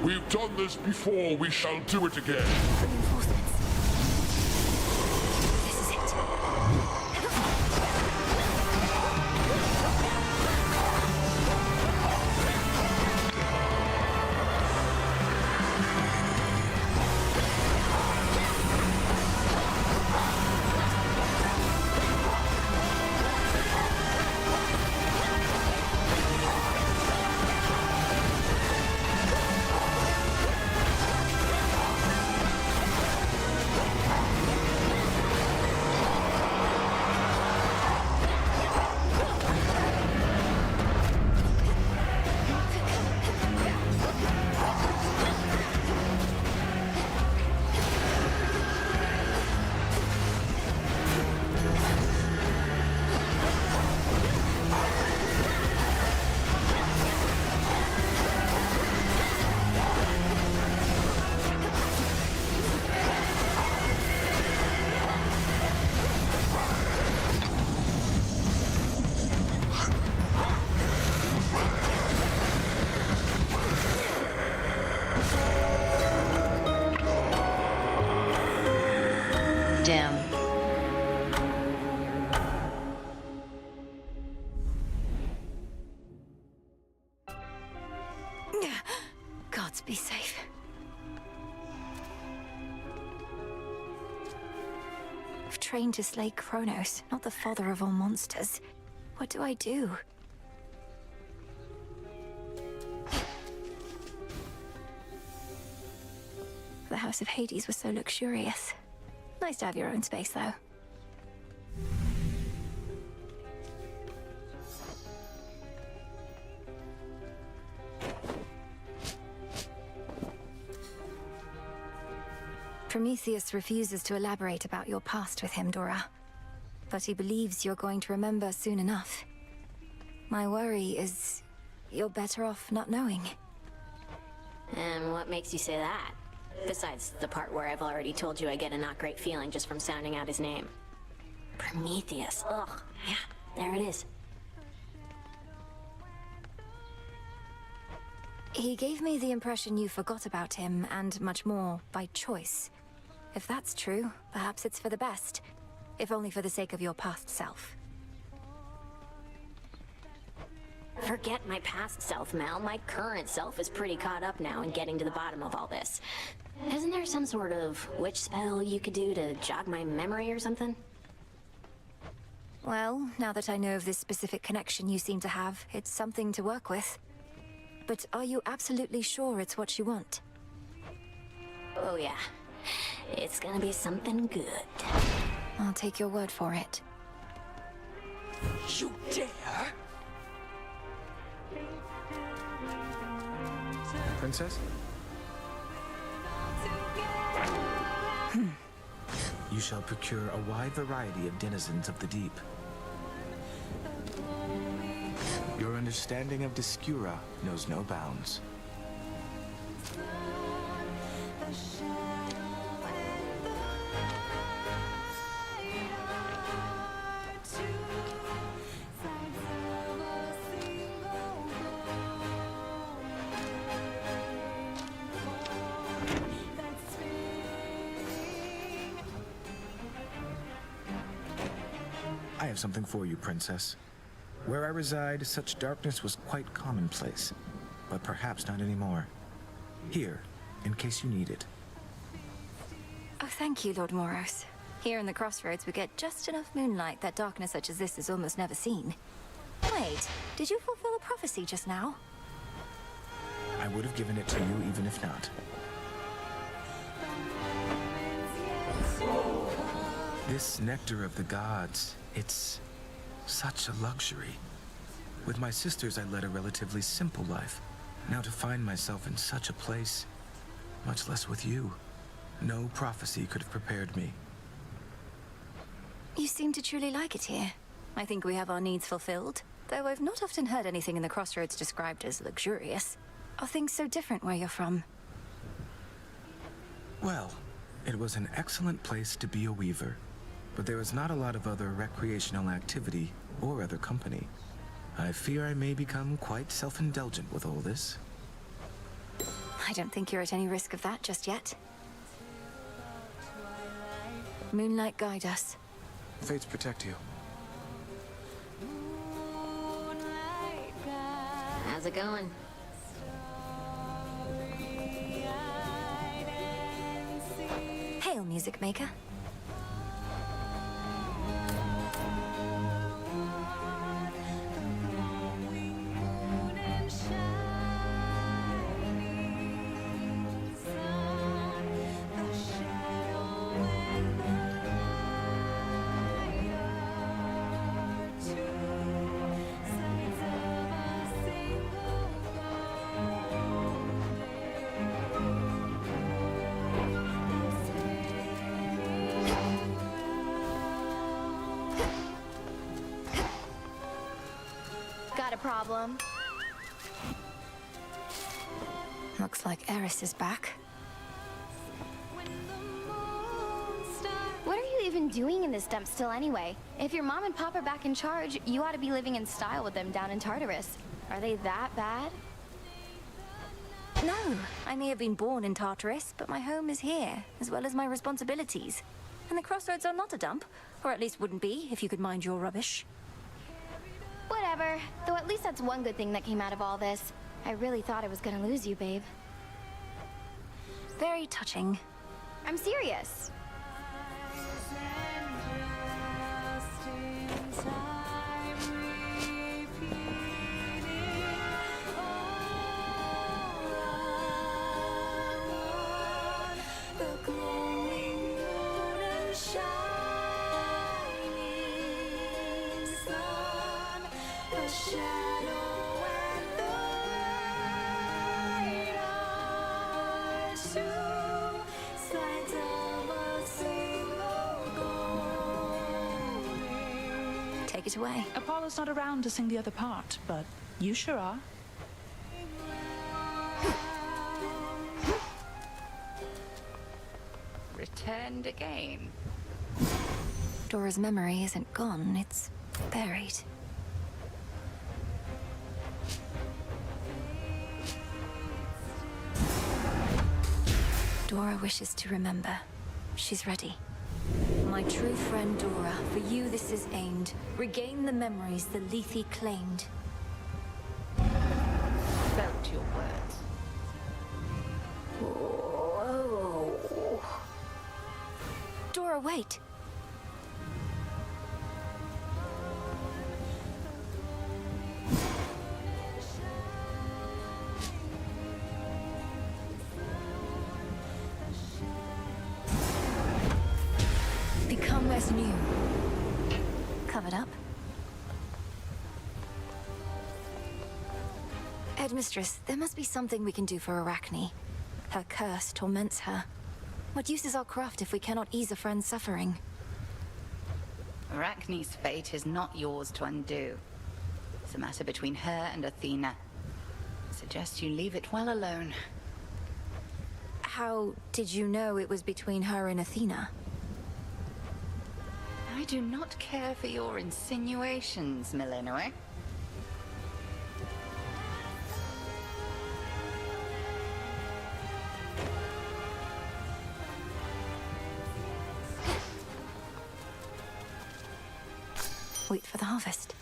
We've done this before, we shall do it again.
Reinforcements. This is it.
Damn.
Gods be safe. I've trained to slay Kronos, not the father of all monsters. What do I do? The House of Hades was so luxurious. Nice to have your own space, though. Prometheus refuses to elaborate about your past with him, Dora. But he believes you're going to remember soon enough. My worry is you're better off not knowing.
And what makes you say that? Besides the part where I've already told you I get a not great feeling just from sounding out his name. Prometheus. Ugh. Yeah, there it is.
He gave me the impression you forgot about him, and much more, by choice. If that's true, perhaps it's for the best. If only for the sake of your past self.
Forget my past self, Mel. My current self is pretty caught up now in getting to the bottom of all this. Isn't there some sort of witch spell you could do to jog my memory or something?
Well, now that I know of this specific connection you seem to have, it's something to work with. But are you absolutely sure it's what you want?
Oh yeah. It's gonna be something good.
I'll take your word for it.
You dare?
Princess?
You shall procure a wide variety of denizens of the deep. Your understanding of Discura knows no bounds. I have something for you, Princess. Where I reside, such darkness was quite commonplace, but perhaps not anymore. Here, in case you need it.
Oh, thank you, Lord Moros. Here in the Crossroads, we get just enough moonlight that darkness such as this is almost never seen. Wait, did you fulfill a prophecy just now?
I would have given it to you even if not. This nectar of the gods, it's such a luxury. With my sisters, I led a relatively simple life. Now to find myself in such a place, much less with you, no prophecy could have prepared me.
You seem to truly like it here. I think we have our needs fulfilled, though I've not often heard anything in the Crossroads described as luxurious. Are things so different where you're from?
Well, it was an excellent place to be a weaver, but there is not a lot of other recreational activity or other company. I fear I may become quite self-indulgent with all this.
I don't think you're at any risk of that just yet. Moonlight, guide us.
Fates protect you.
How's it going?
Hail, music maker.
Got a problem?
Looks like Eris is back.
What are you even doing in this dump still anyway? If your mom and pop are back in charge, you ought to be living in style with them down in Tartarus. Are they that bad?
No, I may have been born in Tartarus, but my home is here, as well as my responsibilities. And the Crossroads are not a dump, or at least wouldn't be if you could mind your rubbish.
Whatever. Though at least that's one good thing that came out of all this. I really thought I was gonna lose you, babe.
Very touching.
I'm serious.
Take it away.
Apollo's not around to sing the other part, but you sure are.
Returned again.
Dora's memory isn't gone, it's buried. Dora wishes to remember. She's ready. My true friend Dora, for you this is aimed. Regain the memories the Lethe claimed.
Felt your words.
Whoa. Dora, wait. Become as new. Covered up. Headmistress, there must be something we can do for Arachne. Her curse torments her. What use is our craft if we cannot ease a friend's suffering?
Arachne's fate is not yours to undo. It's a matter between her and Athena. I suggest you leave it well alone.
How did you know it was between her and Athena?
I do not care for your insinuations, Millenoi.
Wait for the harvest.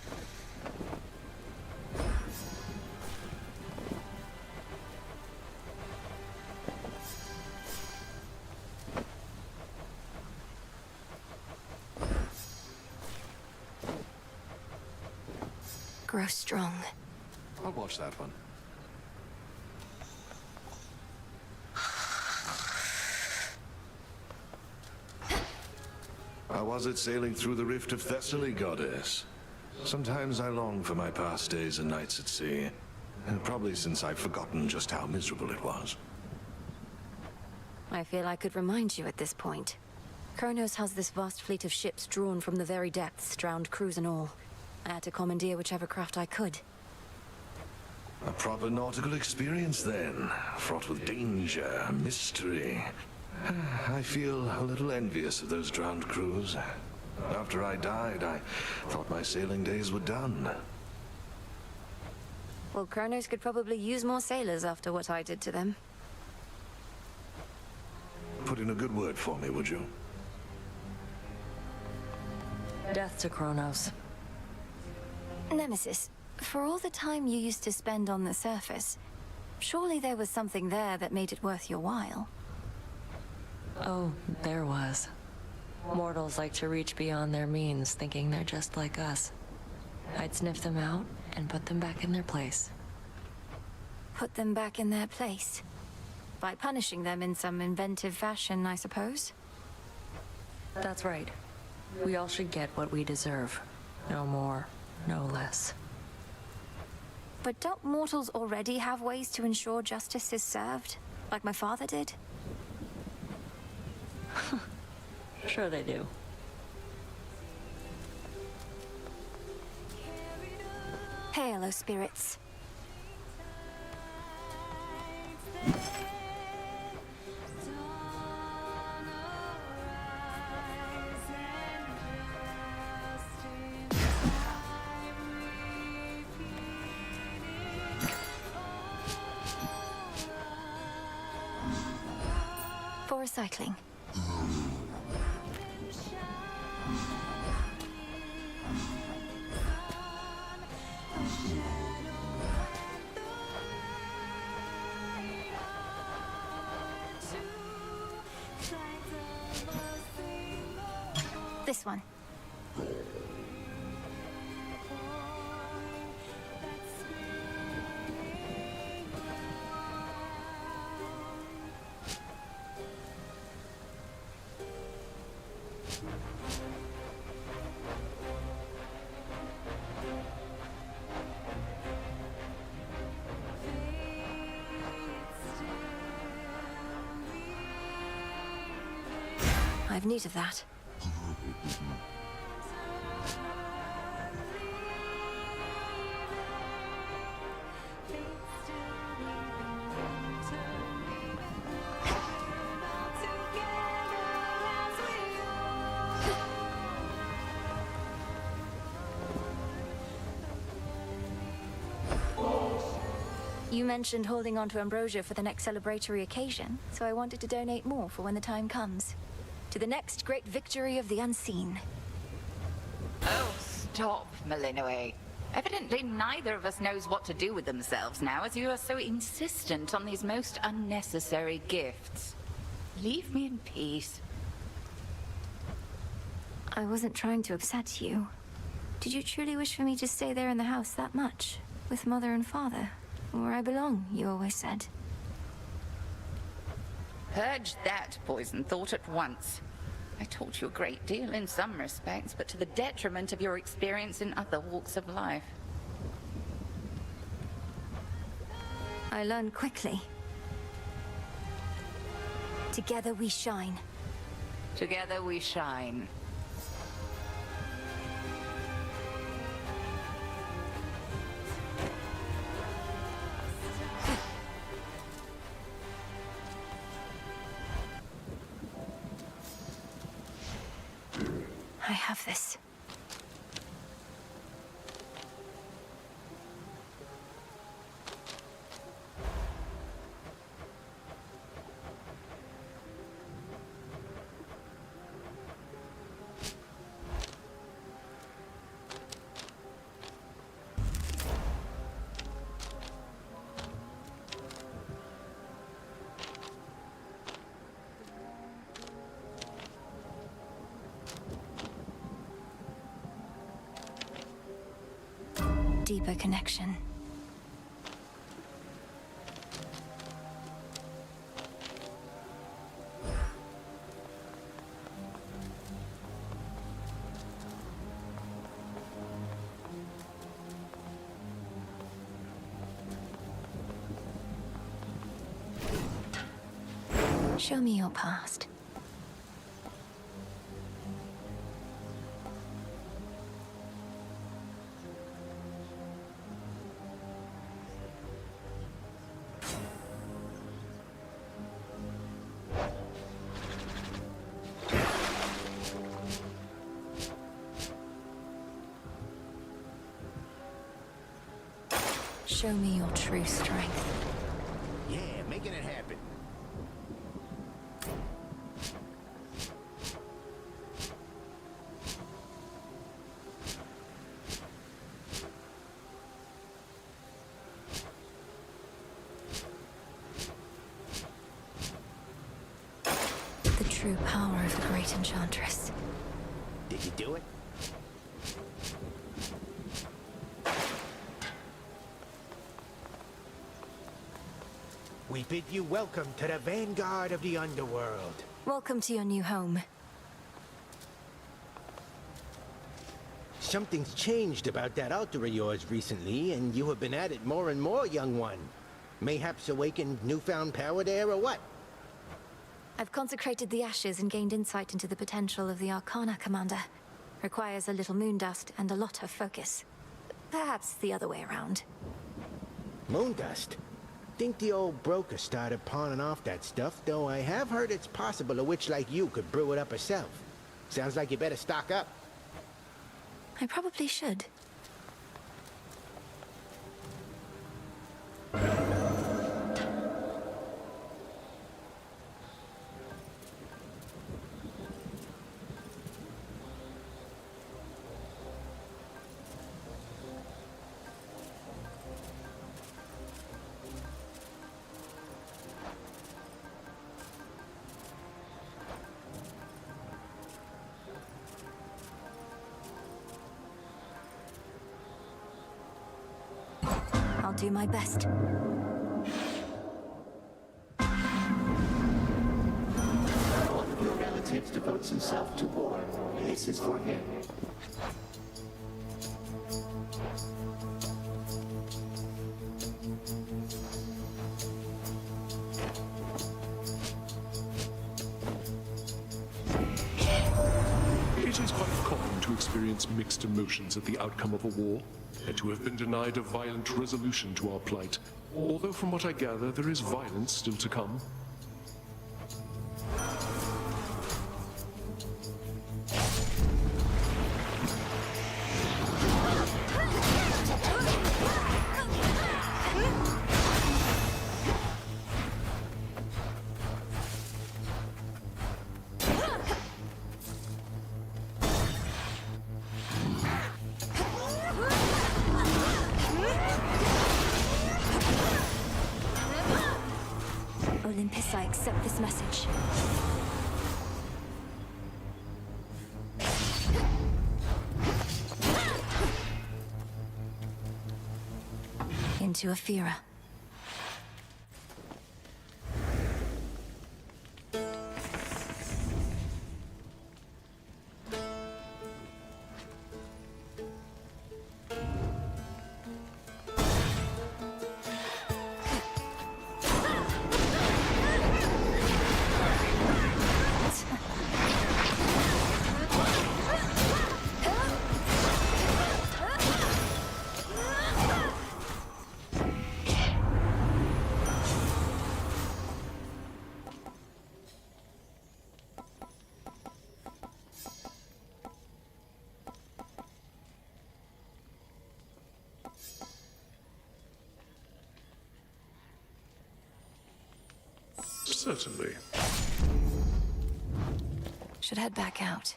Grow strong.
I'll watch that one. How was it sailing through the rift of Thessaly, goddess? Sometimes I long for my past days and nights at sea. And probably since I've forgotten just how miserable it was.
I feel I could remind you at this point. Kronos has this vast fleet of ships drawn from the very depths, drowned crews and all. I had to commandeer whichever craft I could.
A proper nautical experience then, fraught with danger, mystery. I feel a little envious of those drowned crews. After I died, I thought my sailing days were done.
Well, Kronos could probably use more sailors after what I did to them.
Put in a good word for me, would you?
Death to Kronos.
Nemesis, for all the time you used to spend on the surface, surely there was something there that made it worth your while.
Oh, there was. Mortals like to reach beyond their means, thinking they're just like us. I'd sniff them out and put them back in their place.
Put them back in their place? By punishing them in some inventive fashion, I suppose?
That's right. We all should get what we deserve. No more, no less.
But don't mortals already have ways to ensure justice is served? Like my father did?
Sure they do.
Hail, O spirits. For recycling. This one. I've need of that. You mentioned holding on to ambrosia for the next celebratory occasion, so I wanted to donate more for when the time comes. To the next great victory of the unseen.
Oh, stop, Malinois. Evidently neither of us knows what to do with themselves now, as you are so insistent on these most unnecessary gifts. Leave me in peace.
I wasn't trying to upset you. Did you truly wish for me to stay there in the house that much? With Mother and Father? Where I belong, you always said.
Purge that poison thought at once. I taught you a great deal in some respects, but to the detriment of your experience in other walks of life.
I learned quickly. Together we shine.
Together we shine.
I have this. Deeper connection. Show me your past. Show me your true strength.
Yeah, making it happen.
The true power of the great enchantress.
Did you do it? We bid you welcome to the vanguard of the underworld.
Welcome to your new home.
Something's changed about that altar of yours recently, and you have been at it more and more, young one. Mayhaps awakened newfound power there, or what?
I've consecrated the ashes and gained insight into the potential of the Arcana, Commander. Requires a little moon dust and a lot of focus. Perhaps the other way around.
Moondust? Think the old broker started pawning off that stuff, though I have heard it's possible a witch like you could brew it up herself. Sounds like you better stock up.
I probably should. I'll do my best.
One of your relatives devotes himself to war. This is for him.
It is quite common to experience mixed emotions at the outcome of a war, and to have been denied a violent resolution to our plight. Although from what I gather, there is violence still to come.
Olympus, I accept this message. Into Aphira.
Certainly.
Should head back out.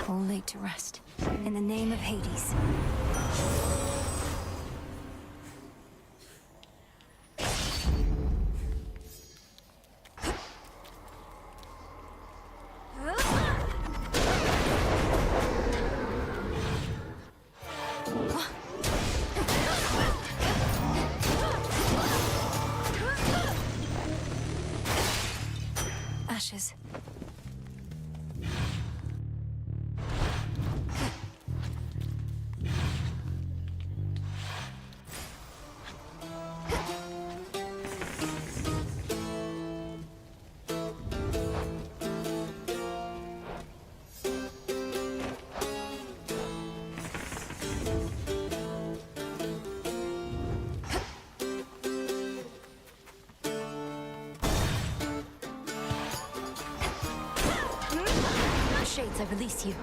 All laid to rest. In the name of Hades. Ashes. Shades, I release you.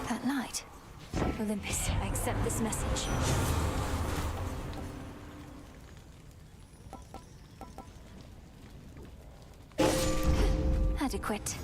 That night, Olympus, I accept this message. Adequate.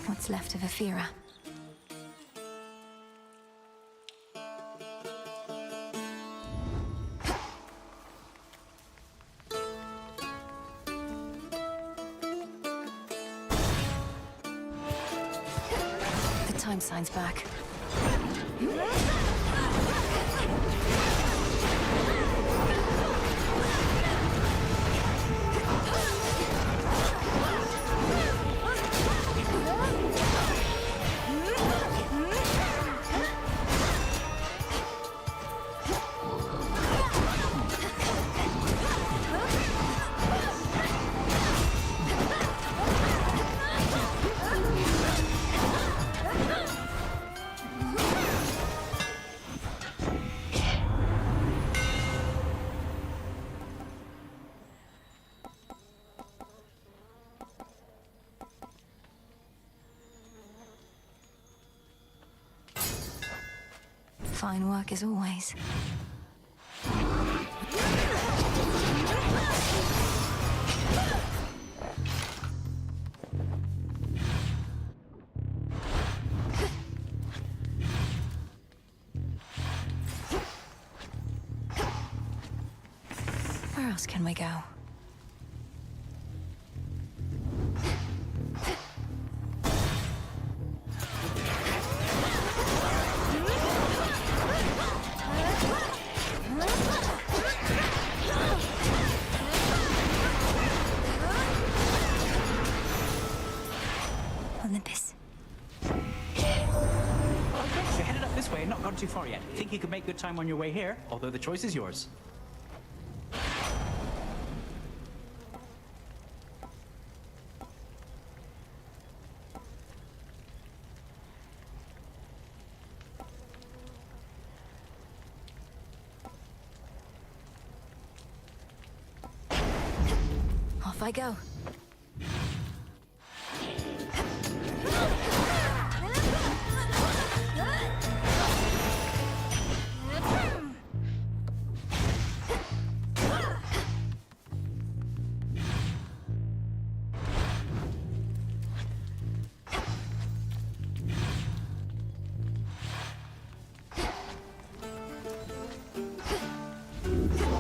What's left of Aphira? The time sign's back. Fine work as always. Where else can we go? Olympus.
Okay, so headed up this way, not gone too far yet. Think you could make good time on your way here, although the choice is yours.
Off I go.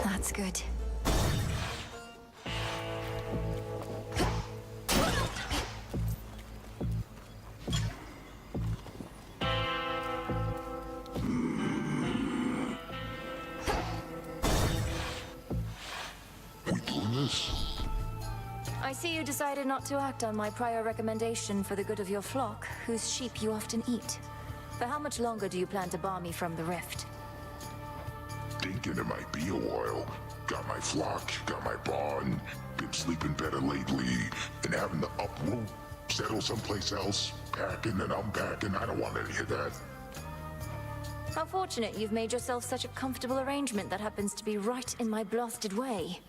That's good. I see you decided not to act on my prior recommendation for the good of your flock, whose sheep you often eat. For how much longer do you plan to bar me from the rift?
Thinking it might be a while. Got my flock, got my barn, been sleeping better lately, and having to uproot, settle someplace else, packing and unpacking. I don't want any of that.
How fortunate you've made yourself such a comfortable arrangement that happens to be right in my blasted way.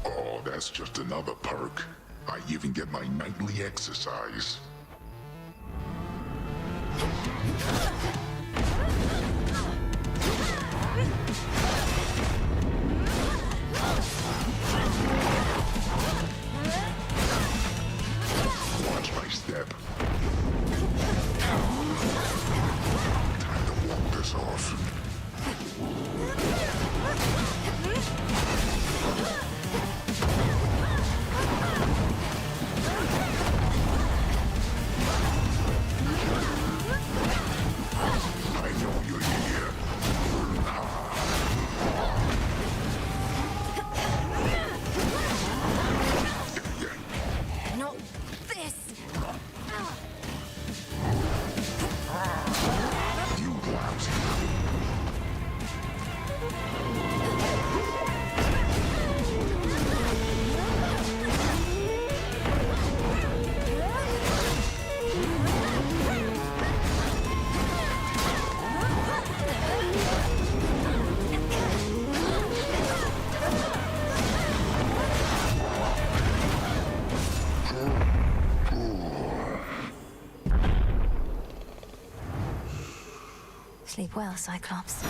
Oh, that's just another perk. I even get my nightly exercise. Watch my step. Time to walk this off. I know you're here.
Not this!
You lousy.
Sleep well, Cyclops.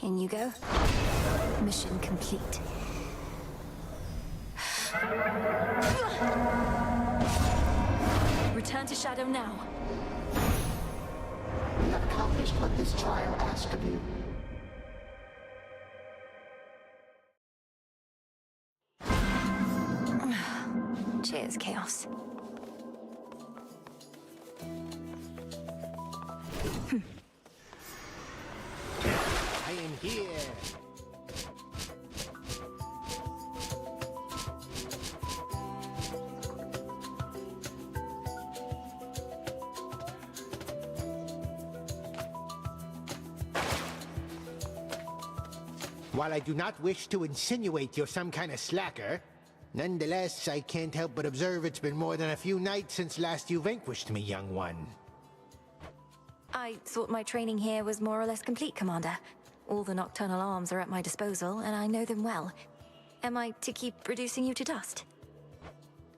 In you go. Mission complete. Return to Shadow now.
You have accomplished what this trial asked of you.
Cheers, Chaos.
I am here. While I do not wish to insinuate you're some kind of slacker, nonetheless, I can't help but observe it's been more than a few nights since last you vanquished me, young one.
I thought my training here was more or less complete, Commander. All the nocturnal arms are at my disposal, and I know them well. Am I to keep reducing you to dust?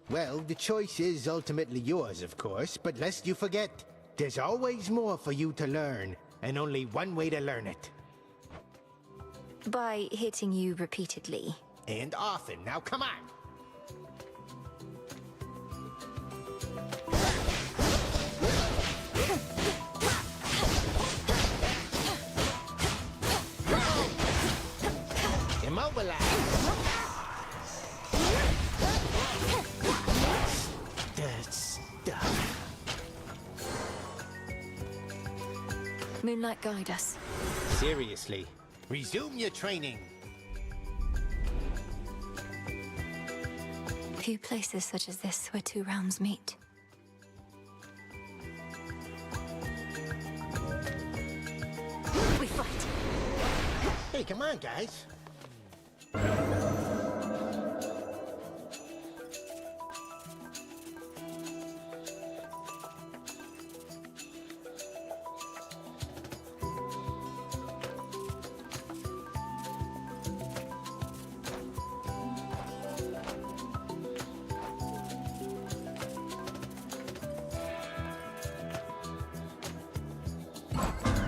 Well, the choice is ultimately yours, of course, but lest you forget, There's always more for you to learn, and only one way to learn it.
By hitting you repeatedly.
And often. Now come on! Immobilize! The stuff.
Moonlight, guide us.
Seriously, resume your training.
Few places such as this where two realms meet. We fight!
Hey, come on, guys.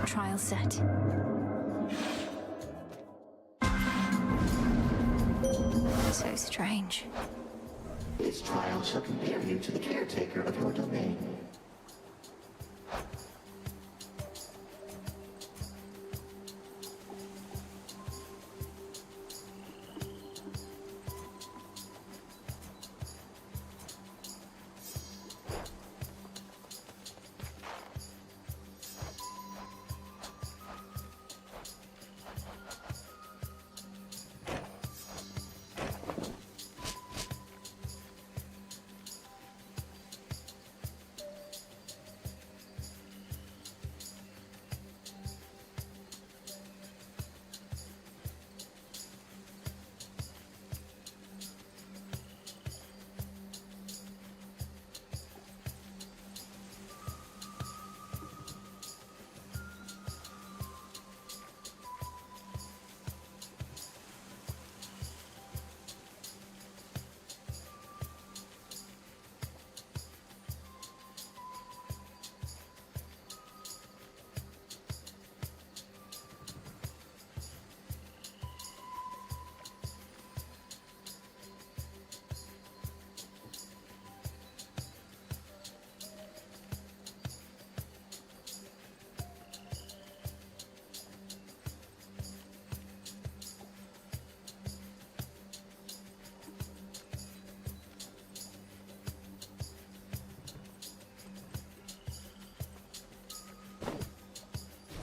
Trial set. So strange.
This trial shall compare you to the caretaker of your domain.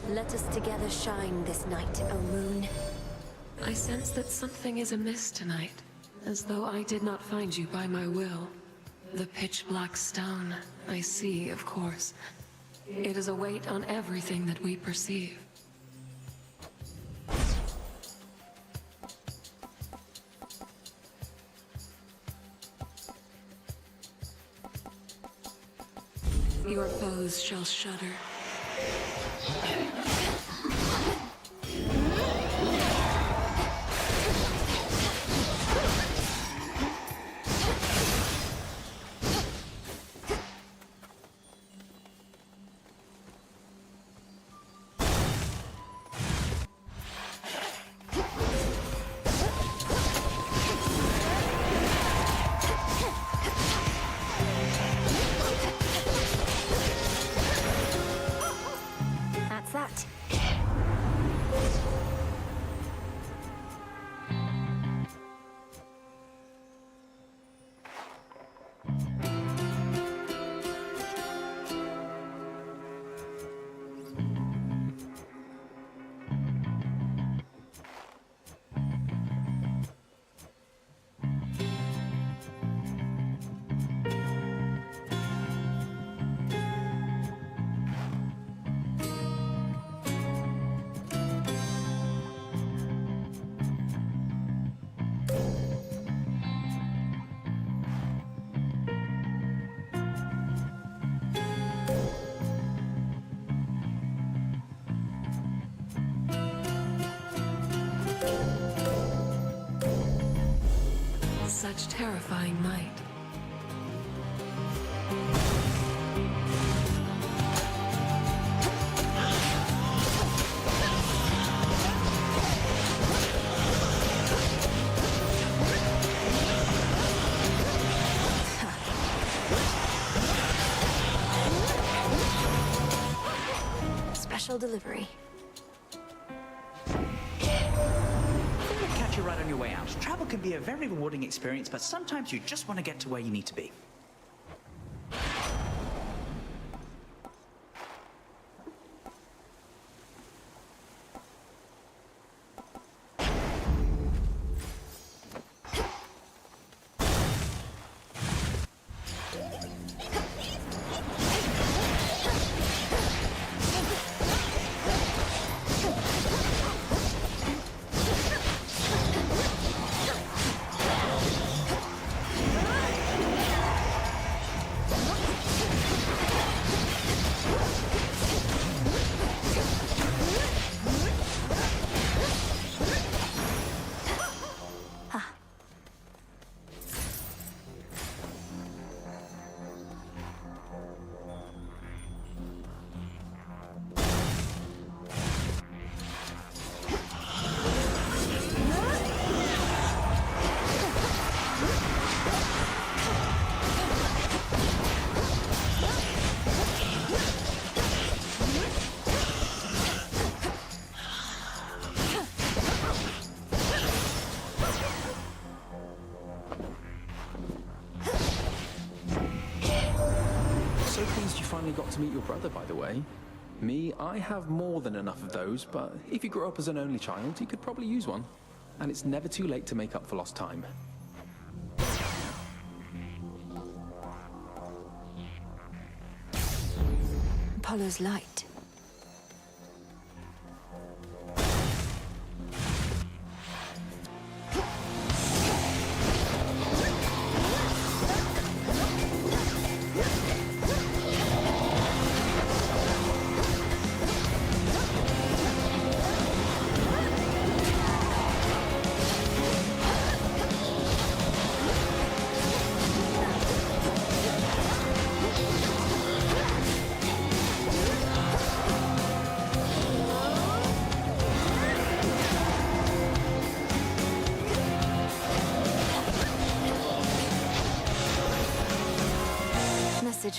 Let us together shine this night, O moon.
I sense that something is amiss tonight, as though I did not find you by my will. The pitch-black stone, I see, of course. It is a weight on everything that we perceive. Your foes shall shudder.
That's that.
Such terrifying might.
special delivery.
I'll catch you right on your way out. Travel can be a very rewarding experience, but sometimes you just want to get to where you need to be.
Got to meet your brother, by the way. Me, I have more than enough of those, but if you grew up as an only child, you could probably use one. And it's never too late to make up for lost time.
Apollo's light.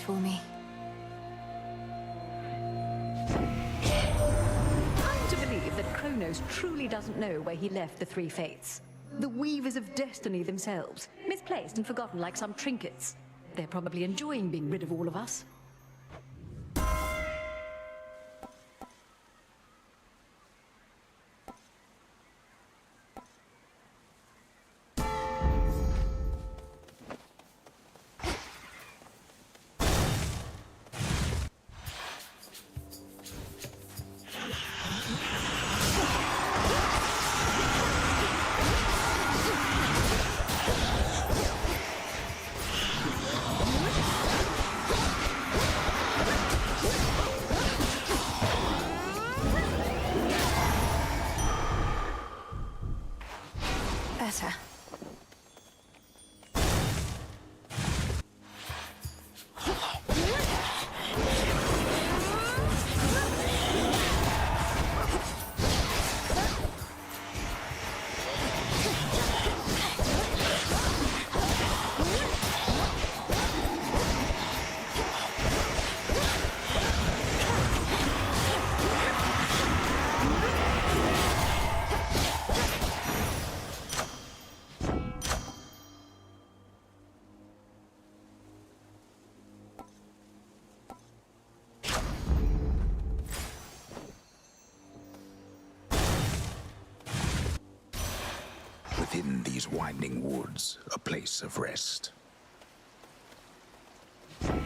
For me.
I'm to believe that Kronos truly doesn't know where he left the three fates. The Weavers of Destiny themselves, misplaced and forgotten like some trinkets. They're probably enjoying being rid of all of us.
Better.
Within these winding woods, a place of rest.
Now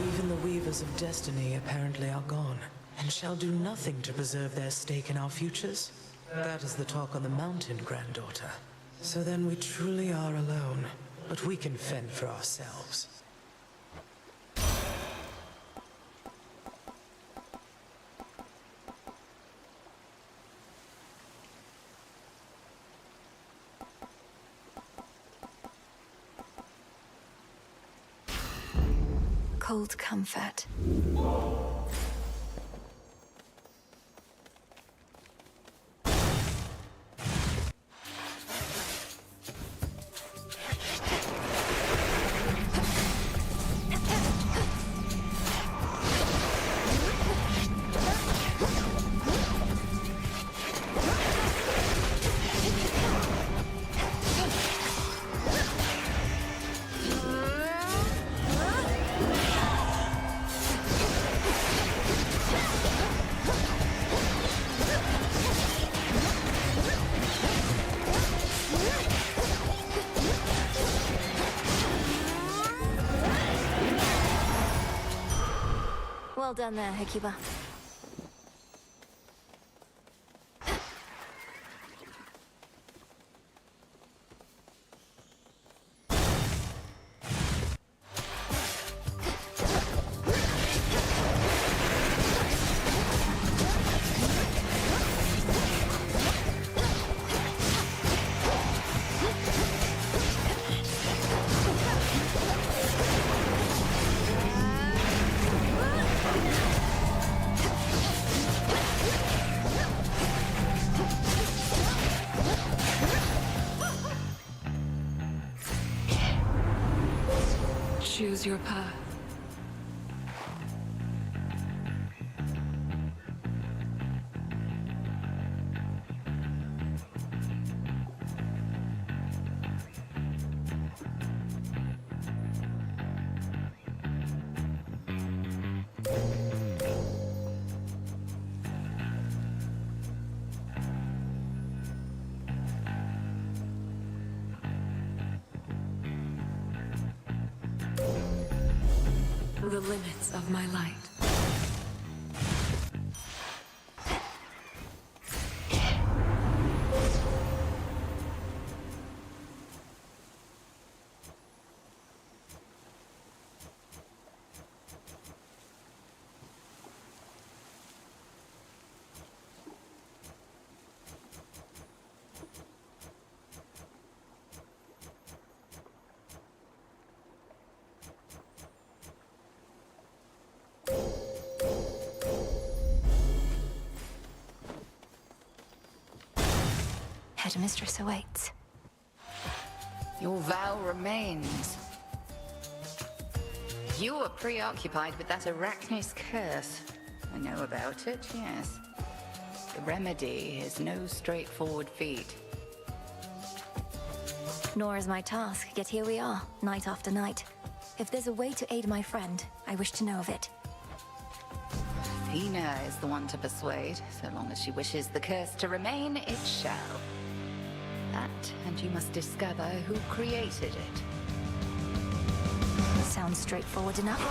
even the Weavers of Destiny apparently are gone, and shall do nothing to preserve their stake in our futures. That is the talk on the mountain, granddaughter. So then we truly are alone, but we can fend for ourselves.
Cold comfort. Well done there, Hecuba.
Choose your path. The limits of my light.
Headmistress awaits.
Your vow remains. You were preoccupied with that Arachne's curse. I know about it, yes. The remedy is no straightforward feat.
Nor is my task, yet here we are, night after night. If there's a way to aid my friend, I wish to know of it.
Athena is the one to persuade. So long as she wishes the curse to remain, it shall. That, and you must discover who created it.
Sounds straightforward enough.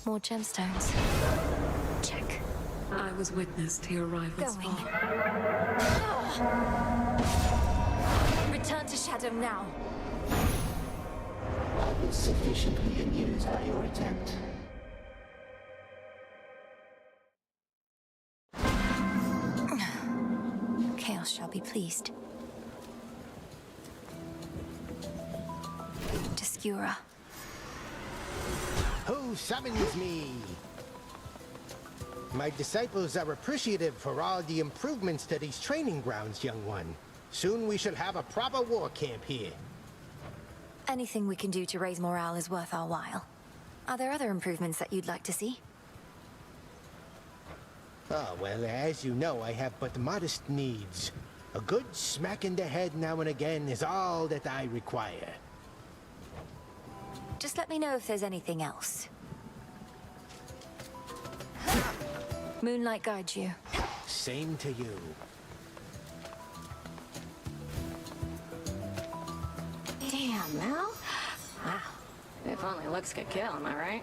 More gemstones. Check.
I was witness to your rival's
Going.
fall.
Return to Shadow now.
I was sufficiently amused by your attempt.
Chaos shall be pleased. To Skura.
Who summons me? My disciples are appreciative for all the improvements to these training grounds, young one. Soon we shall have a proper war camp here.
Anything we can do to raise morale is worth our while. Are there other improvements that you'd like to see?
Oh, well, as you know, I have but modest needs. A good smack in the head now and again is all that I require.
Just let me know if there's anything else. Moonlight guides you.
Same to you.
Damn, Mel. Wow. If only looks could kill, am I right?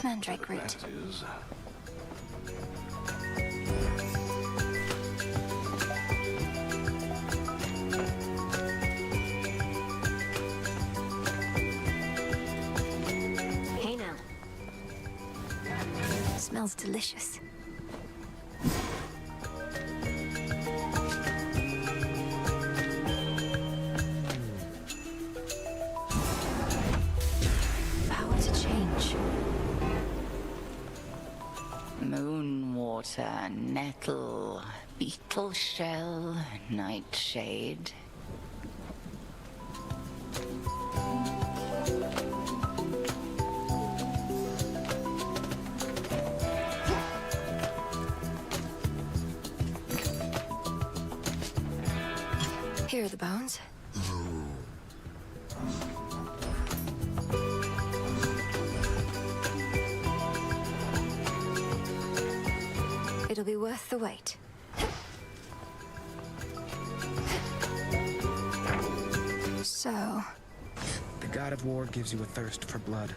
Mandrake root.
That is...
Hey now.
Smells delicious. Power to change.
Moon water, nettle, beetle shell, nightshade.
Here are the bones. It'll be worth the wait. So,
The god of war gives you a thirst for blood.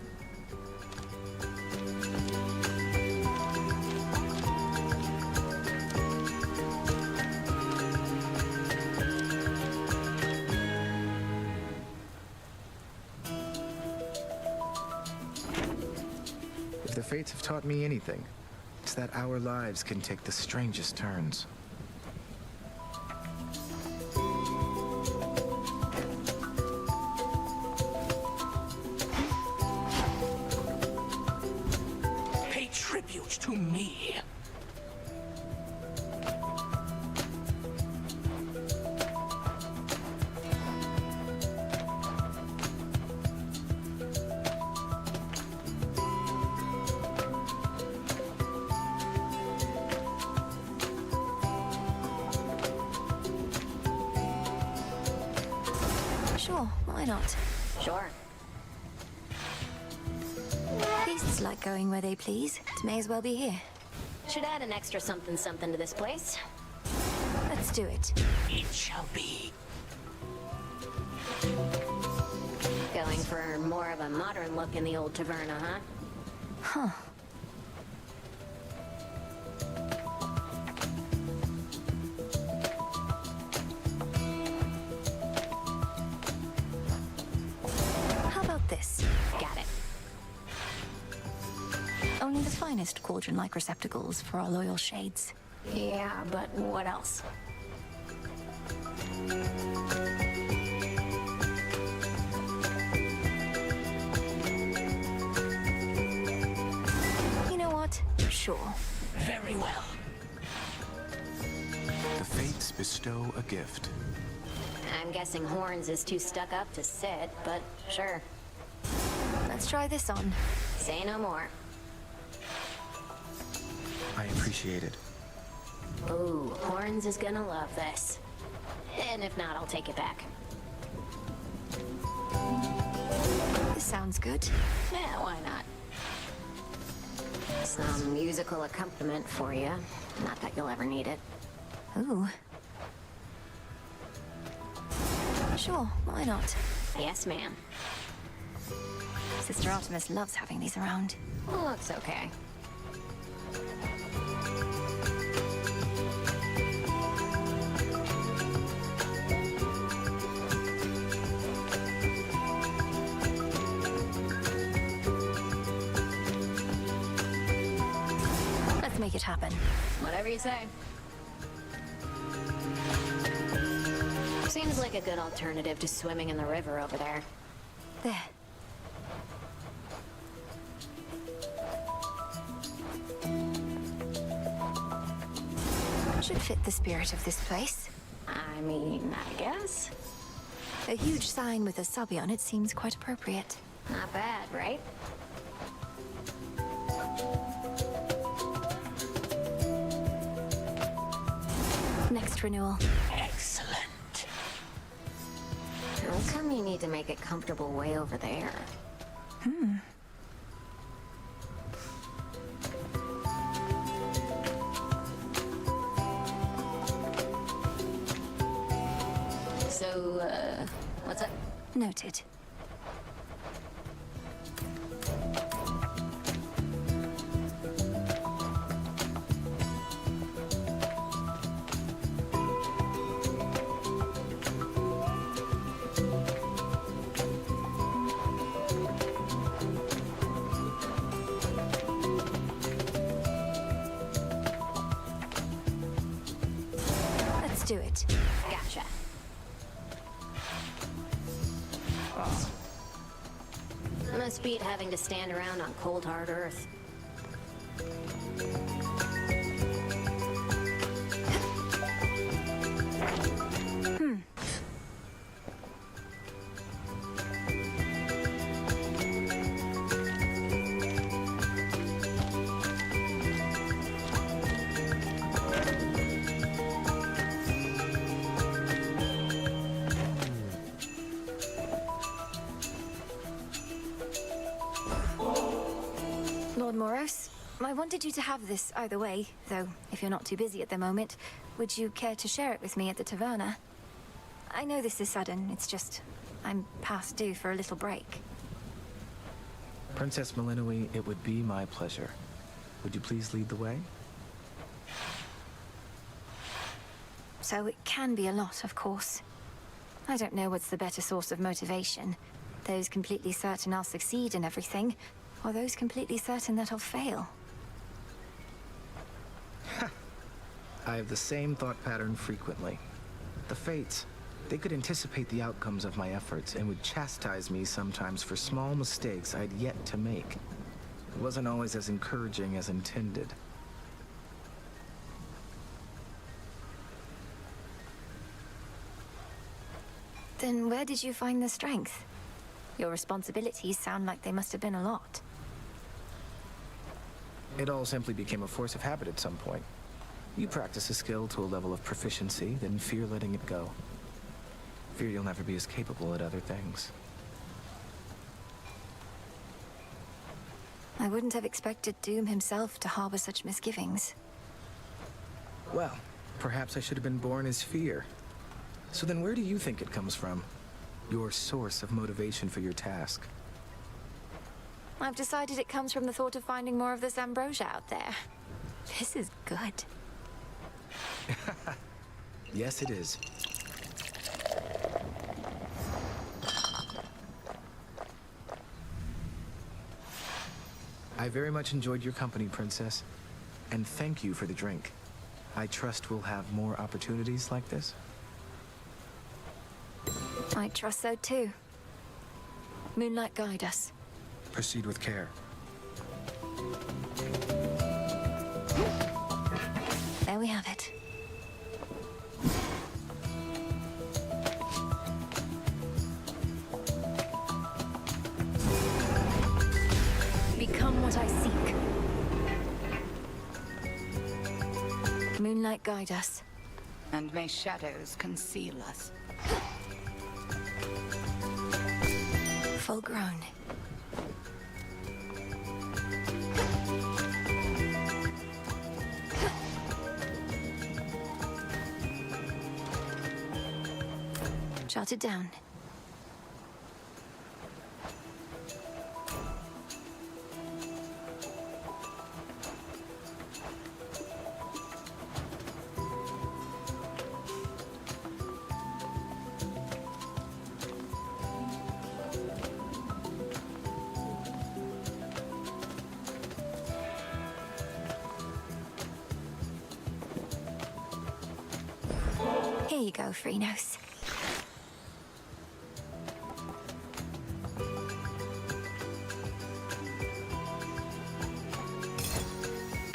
If the fates have taught me anything, it's that our lives can take the strangest turns.
Pay tribute to me.
sure, why not?
Sure.
Beasts like going where they please. It may as well be here.
Should add an extra something to this place.
Let's do it.
It shall be.
Going for more of a modern look in the old taverna, huh?
Huh. How about this?
Got it.
Only the finest cauldron-like receptacles for our loyal shades.
Yeah, but what else?
You know what? Sure.
Very well.
The fates bestow a gift.
I'm guessing Horns is too stuck up to sit, but sure.
Let's try this on.
Say no more.
I appreciate it.
Ooh, Horns is gonna love this. And if not, I'll take it back.
This sounds good.
Yeah, why not? Some musical accompaniment for you. Not that you'll ever need it.
Ooh. Sure, why not?
Yes, ma'am.
Sister Artemis loves having these around.
Looks okay.
Let's make it happen.
Whatever you say. Seems like a good alternative to swimming in the river over there.
There. Should fit the spirit of this place.
I mean, I guess.
A huge sign with a subby on it seems quite appropriate.
Not bad, right?
Next renewal.
Excellent.
How come you need to make it comfortable way over there? So, what's up?
Noted. Let's do it.
Gotcha. Must beat having to stand around on cold, hard Earth.
Lord Moros, I wanted you to have this either way, though if you're not too busy at the moment, would you care to share it with me at the taverna? I know this is sudden, it's just I'm past due for a little break.
Princess Melinoe, it would be my pleasure. Would you please lead the way?
So it can be a lot, of course. I don't know what's the better source of motivation. Those completely certain I'll succeed in everything, or those completely certain that I'll fail.
I have the same thought pattern frequently. The fates, they could anticipate the outcomes of my efforts and would chastise me sometimes for small mistakes I'd yet to make. It wasn't always as encouraging as intended.
Then where did you find the strength? Your responsibilities sound like they must have been a lot.
It all simply became a force of habit at some point. You practice a skill to a level of proficiency, then fear letting it go. Fear you'll never be as capable at other things.
I wouldn't have expected Doom himself to harbor such misgivings.
Well, perhaps I should have been born as fear. So then where do you think it comes from? Your source of motivation for your task?
I've decided it comes from the thought of finding more of this ambrosia out there. This is good.
Yes, it is. I very much enjoyed your company, Princess. And thank you for the drink. I trust we'll have more opportunities like this.
I trust so too. Moonlight, guide us.
Proceed with care.
There we have it. Become what I seek. Moonlight, guide us.
And may shadows conceal us.
Full grown. Jot it down. Here you go, Freenos.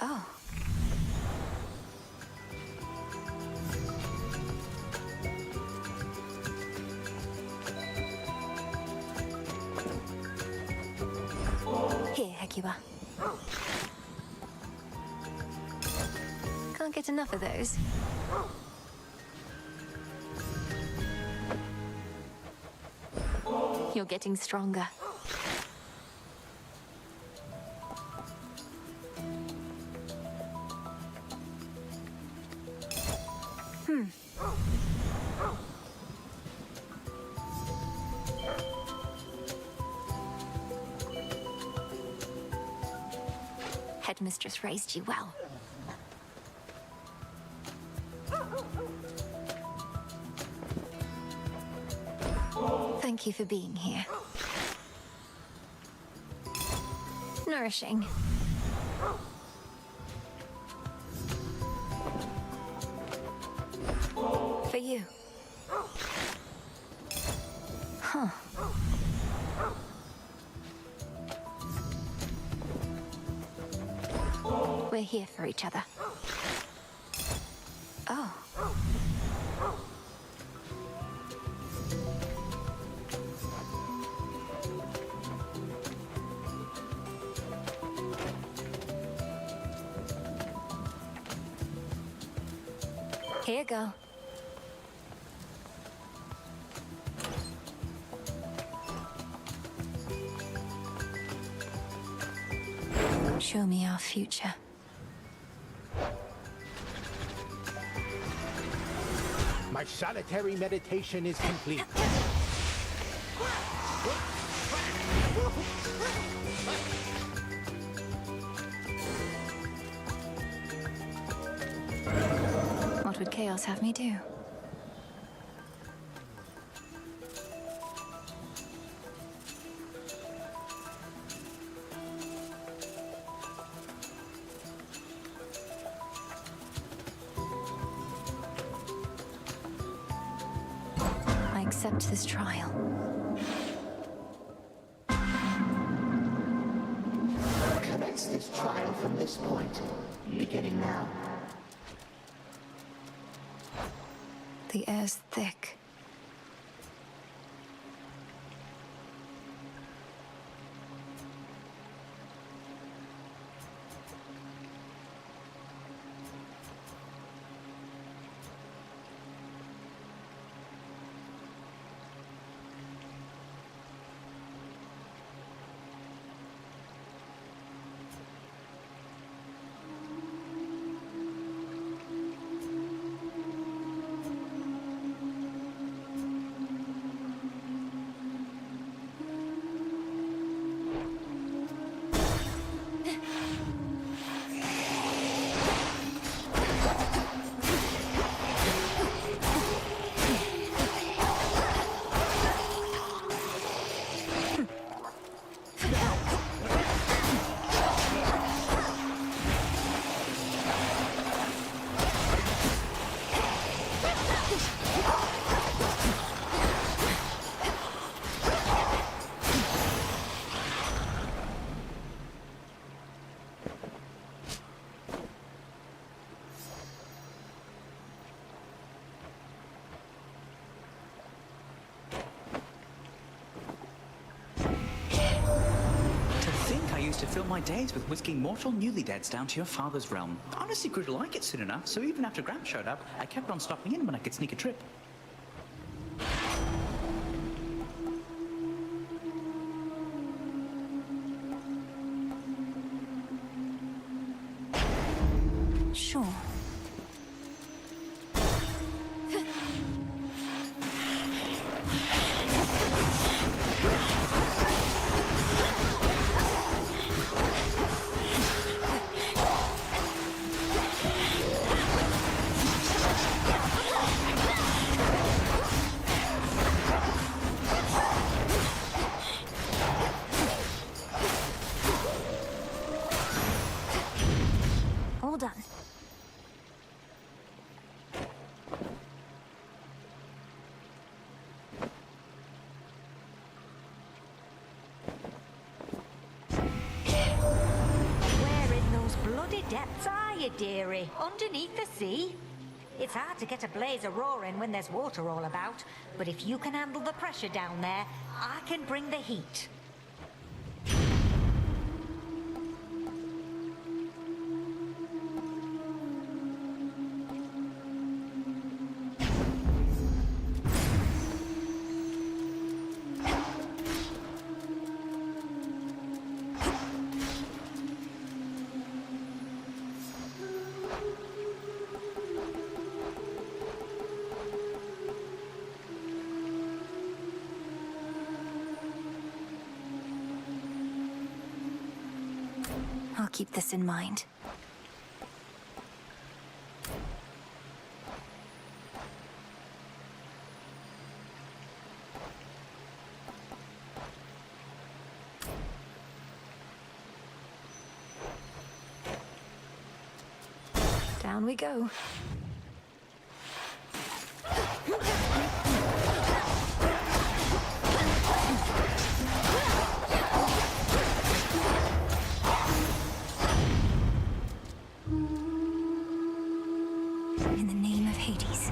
Oh. Here, Hecuba. Can't get enough of those. You're getting stronger. Headmistress raised you well. Thank you for being here. Nourishing. For you. Huh. We're here for each other. Oh. Here you go. Show me our future.
My solitary meditation is complete.
What would Chaos have me do? I accept this trial.
Commence this trial from this point, beginning now.
The air's thick.
plans to fill my days with whisking mortal newly-deads down to your father's realm. Honestly grew to like it soon enough, so even after Gramp showed up, I kept on stopping in when I could sneak a trip.
Sure. All done.
Where in those bloody depths are you, dearie? Underneath the sea? It's hard to get a blaze a-roaring when there's water all about, but if you can handle the pressure down there, I can bring the heat.
I'll keep this in mind. Down we go. In the name of Hades.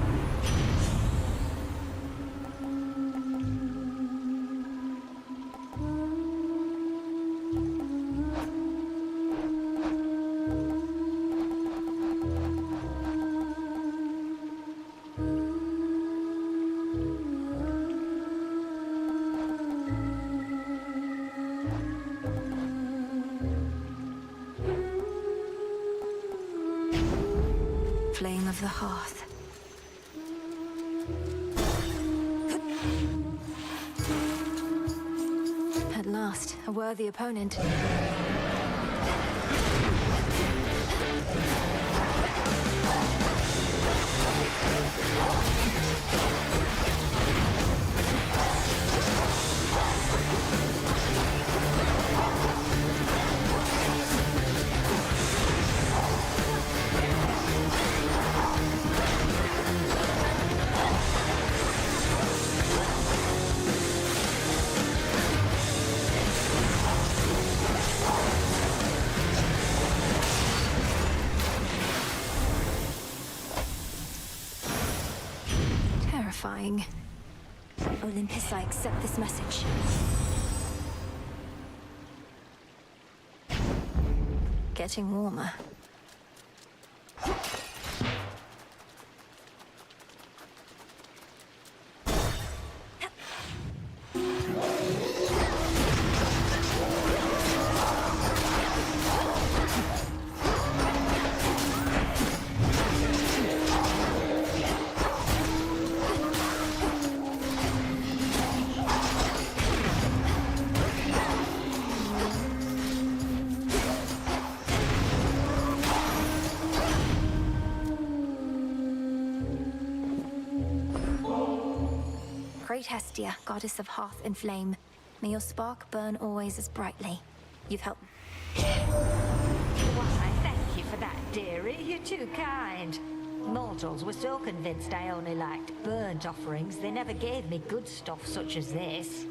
Flame of the hearth. At last, a worthy opponent. Terrifying. Olympus, I accept this message. Getting warmer. Great Hestia, goddess of hearth and flame, may your spark burn always as brightly. You've helped.
Why, thank you for that, dearie. You're too kind. Mortals were so convinced I only liked burnt offerings, they never gave me good stuff such as this.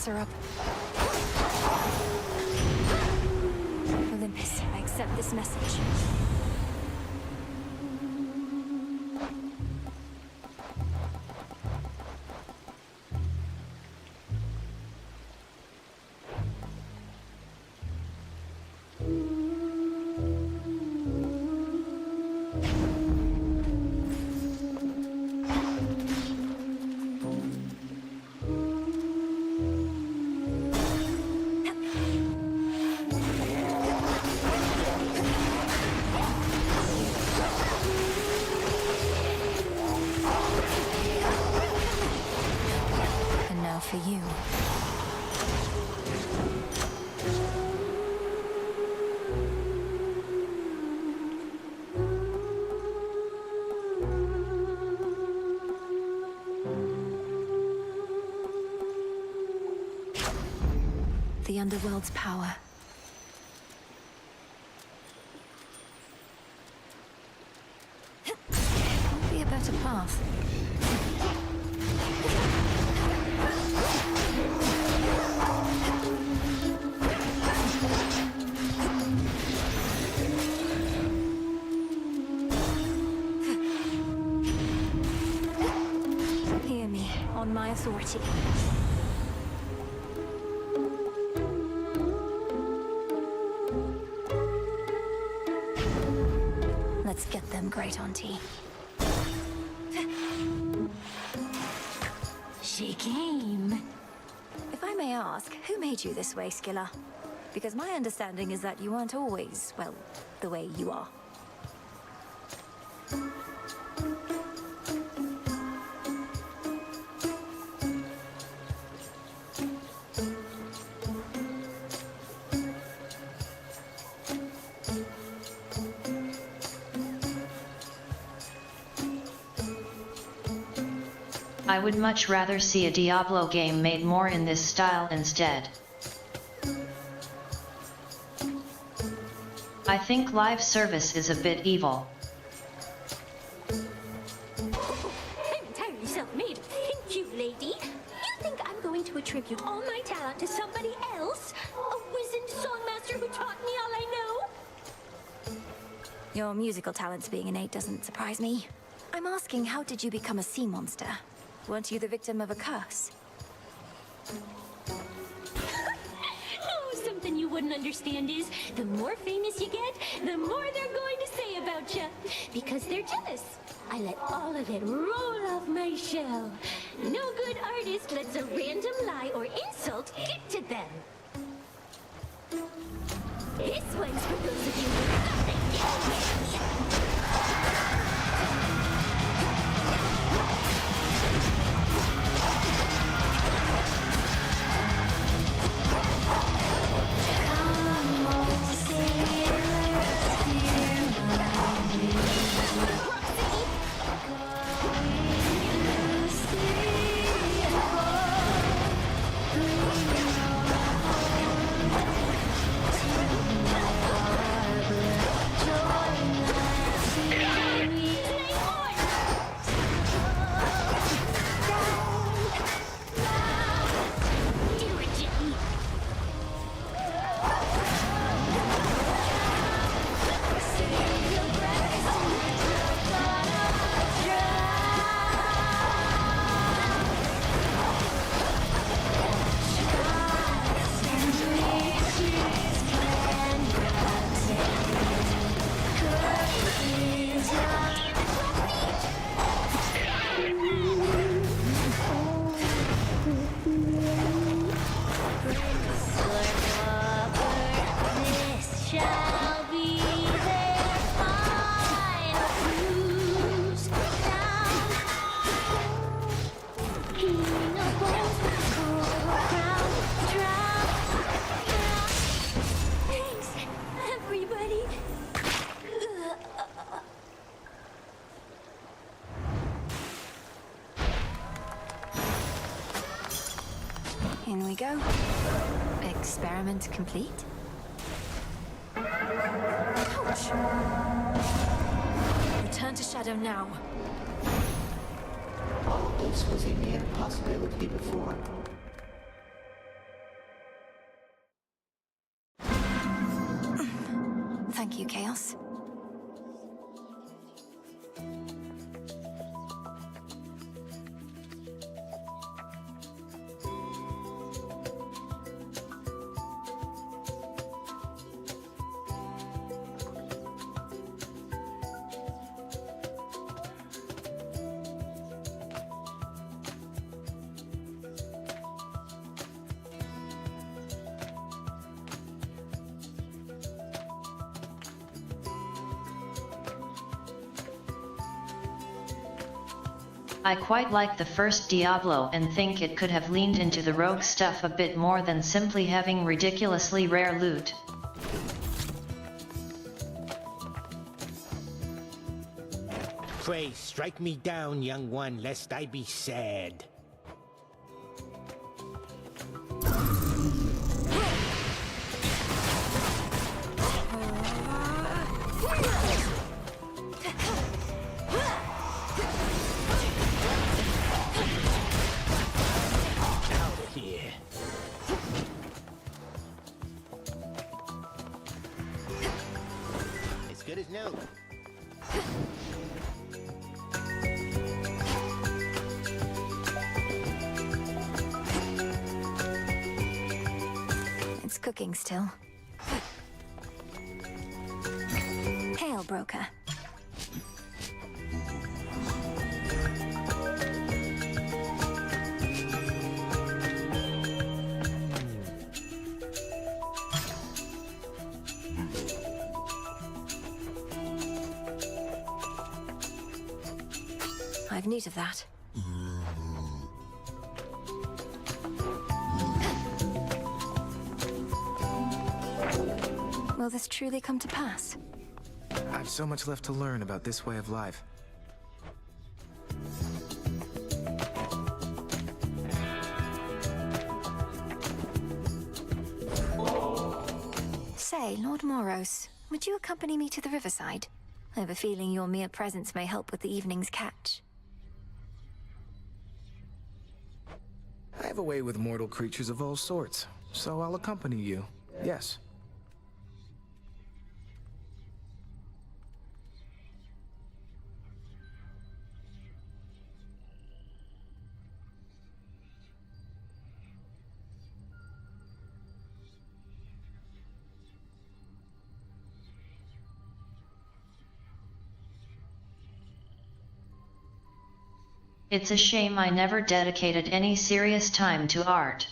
her up. Olympus, I accept this message. For you. The Underworld's power. Won't be a better path. Hear me, on my authority. Let's get them, Great Auntie. She came. If I may ask, who made you this way, Skilla? Because my understanding is that you weren't always, well, the way you are.
I would much rather see a Diablo game made more in this style instead. I think live service is a bit evil.
I'm entirely self-made. Thank you, lady. You think I'm going to attribute all my talent to somebody else? A wizened songmaster who taught me all I know?
Your musical talents being innate doesn't surprise me. I'm asking, how did you become a sea monster? Weren't you the victim of a curse?
Oh, something you wouldn't understand is, the more famous you get, the more they're going to say about you. Because they're jealous. I let all of it roll off my shell. No good artist lets a random lie or insult get to them. This one's for those of you who thought I'd get away.
In we go. Experiment complete. Ouch! Return to Shadow now.
All this was a mere possibility before.
I quite like the first Diablo and think it could have leaned into the rogue stuff a bit more than simply having ridiculously rare loot.
Pray strike me down, young one, lest I be sad. Out of here. As good as new.
It's cooking still. Hail, broker. I've need of that. Will this truly come to pass?
I've so much left to learn about this way of life.
Say, Lord Moros, would you accompany me to the riverside? I have a feeling your mere presence may help with the evening's catch.
I have a way with mortal creatures of all sorts, so I'll accompany you. Yes.
It's a shame I never dedicated any serious time to art.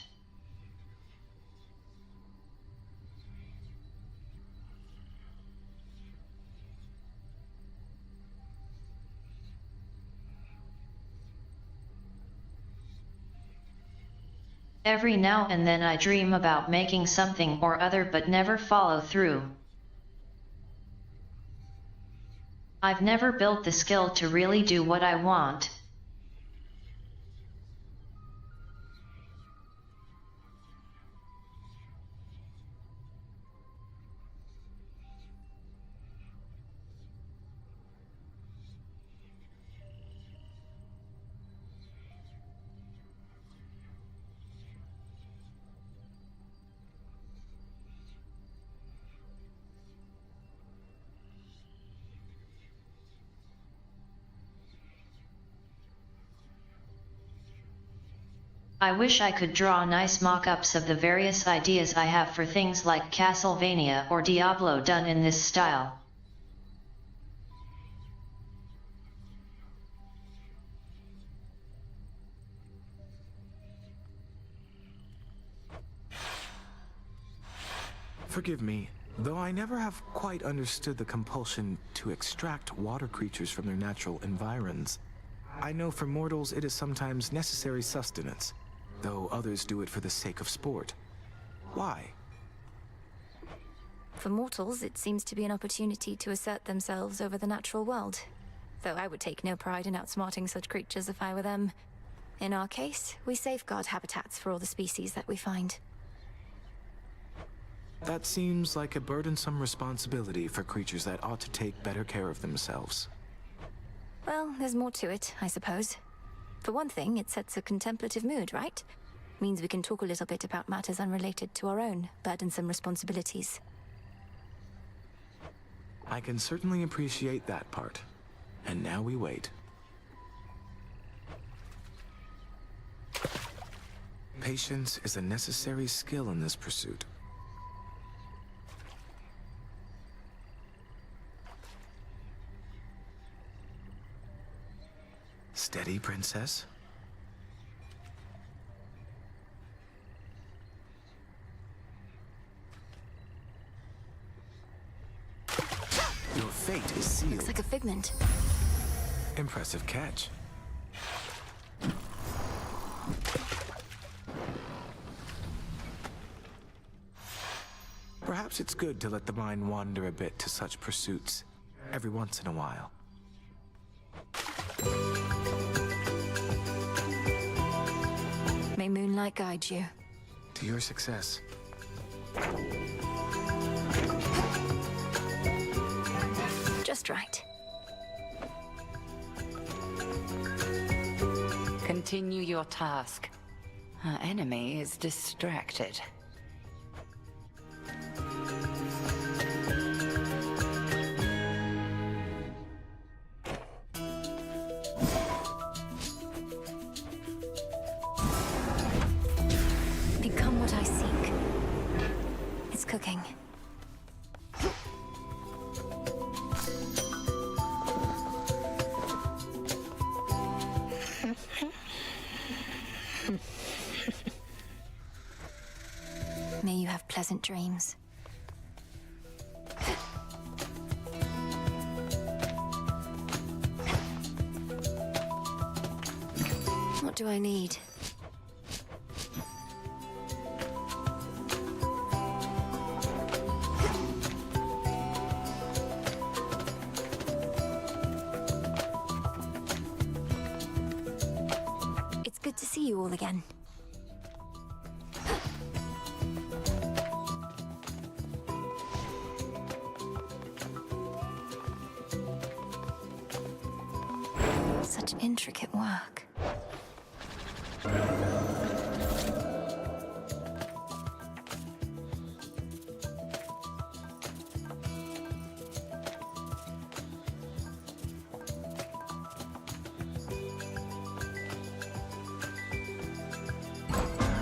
Every now and then I dream about making something or other but never follow through. I've never built the skill to really do what I want. I wish I could draw nice mock-ups of the various ideas I have for things like Castlevania or Diablo done in this style.
Forgive me, though I never have quite understood the compulsion to extract water creatures from their natural environs. I know for mortals it is sometimes necessary sustenance, though others do it for the sake of sport. Why?
For mortals, it seems to be an opportunity to assert themselves over the natural world. Though I would take no pride in outsmarting such creatures if I were them. In our case, we safeguard habitats for all the species that we find.
That seems like a burdensome responsibility for creatures that ought to take better care of themselves.
Well, there's more to it, I suppose. For one thing, it sets a contemplative mood, right? Means we can talk a little bit about matters unrelated to our own burdensome responsibilities.
I can certainly appreciate that part. And now we wait. Patience is a necessary skill in this pursuit. Steady, princess. Your fate is sealed.
Looks like a figment.
Impressive catch. Perhaps it's good to let the mind wander a bit to such pursuits every once in a while.
May moonlight guide you.
To your success.
Just right.
Continue your task. Our enemy is distracted.
Become what I seek. It's cooking. May you have pleasant dreams. What do I need? It's good to see you all again. Such intricate work.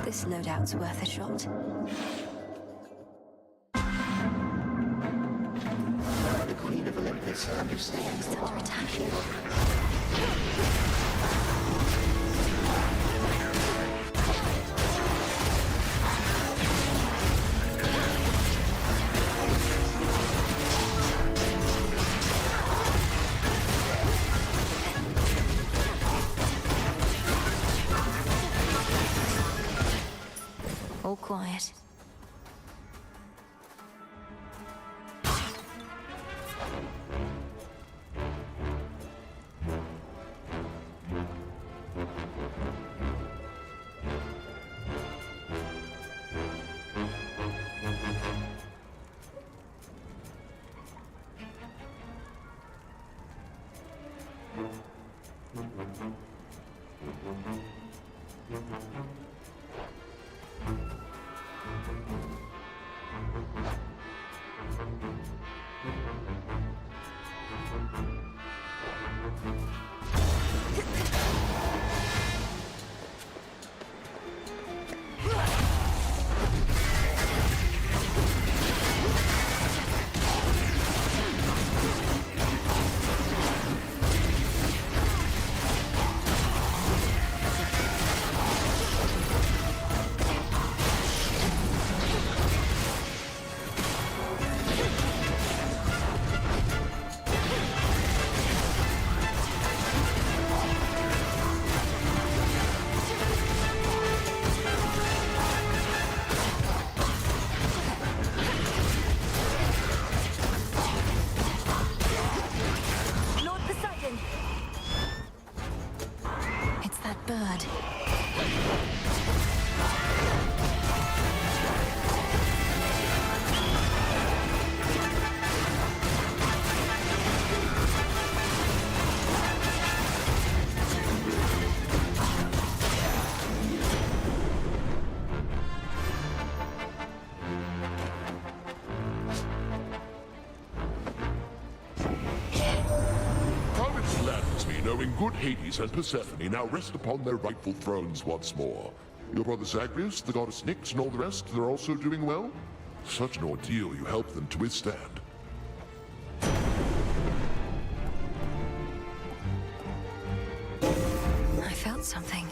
This loadout's worth a shot.
The Queen of Olympus understands
It's under attack. All quiet. Lord Poseidon! It's that bird.
How it gladdens me knowing good Hades and Persephone now rest upon their rightful thrones once more. Your brother Zagreus, the goddess Nyx, and all the rest, they're also doing well? Such an ordeal you helped them to withstand.
I felt something.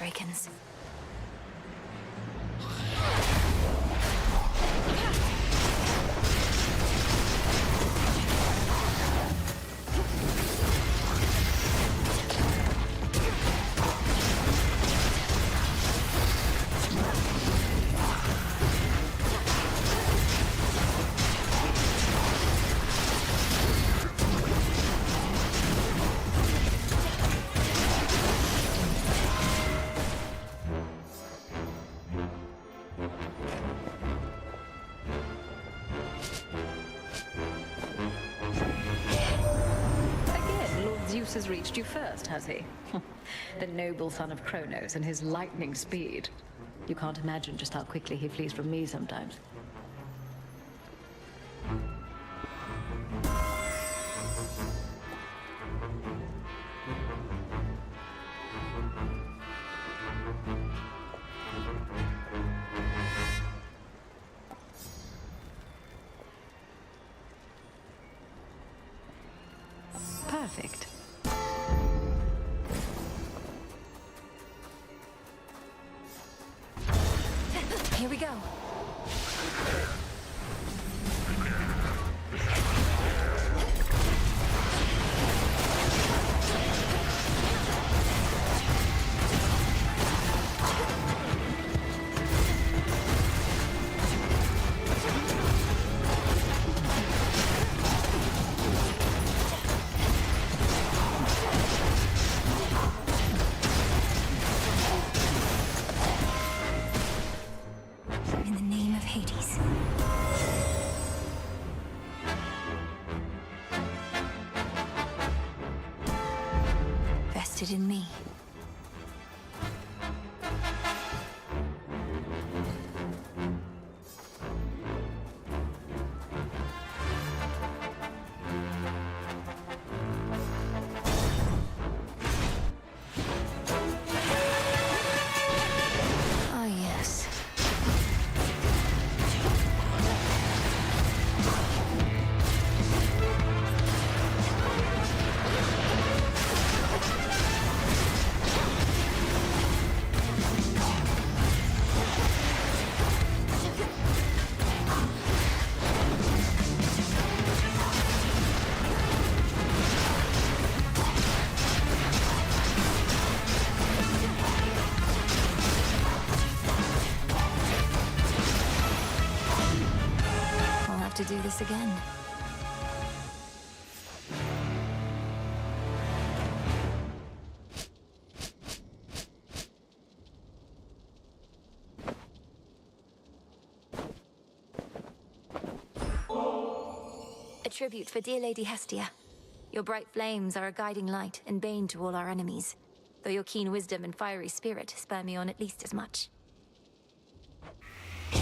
Drakens.
Zeus has reached you first, has he? The noble son of Kronos and his lightning speed. You can't imagine just how quickly he flees from me sometimes. Perfect.
Here we go. In the name of Hades. Vested in me. Ah, yes. I'll have to do this again. A tribute for dear Lady Hestia. Your bright flames are a guiding light and bane to all our enemies, though your keen wisdom and fiery spirit spur me on at least as much.
No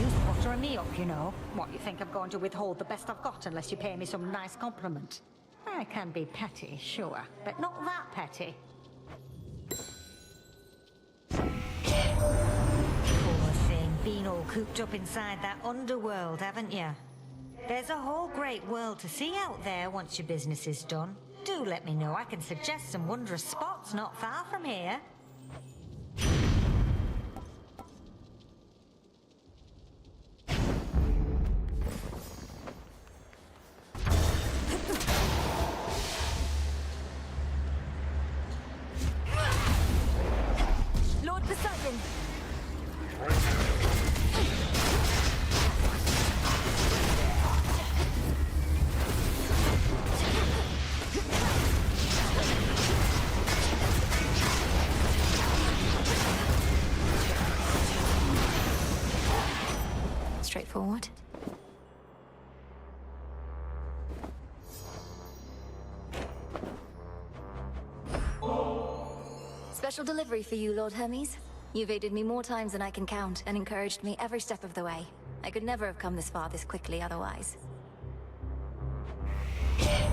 use buttering me up, you know. What, you think I'm going to withhold the best I've got unless you pay me some nice compliment? I can be petty, sure, but not that petty. Poor thing, been all cooped up inside that underworld, haven't you? There's a whole great world to see out there once your business is done. Do let me know, I can suggest some wondrous spots not far from here.
Lord Poseidon! Straightforward. Special delivery for you, Lord Hermes. You've aided me more times than I can count and encouraged me every step of the way. I could never have come this far this quickly otherwise.
Hey,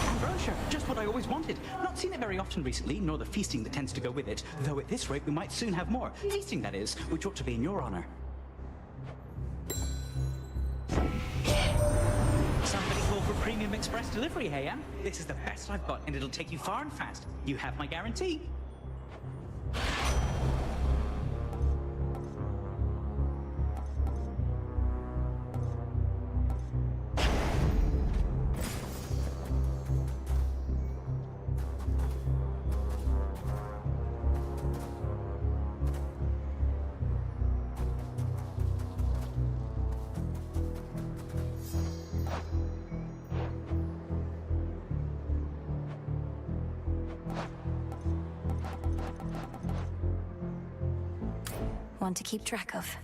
Ambrosia, just what I always wanted. Not seen it very often recently, nor the feasting that tends to go with it. Though at this rate, we might soon have more. Feasting, that is, which ought to be in your honor. Somebody call for premium express delivery, hey, Am? This is the best I've got, and it'll take you far and fast. You have my guarantee.
One to keep track of.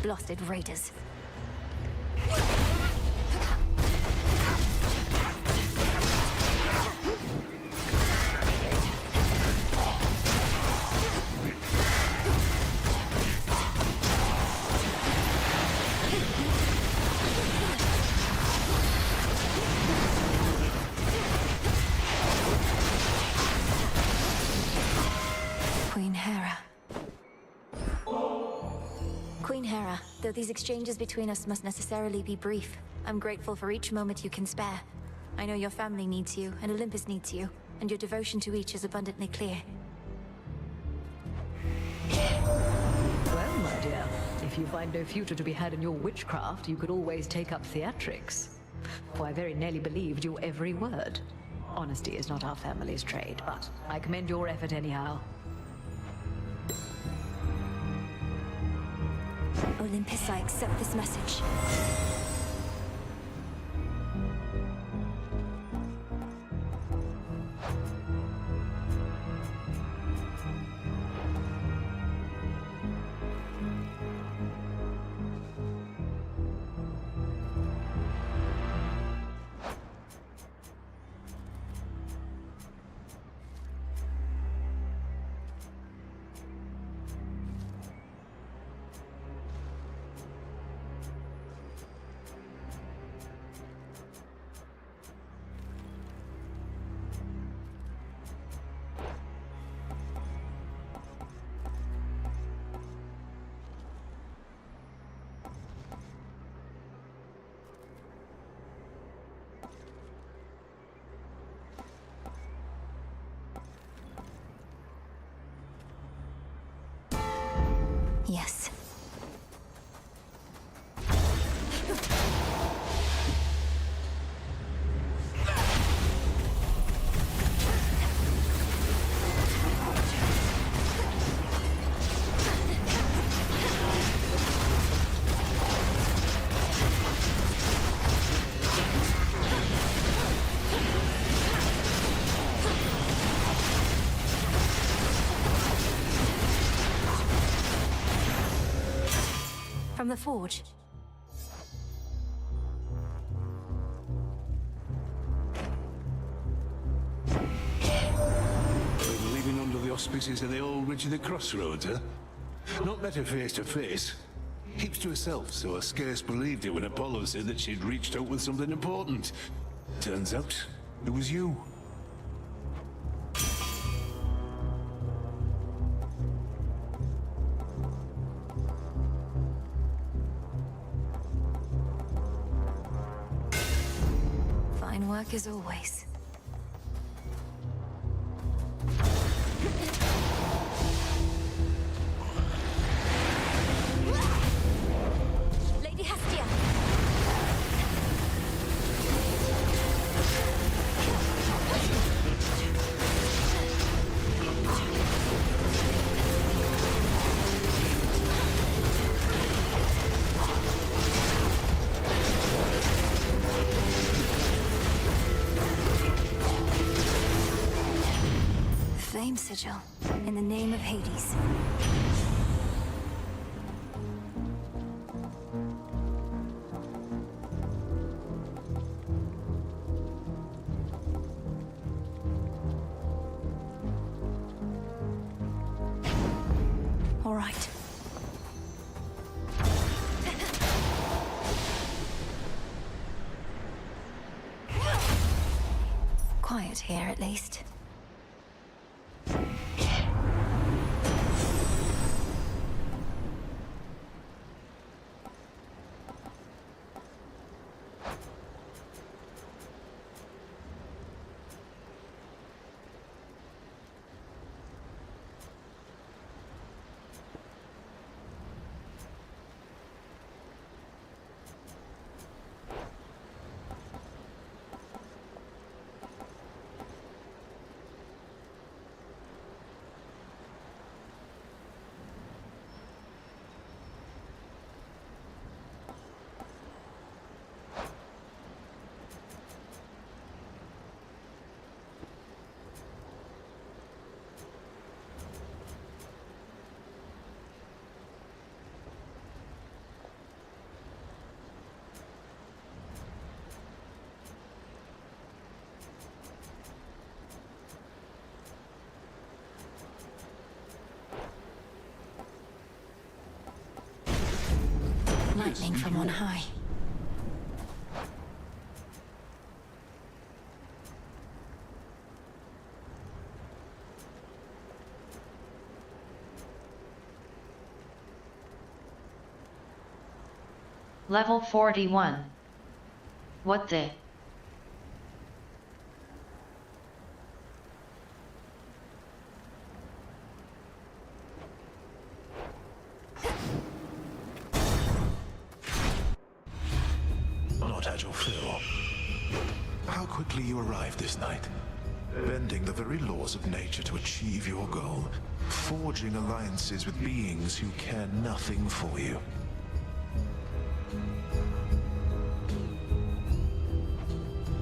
Blasted raiders. Queen Hera. Queen Hera, though these exchanges between us must necessarily be brief, I'm grateful for each moment you can spare. I know your family needs you, and Olympus needs you, and your devotion to each is abundantly clear.
Well, my dear, if you find no future to be had in your witchcraft, you could always take up theatrics. For I very nearly believed your every word. Honesty is not our family's trade, but I commend your effort anyhow.
Olympus, I accept this message. Yes. From the forge.
Been living under the auspices of the old Witch of the Crossroads, huh? Not met her face to face. Keeps to herself, so I scarce believed it when Apollo said that she'd reached out with something important. Turns out, it was you.
Fine work as always. Lady Hestia! flame sigil. In the name of Hades. All right. Quiet here, at least. Lightning from on high.
Level 41. What the?
Not had your fill. How quickly you arrived this night. Bending the very laws of nature to achieve your goal. Forging alliances with beings who care nothing for you.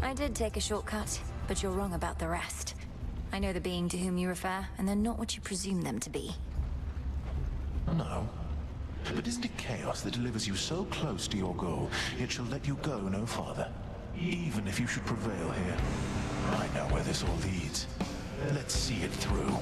I did take a shortcut, but you're wrong about the rest. I know the being to whom you refer, and they're not what you presume them to be.
No. But isn't it chaos that delivers you so close to your goal, it shall let you go no farther? Even if you should prevail here. I know where this all leads. Let's see it through.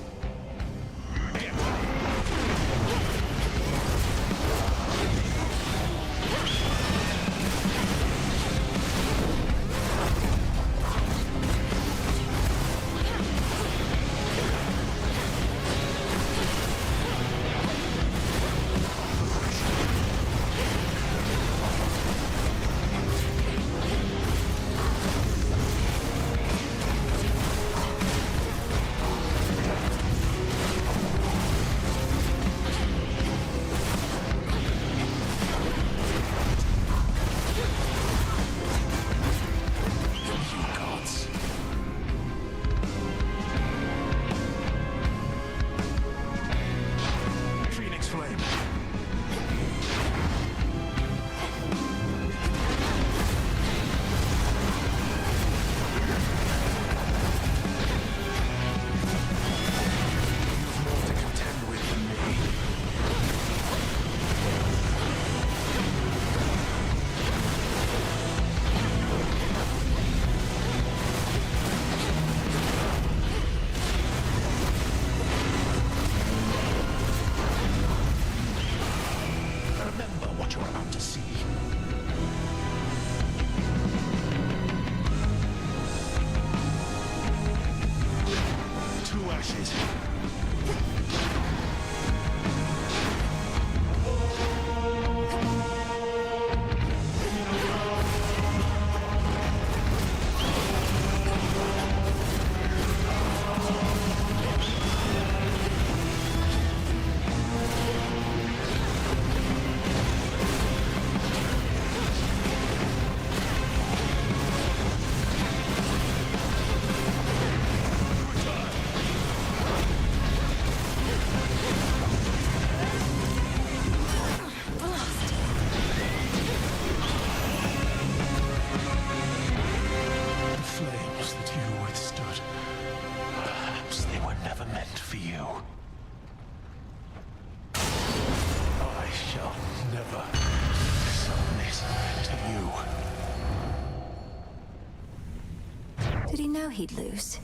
Did he know he'd lose?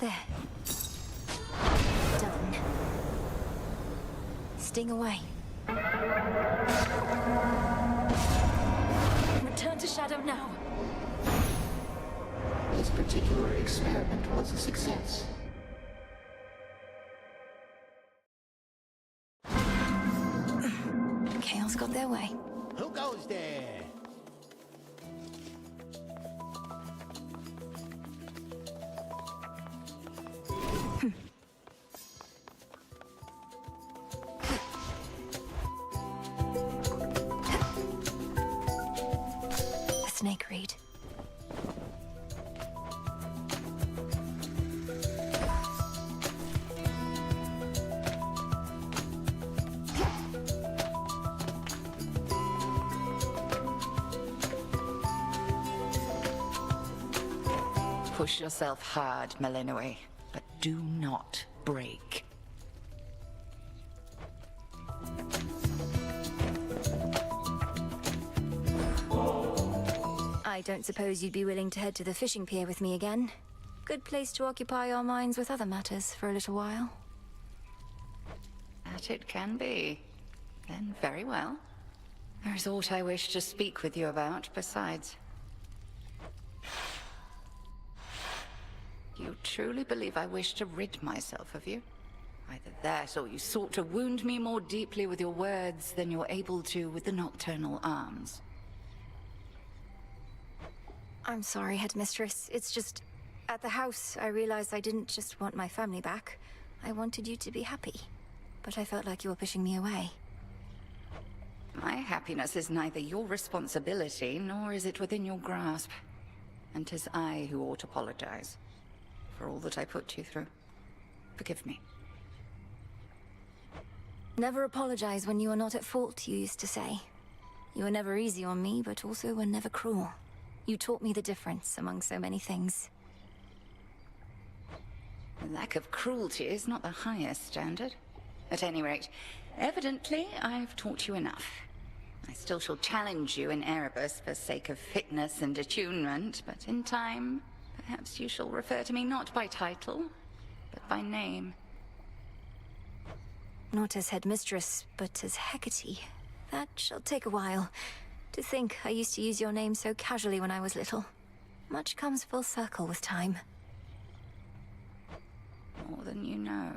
There. Done. Sting away. Return to Shadow now.
This particular experiment was a success.
Chaos got their way.
Who goes there?
The snake reed.
Push yourself hard, Malinois, but do not break.
I don't suppose you'd be willing to head to the fishing pier with me again. Good place to occupy our minds with other matters for a little while.
That it can be. Then very well. There is aught I wish to speak with you about besides. You truly believe I wish to rid myself of you? Either that, or you sought to wound me more deeply with your words than you're able to with the nocturnal arms.
I'm sorry, Headmistress. It's just... At the house, I realized I didn't just want my family back. I wanted you to be happy. But I felt like you were pushing me away.
My happiness is neither your responsibility, nor is it within your grasp. And 'tis I who ought to apologize for all that I put you through. Forgive me.
Never apologize when you are not at fault, you used to say. You were never easy on me, but also were never cruel. You taught me the difference among so many things.
The lack of cruelty is not the highest standard. At any rate, evidently I've taught you enough. I still shall challenge you in Erebus for sake of fitness and attunement, but in time, perhaps you shall refer to me not by title, but by name.
Not as Headmistress, but as Hecate. That shall take a while. To think I used to use your name so casually when I was little. Much comes full circle with time.
More than you know.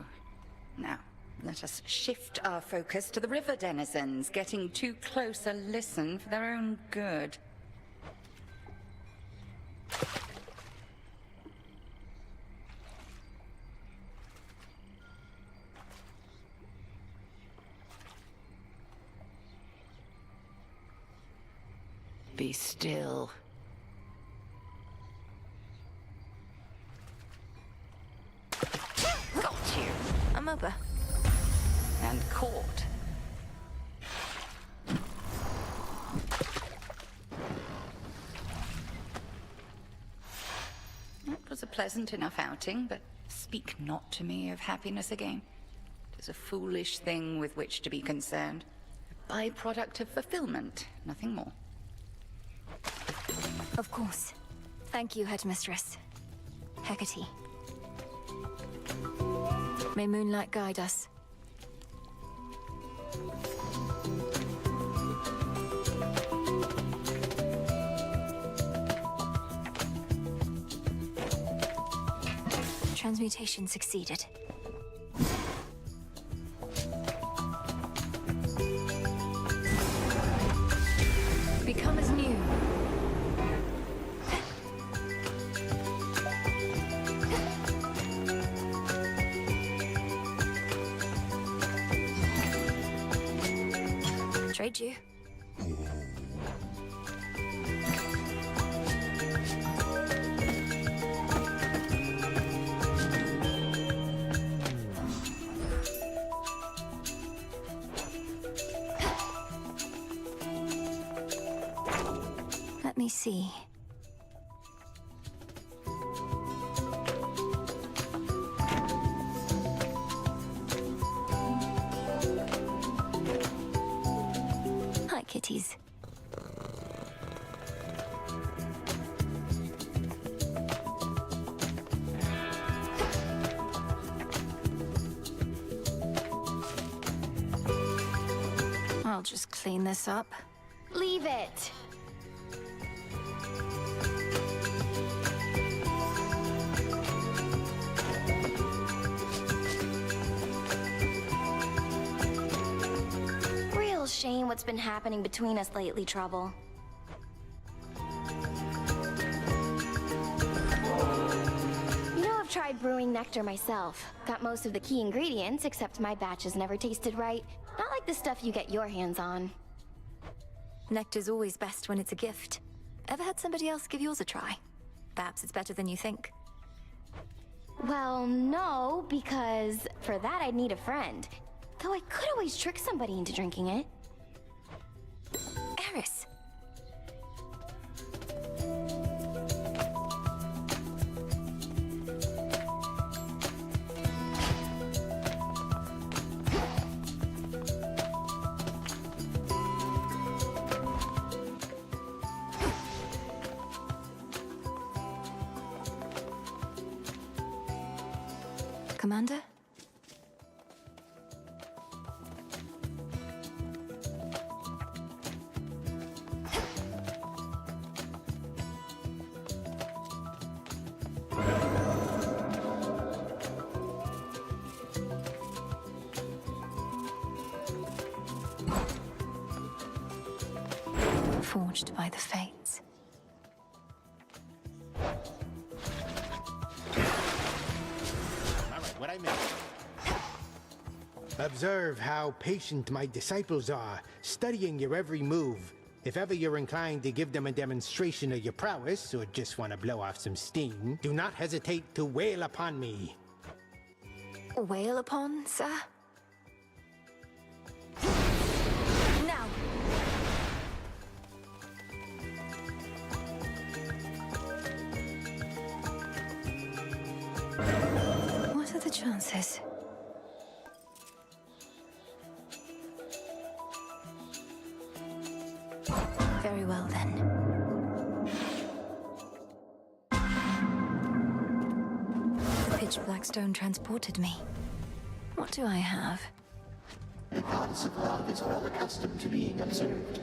Now, let us shift our focus to the river denizens, getting too close a listen for their own good. Be still. Got you.
I'm over.
And caught. That was a pleasant enough outing, but speak not to me of happiness again. 'Tis a foolish thing with which to be concerned. A byproduct of fulfillment, nothing more.
Of course. Thank you, Headmistress. Hecate. May moonlight guide us. Transmutation succeeded. Become as new. Trade you. Let me see. Hi, kitties. I'll just clean this up.
Leave it. Real shame what's been happening between us lately, Trouble. You know, I've tried brewing nectar myself. Got most of the key ingredients, except my batches never tasted right. Not like the stuff you get your hands on.
Nectar's always best when it's a gift. Ever had somebody else give yours a try? Perhaps it's better than you think.
Well, no, because for that I'd need a friend. Though I could always trick somebody into drinking it.
Eris! Commander? Forged by the fates.
What I meant. Observe how patient my disciples are, studying your every move. If ever you're inclined to give them a demonstration of your prowess, or just want to blow off some steam, do not hesitate to wail upon me.
Wail upon, sir? Now! What are the chances? Very well, then. The pitch black stone transported me. What do I have?
The goddess of love is well accustomed to being observed.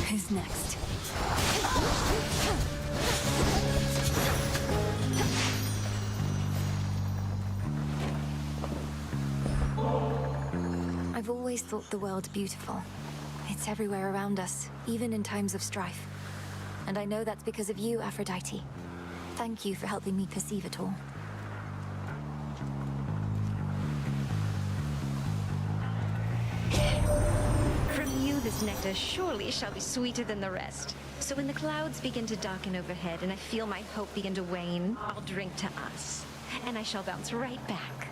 Who's next? I've always thought the world beautiful. It's everywhere around us, even in times of strife. And I know that's because of you, Aphrodite. Thank you for helping me perceive it all.
From you, this nectar surely shall be sweeter than the rest. So when the clouds begin to darken overhead and I feel my hope begin to wane, I'll drink to us. And I shall bounce right back.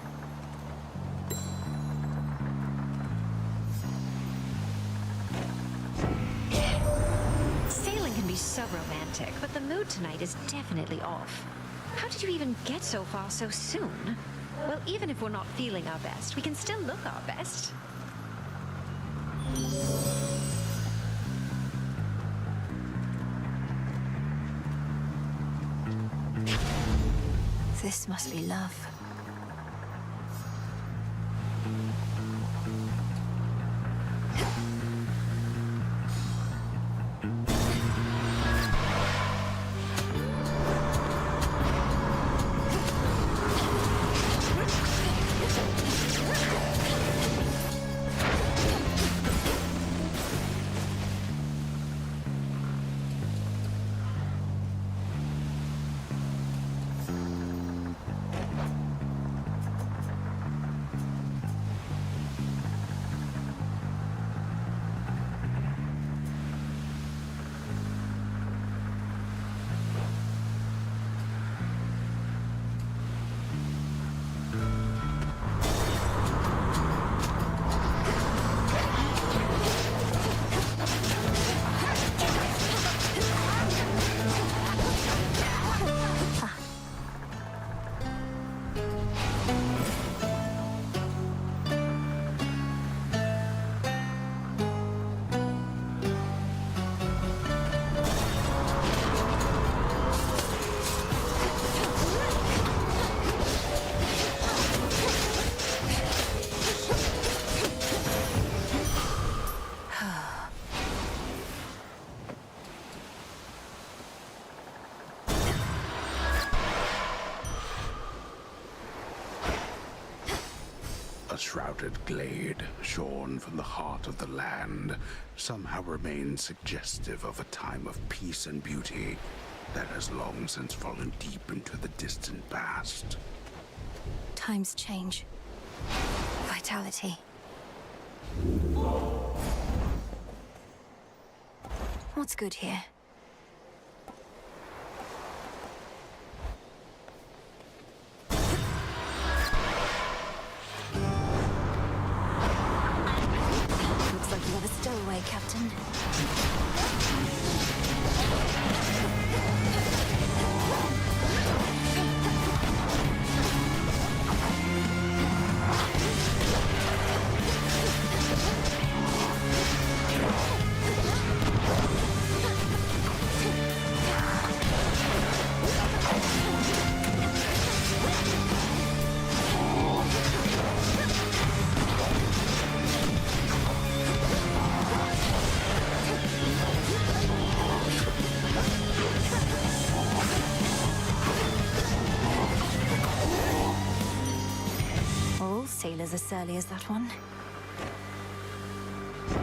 Sailing can be so romantic, but the mood tonight is definitely off. How did you even get so far so soon? Well, even if we're not feeling our best, we can still look our best.
This must be love.
shrouded glade, shorn from the heart of the land, somehow remains suggestive of a time of peace and beauty that has long since fallen deep into the distant past.
Times change. Vitality. What's good here? Looks like you have a stowaway, Captain. Sailors as surly as that one.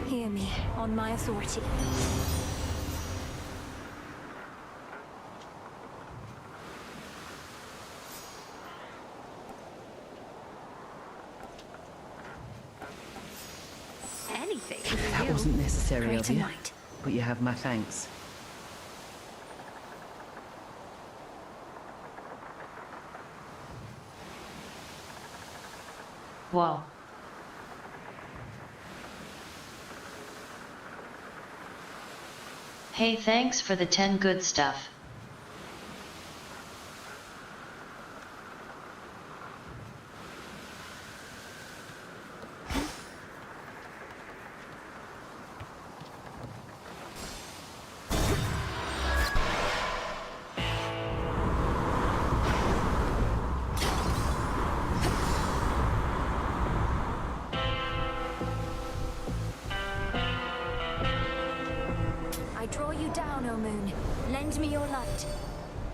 Hear me, on my authority.
Anything.
That wasn't necessary
Great
of you,
might.
but you have my thanks.
Whoa. Hey, thanks for the 10 good stuff.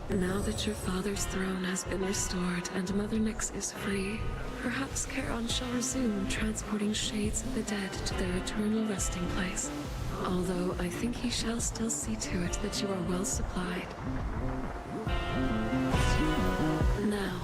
Now that your father's throne has been restored and Mother Nyx is free, perhaps Charon shall resume transporting shades of the dead to their eternal resting place. Although I think he shall still see to it that you are well supplied. Now.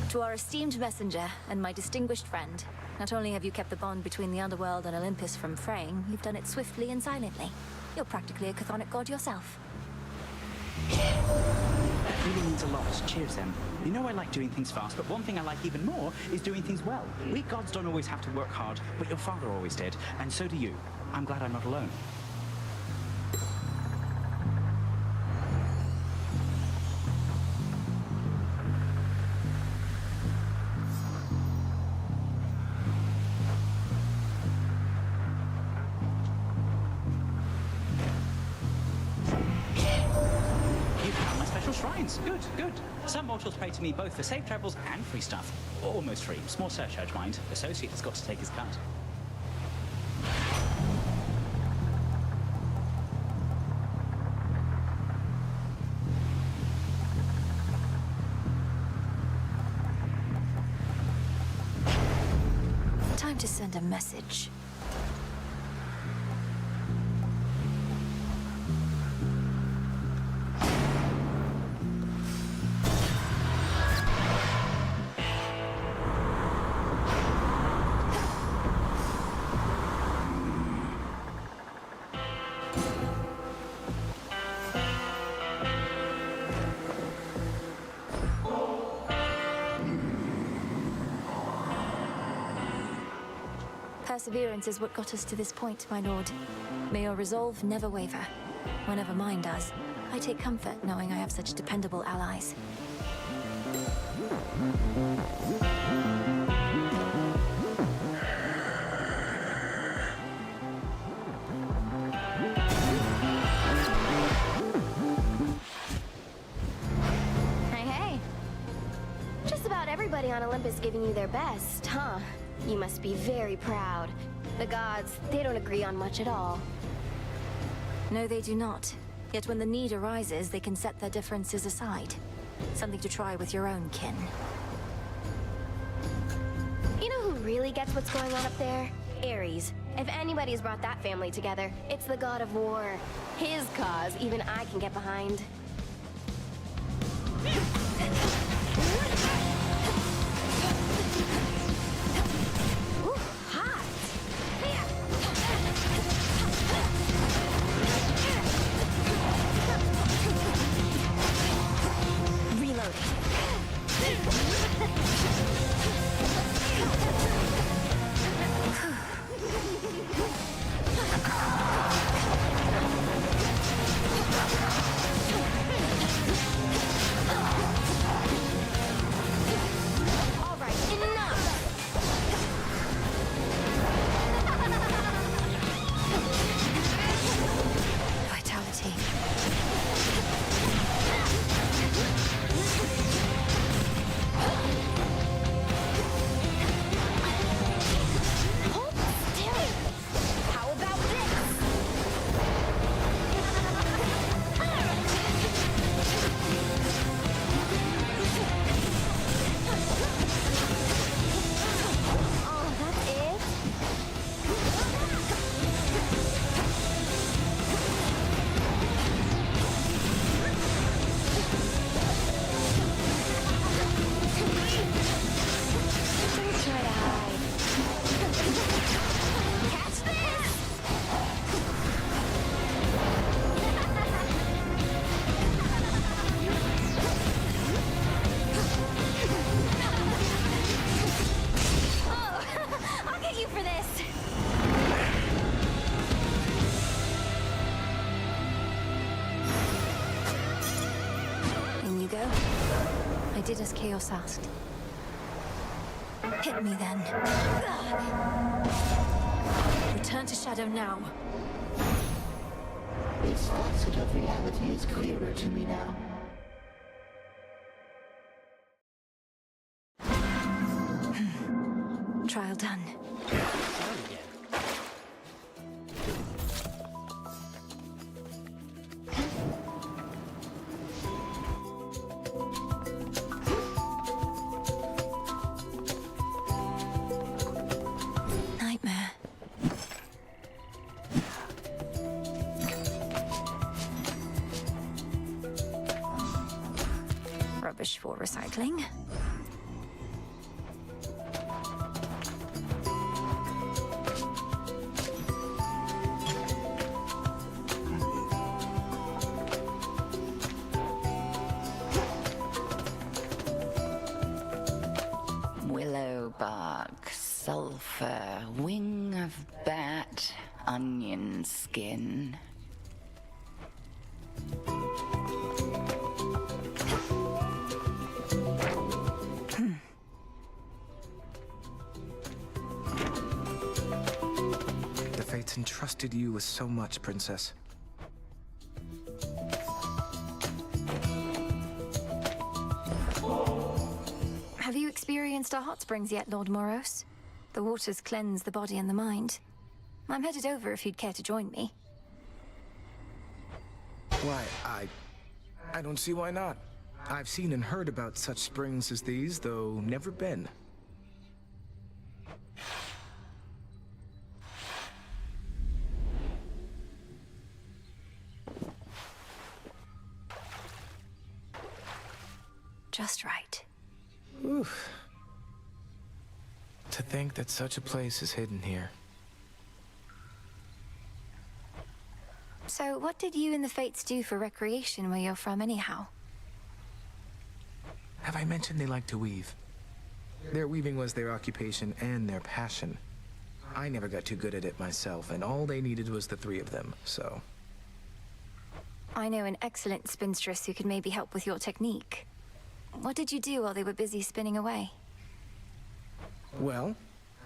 To our esteemed messenger and my distinguished friend, not only have you kept the bond between the underworld and Olympus from fraying, you've done it swiftly and silently. You're practically a chthonic god yourself.
That really means a lot. Cheers, Em. You know I like doing things fast, but one thing I like even more is doing things well. We gods don't always have to work hard, but your father always did, and so do you. I'm glad I'm not alone. shrines. Good, good. Some mortals pray to me both for safe travels and free stuff. Almost free. Small surcharge, mind. Associate has got to take his cut.
Time to send a message. Perseverance is what got us to this point, my lord. May your resolve never waver. Whenever mine does, I take comfort knowing I have such dependable allies.
Hey, hey. Just about everybody on Olympus giving you their best, huh? You must be very proud. The gods, they don't agree on much at all.
No, they do not. Yet when the need arises, they can set their differences aside. Something to try with your own kin.
You know who really gets what's going on up there? Ares. If anybody's brought that family together, it's the god of war. His cause, even I can get behind.
I did as Chaos asked. Hit me then. Return to Shadow now.
This facet of reality is clearer to me now.
Trial done. Nightmare. Rubbish for recycling.
Willow bark, sulfur, wing of bat, onion skin.
The Fates entrusted you with so much, Princess.
experienced our hot springs yet, Lord Moros. The waters cleanse the body and the mind. I'm headed over if you'd care to join me.
Why, I don't see why not. I've seen and heard about such springs as these, though never been.
Just right.
Oof. To think that such a place is hidden here.
So, what did you and the Fates do for recreation where you're from, anyhow?
Have I mentioned they like to weave? Their weaving was their occupation and their passion. I never got too good at it myself, and all they needed was the three of them, so...
I know an excellent spinstress who could maybe help with your technique. What did you do while they were busy spinning away?
Well,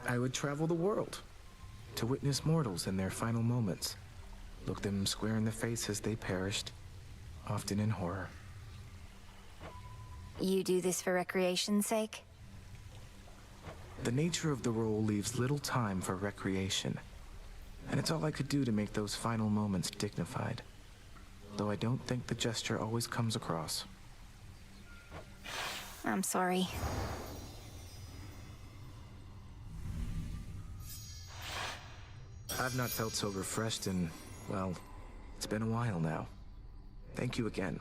I would travel the world to witness mortals in their final moments. Look them square in the face as they perished, often in horror.
You do this for recreation's sake?
The nature of the role leaves little time for recreation, and it's all I could do to make those final moments dignified. Though I don't think the gesture always comes across.
I'm sorry.
I've not felt so refreshed in, well, it's been a while now. Thank you again.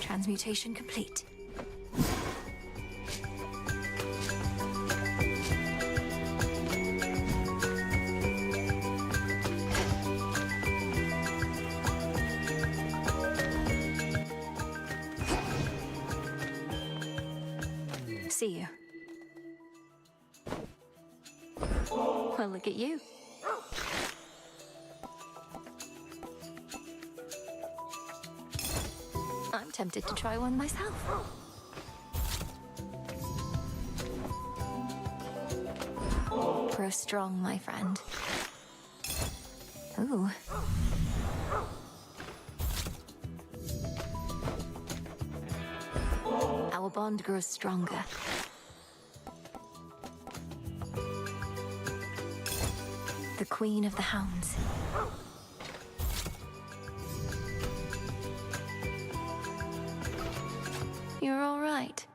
Transmutation complete. See you. Well, look at you. I'm tempted to try one myself. Grow strong, my friend. Ooh. Our bond grows stronger. The Queen of the Hounds. You're all right.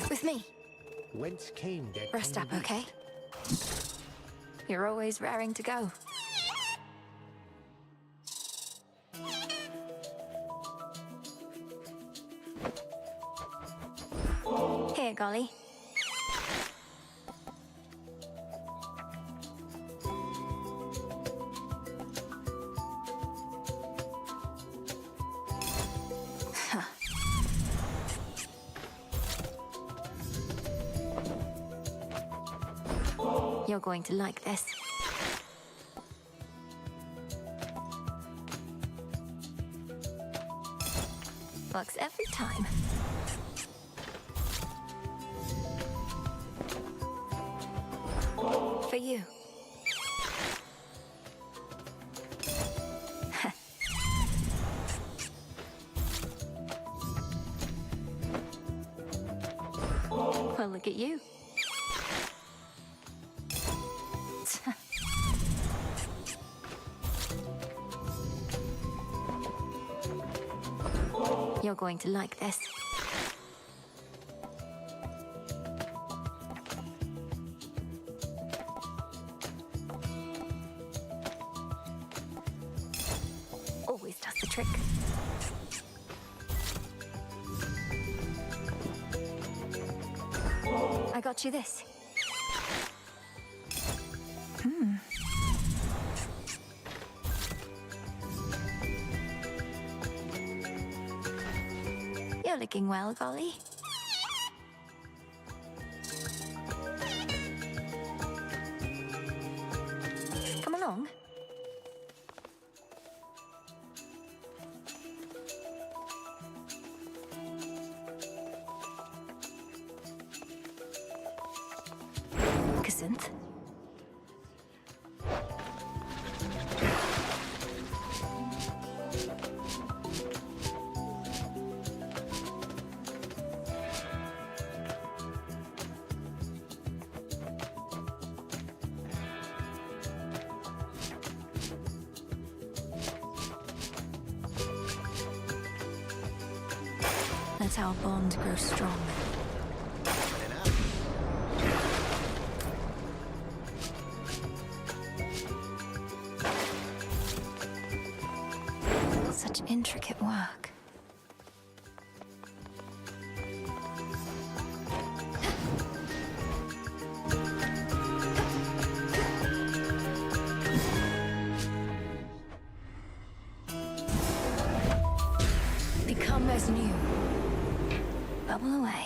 With me.
Whence came that?
Rest up, okay? You're always raring to go. Here, Golly. Huh. You're going to like this. Works every time. For you. Well, look at you. You're going to like this. Always does the trick. I got you this. You're looking well, Golly. Come along. Let our bond grow strong. Such intricate work. Become as new. Bubble away.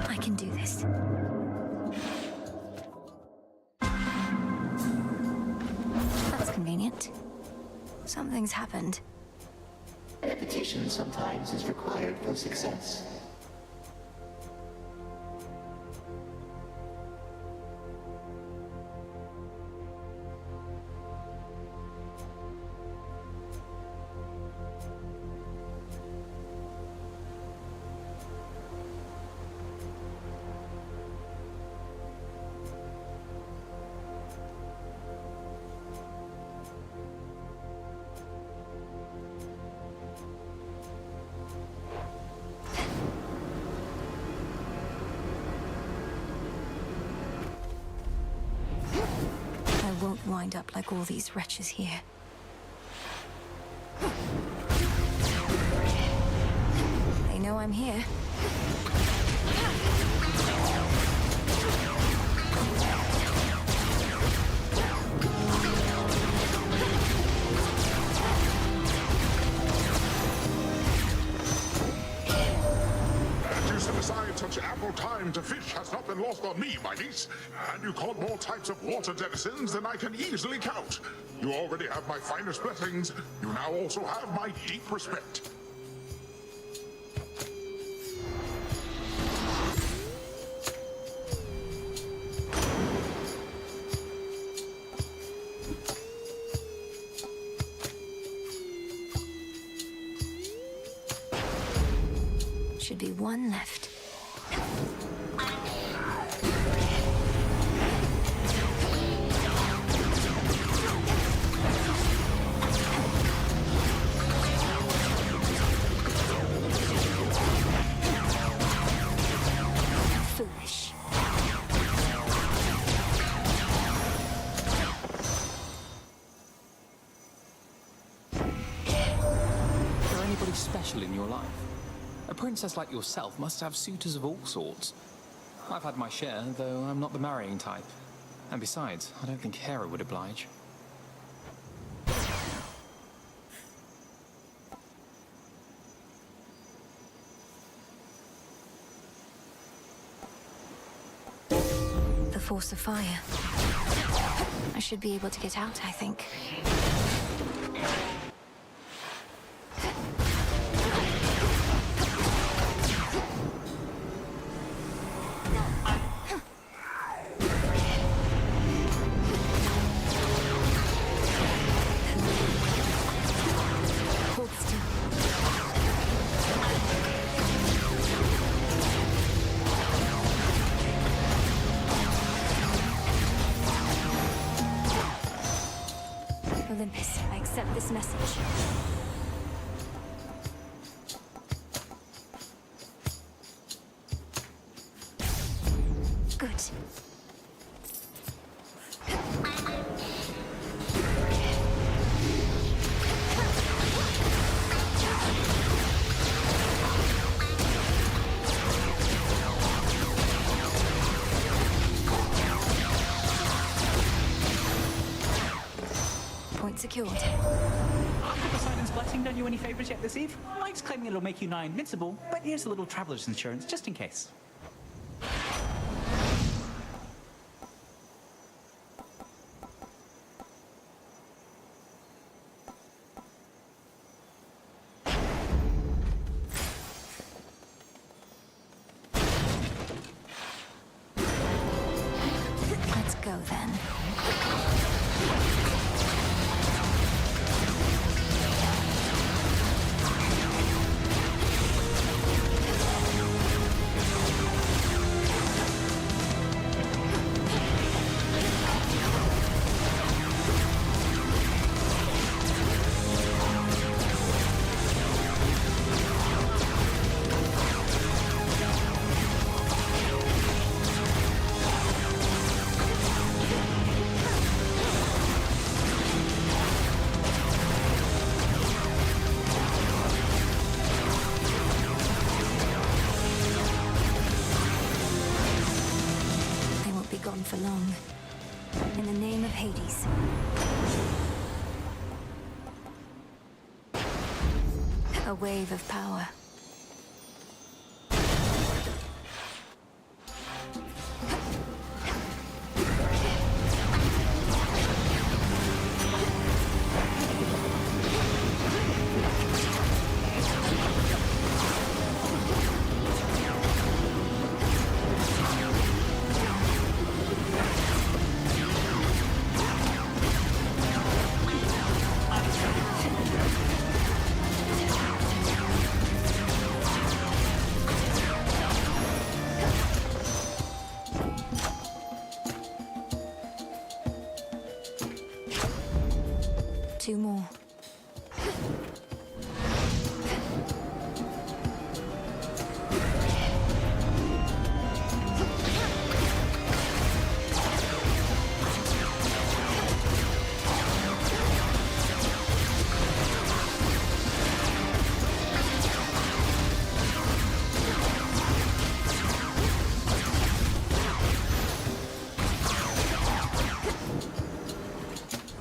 I can do this. That's convenient. Something's happened.
Repetition sometimes is required for success.
I won't wind up like all these wretches here. They know I'm here.
That you set aside such ample time to fish has not been lost on me, my niece. And you caught more types of water denizens than I can easily count. You already have my finest blessings. You now also have my deep respect.
Should be one left. Foolish.
Is there anybody special in your life? A princess like yourself must have suitors of all sorts. I've had my share, though I'm not the marrying type. And besides, I don't think Hera would oblige.
The force of fire. I should be able to get out, I think. Hold still. Olympus, I accept this message. Good. Point secured.
Have Poseidon's blessing done you any favors yet this eve? Mike's claiming it'll make you nigh invincible, but here's a little traveler's insurance just in case.
go then. Gone for long. In the name of Hades. A wave of power. Two more.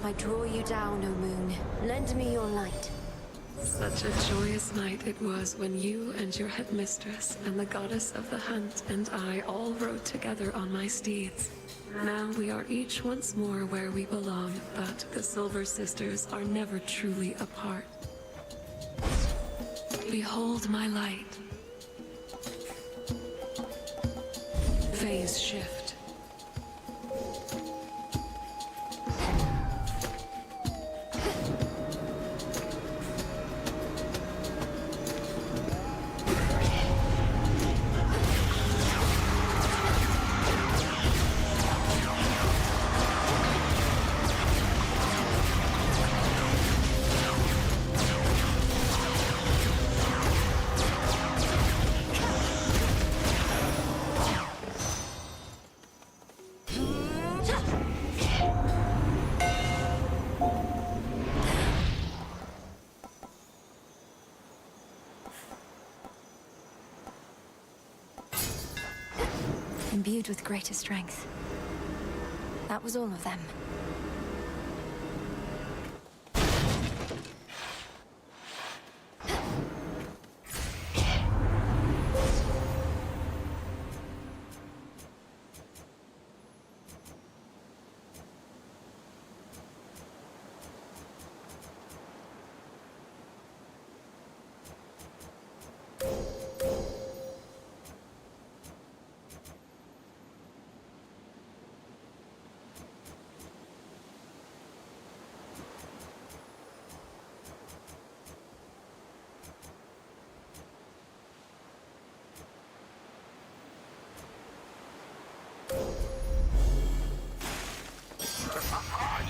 I draw you down, O moon. Lend me your light.
Such a joyous night it was when you and your headmistress and the goddess of the hunt and I all rode together on my steeds. Now we are each once more where we belong, but the Silver Sisters are never truly apart. Behold my light. Phase shift.
Imbued with greater strength. That was all of them.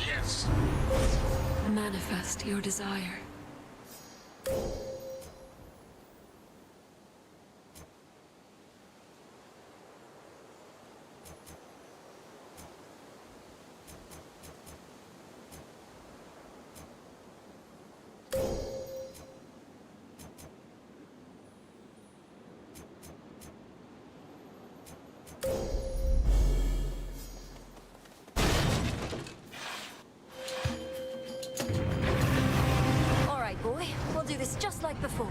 Yes!
Manifest your desire.
All right, boy. We'll do this just like before.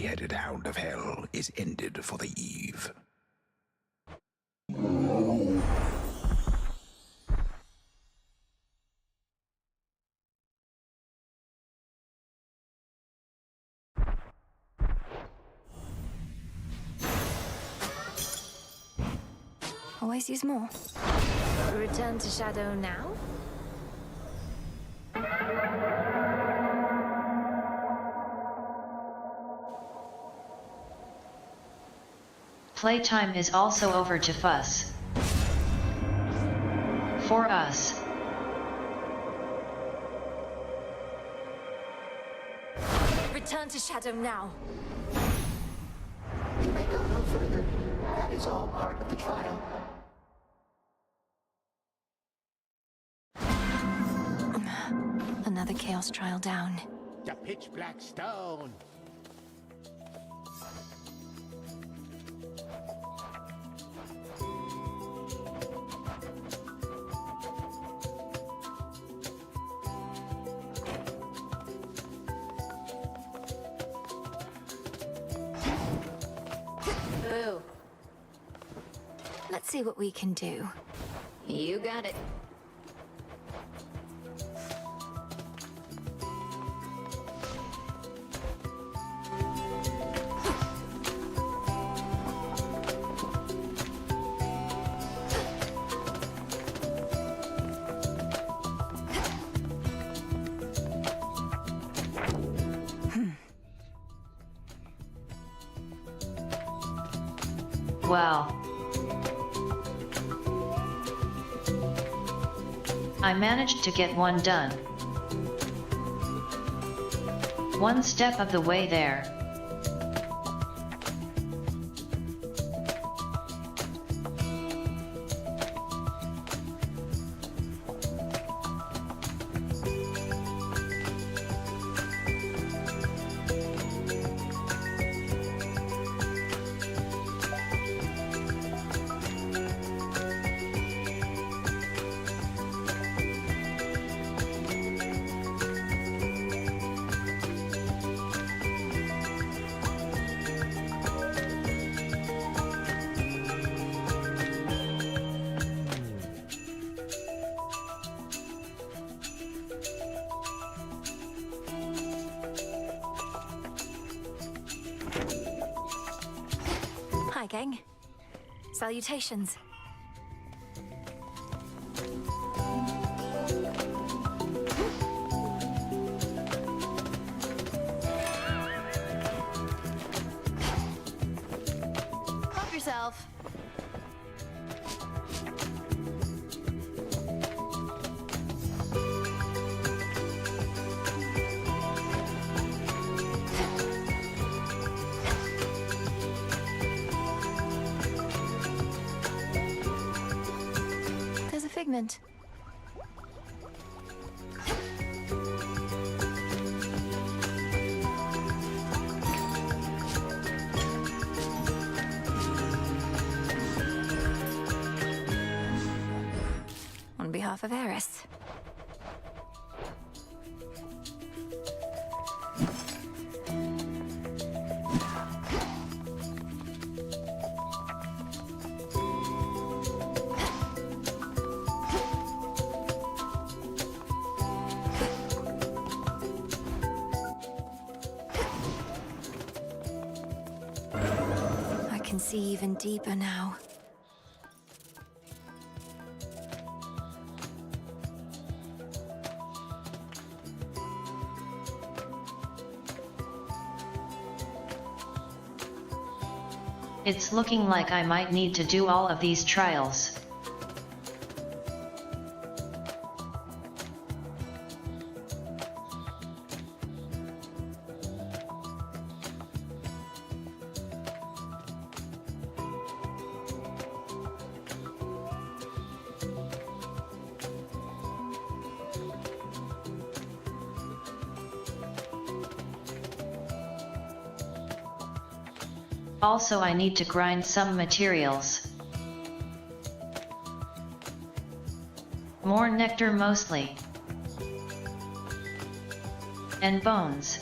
three-headed hound of hell is ended for the eve.
Always use more. Return to Shadow now?
Playtime is also over to Fuss. For us.
Return to Shadow now.
You may go no further. That is all part of the trial.
Another Chaos Trial down.
The pitch black stone.
Boo.
Let's see what we can do.
You got it.
Well, I managed to get one done. One step of the way there.
Hi, gang. Salutations.
Help yourself.
There's a figment. On behalf of Eris. I can see even deeper now.
It's looking like I might need to do all of these trials. Also, I need to grind some materials. More nectar mostly. And bones.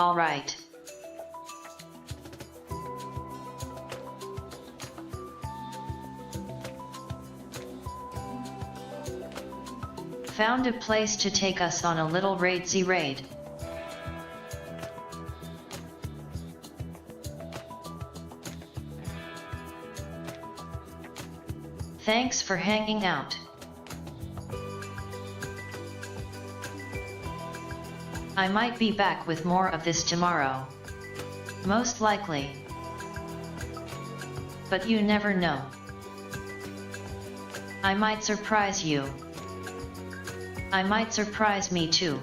Alright. Found a place to take us on a little raidsy raid. Thanks for hanging out. I might be back with more of this tomorrow. Most likely. But you never know. I might surprise you. I might surprise me too.